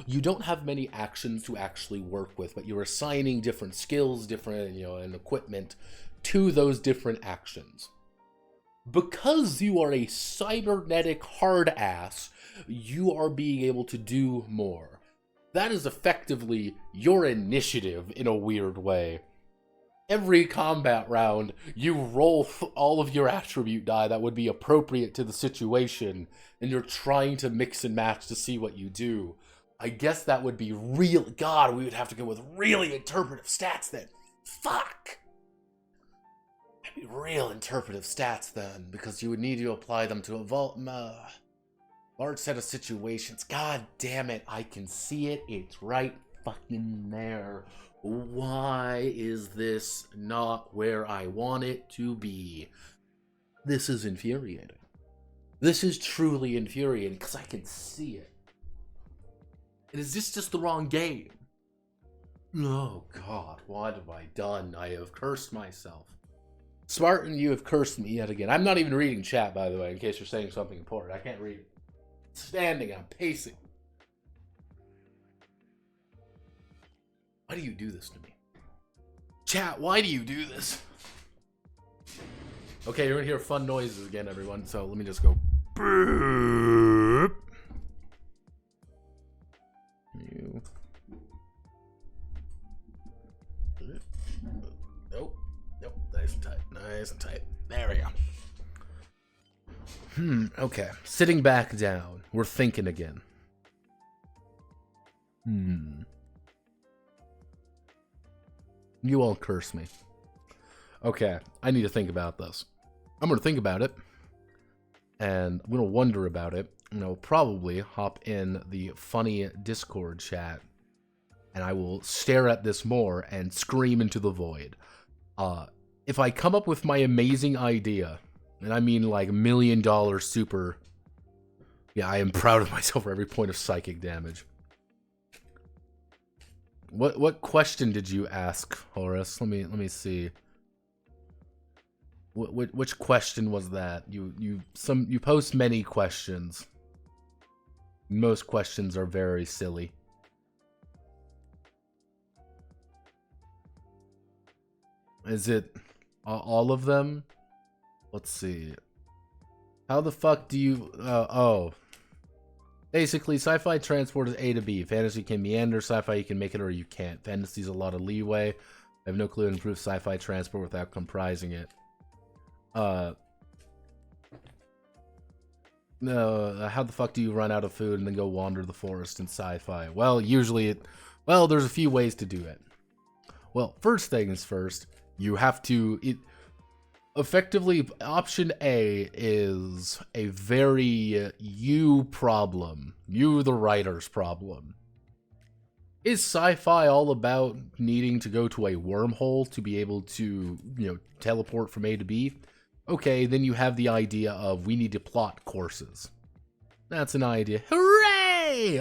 You don't have many actions to actually work with, but you're assigning different skills, different, and equipment to those different actions. Because you are a cybernetic hard ass, you are being able to do more. That is effectively your initiative in a weird way. Every combat round, you roll all of your attribute die that would be appropriate to the situation, and you're trying to mix and match to see what you do. I guess that would be real. God, we would have to go with really interpretive stats then. Fuck! That'd be real interpretive stats then, because you would need to apply them to a large set of situations. God damn it, I can see it. It's right fucking there. Why is this not where I want it to be? This is infuriating. This is truly infuriating, because I can see it. And is this just the wrong game? Oh God, what have I done? I have cursed myself. Spartan, you have cursed me yet again. I'm not even reading chat, by the way, in case you're saying something important. I can't read it. Standing, I'm pacing. Why do you do this to me? Chat, why do you do this? Okay, you're gonna hear fun noises again, everyone, so let me just go. Boop. You. Nope. Nice and tight. Nice and tight. There we go. Okay. Sitting back down. We're thinking again. You all curse me. Okay. I need to think about this. I'm going to think about it. And I'm going to wonder about it. And I'll probably hop in the funny Discord chat. And I will stare at this more and scream into the void. If I come up with my amazing idea, and I mean like $1 million super... Yeah, I am proud of myself for every point of psychic damage. What question did you ask, Horace? Let me see. Which question was that? You post many questions. Most questions are very silly. Is it all of them? Let's see. How the fuck do you... oh. Basically, sci-fi transport is A to B. Fantasy can meander, sci-fi you can make it or you can't. Fantasy's a lot of leeway. I have no clue to improve sci-fi transport without comprising it. No, how the fuck do you run out of food and then go wander the forest in sci-fi? Well, usually well, there's a few ways to do it. Well, first things first, you have to... Effectively, option A is a very you problem. You, the writer's problem. Is sci-fi all about needing to go to a wormhole to be able to, teleport from A to B? Okay, then you have the idea of we need to plot courses. That's an idea. Hooray!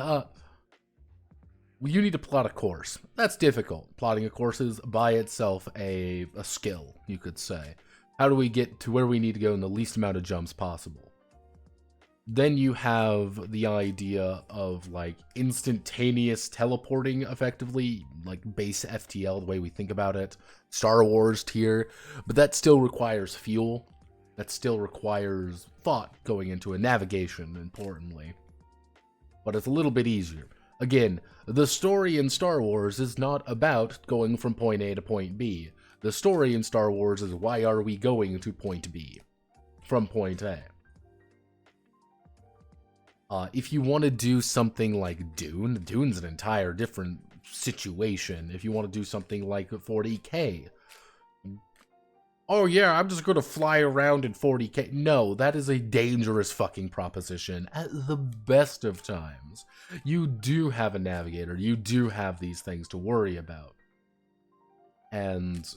You need to plot a course. That's difficult. Plotting a course is by itself a skill, you could say. How do we get to where we need to go in the least amount of jumps possible? Then you have the idea of, like, instantaneous teleporting, effectively, like base FTL, the way we think about it. Star Wars tier. But that still requires fuel. That still requires thought going into it. Navigation, importantly. But it's a little bit easier. Again, the story in Star Wars is not about going from point A to point B. The story in Star Wars is why are we going to point B from point A. If you want to do something like Dune's an entire different situation. If you want to do something like 40K, oh yeah, I'm just going to fly around in 40K. No, that is a dangerous fucking proposition at the best of times. You do have a navigator. You do have these things to worry about. And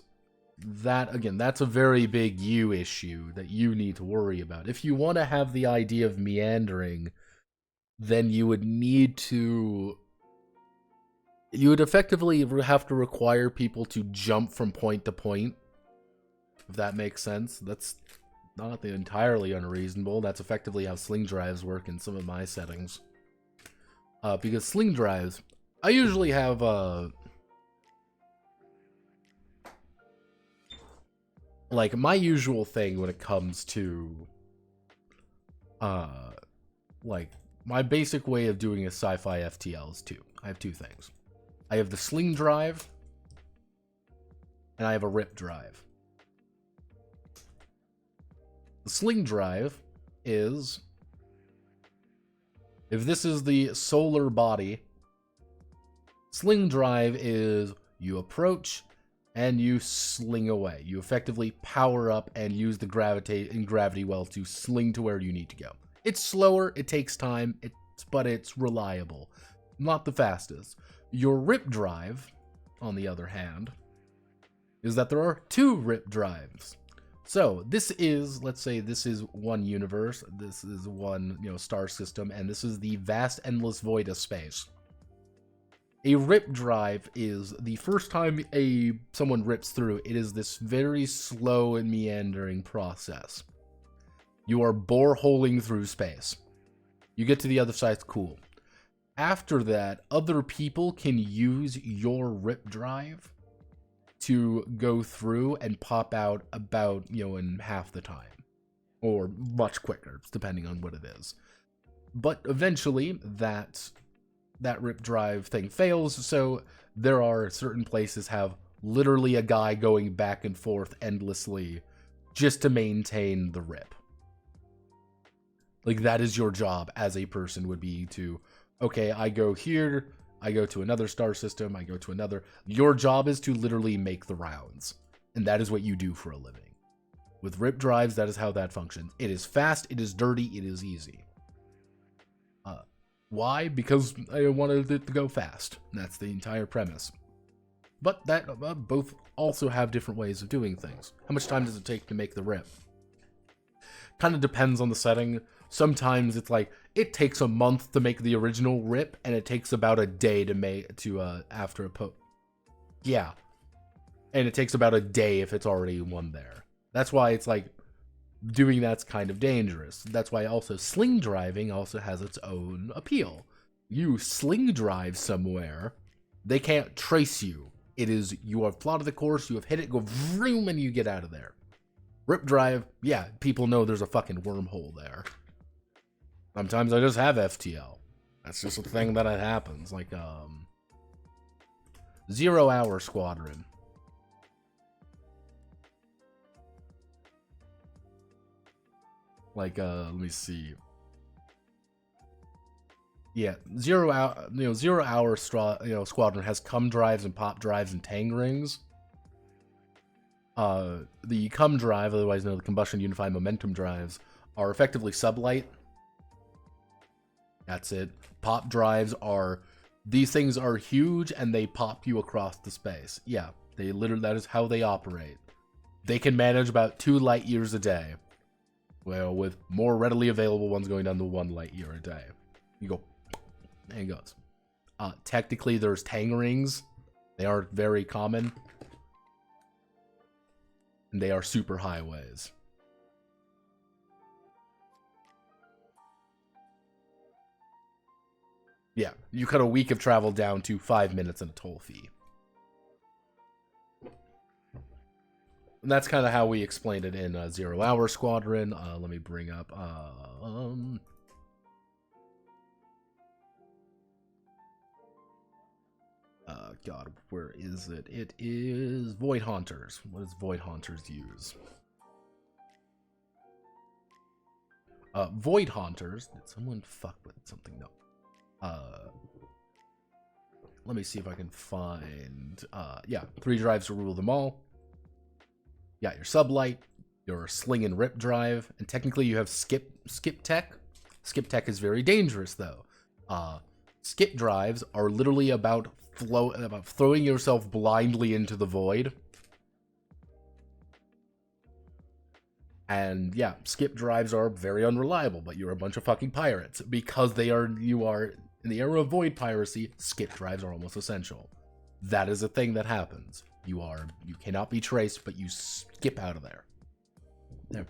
that, again, that's a very big you issue that you need to worry about. If you want to have the idea of meandering, then you would need to... You would effectively have to require people to jump from point to point, if that makes sense. That's not entirely unreasonable. That's effectively how sling drives work in some of my settings. Because sling drives, I usually have... like, my usual thing when it comes to, like, my basic way of doing a sci-fi FTL is two. I have two things. I have the sling drive, and I have a rip drive. The sling drive is, if this is the solar body, sling drive is you approach and you sling away. You effectively power up and use the gravity well to sling to where you need to go. It's slower, it takes time, but it's reliable. Not the fastest. Your rip drive, on the other hand, is that there are two rip drives. So this is, let's say this is one universe, this is one, star system, and this is the vast endless void of space. A rip drive is the first time someone rips through, it is this very slow and meandering process. You are boreholing through space. You get to the other side, it's cool. After that, other people can use your rip drive to go through and pop out about, in half the time. Or much quicker, depending on what it is. But eventually, that rip drive thing fails, so there are certain places have literally a guy going back and forth endlessly just to maintain the rip. Like, that is your job as a person, would be to, okay, I go here, I go to another star system, I go to another. Your job is to literally make the rounds, and that is what you do for a living. With rip drives, that is how that functions. It is fast, it is dirty, it is easy. Why? Because I wanted it to go fast. That's the entire premise. But that both also have different ways of doing things. How much time does it take to make the rip? Kind of depends on the setting. Sometimes it's like, it takes a month to make the original rip, and it takes about a day to make, after a yeah. And it takes about a day if it's already one there. That's why it's like, doing that's kind of dangerous. That's why also sling driving also has its own appeal. You sling drive somewhere, they can't trace you It is, you have plotted the course, you have hit it, go vroom, and you get out of there. Rip drive, yeah, people know there's a fucking wormhole there. Sometimes I just have FTL. That's just a thing that happens. Like, 0 Hour Squadron. Like, let me see. Yeah, 0 Hour Squadron has cum drives and pop drives and tang rings. The cum drive, otherwise known as the combustion unified momentum drives, are effectively sublight. That's it. Pop drives are, these things are huge and they pop you across the space. Yeah, they literally, that is how they operate. They can manage about 2 light years a day. Well, with more readily available ones going down to 1 light year a day. You go, there it goes. Technically, there's tang rings. They aren't very common. And they are super highways. Yeah, you cut a week of travel down to 5 minutes and a toll fee. And that's kind of how we explained it in 0 Hour Squadron. Let me bring up... God, where is it? It is Void Haunters. What does Void Haunters use? Void Haunters. Did someone fuck with something? No. Let me see if I can find... yeah, 3 drives to rule them all. Yeah, your sublight, your sling and rip drive, and technically you have skip tech. Skip tech is very dangerous though. Skip drives are literally about throwing yourself blindly into the void. And yeah, skip drives are very unreliable, but you're a bunch of fucking pirates. Because you are in the era of void piracy, skip drives are almost essential. That is a thing that happens. You cannot be traced, but you skip out of there. There.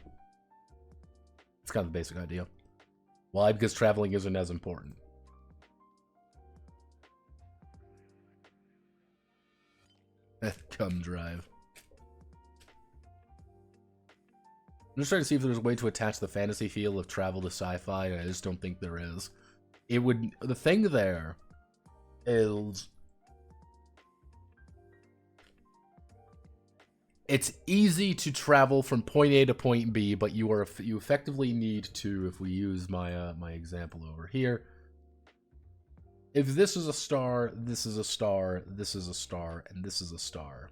It's kind of the basic idea. Why? Because traveling isn't as important. Cum drive. I'm just trying to see if there's a way to attach the fantasy feel of travel to sci-fi, and I just don't think there is. The thing there is... It's easy to travel from point A to point B, but you effectively need to, if we use my my example over here, if this is a star, this is a star, this is a star, and this is a star,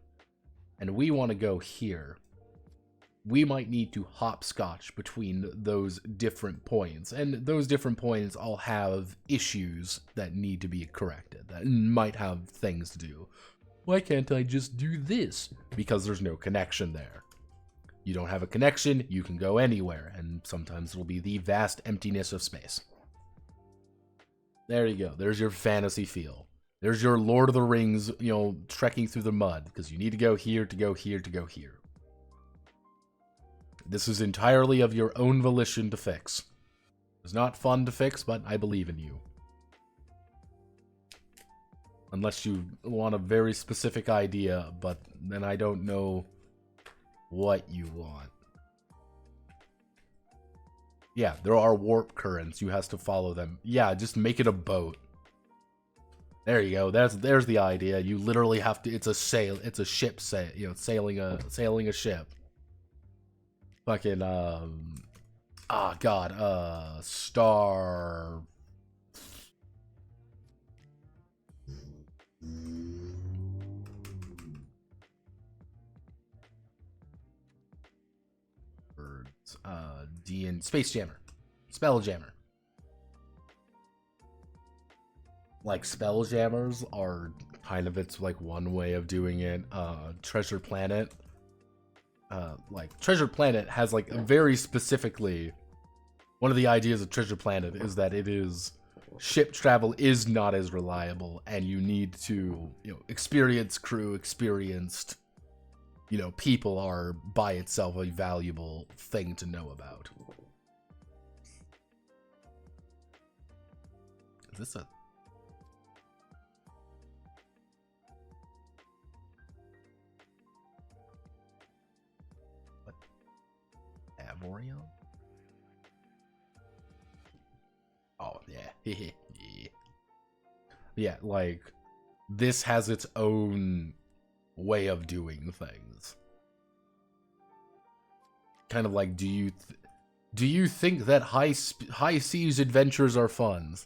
and we want to go here, we might need to hopscotch between those different points, and those different points all have issues that need to be corrected, that might have things to do. Why can't I just do this? Because there's no connection there. You don't have a connection, you can go anywhere, and sometimes it'll be the vast emptiness of space. There you go. There's your fantasy feel. There's your Lord of the Rings, trekking through the mud, because you need to go here, to go here, to go here. This is entirely of your own volition to fix. It's not fun to fix, but I believe in you. Unless you want a very specific idea, but then I don't know what you want. Yeah, there are warp currents. You have to follow them. Yeah, just make it a boat. There you go. There's the idea. You literally have to. It's a ship sailing a ship. Fucking Star. Birds. Space Jammer. Spelljammer. Like, Spelljammers are kind of, it's like one way of doing it. Treasure Planet. Like, Treasure Planet has like a very specifically, one of the ideas of Treasure Planet is that it is, ship travel is not as reliable, and you need to, experienced crew, experienced, people are by itself a valuable thing to know about. Is this a... Arboreal? Oh, yeah. Yeah. Yeah, like, this has its own way of doing things. Kind of like, do you think that high seas adventures are fun?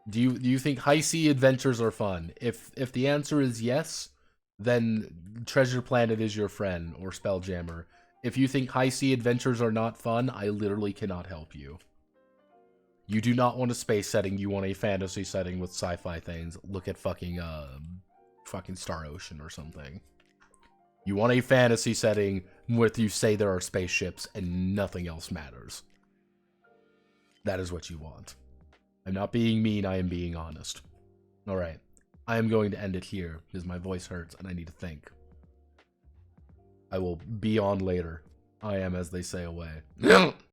Do you think high sea adventures are fun? If the answer is yes, then Treasure Planet is your friend, or Spelljammer. If you think high sea adventures are not fun, I literally cannot help you. You do not want a space setting, you want a fantasy setting with sci-fi things. Look at fucking Star Ocean or something. You want a fantasy setting where you say there are spaceships and nothing else matters. That is what you want. I'm not being mean, I am being honest. Alright. I am going to end it here, because my voice hurts and I need to think. I will be on later. I am, as they say, away.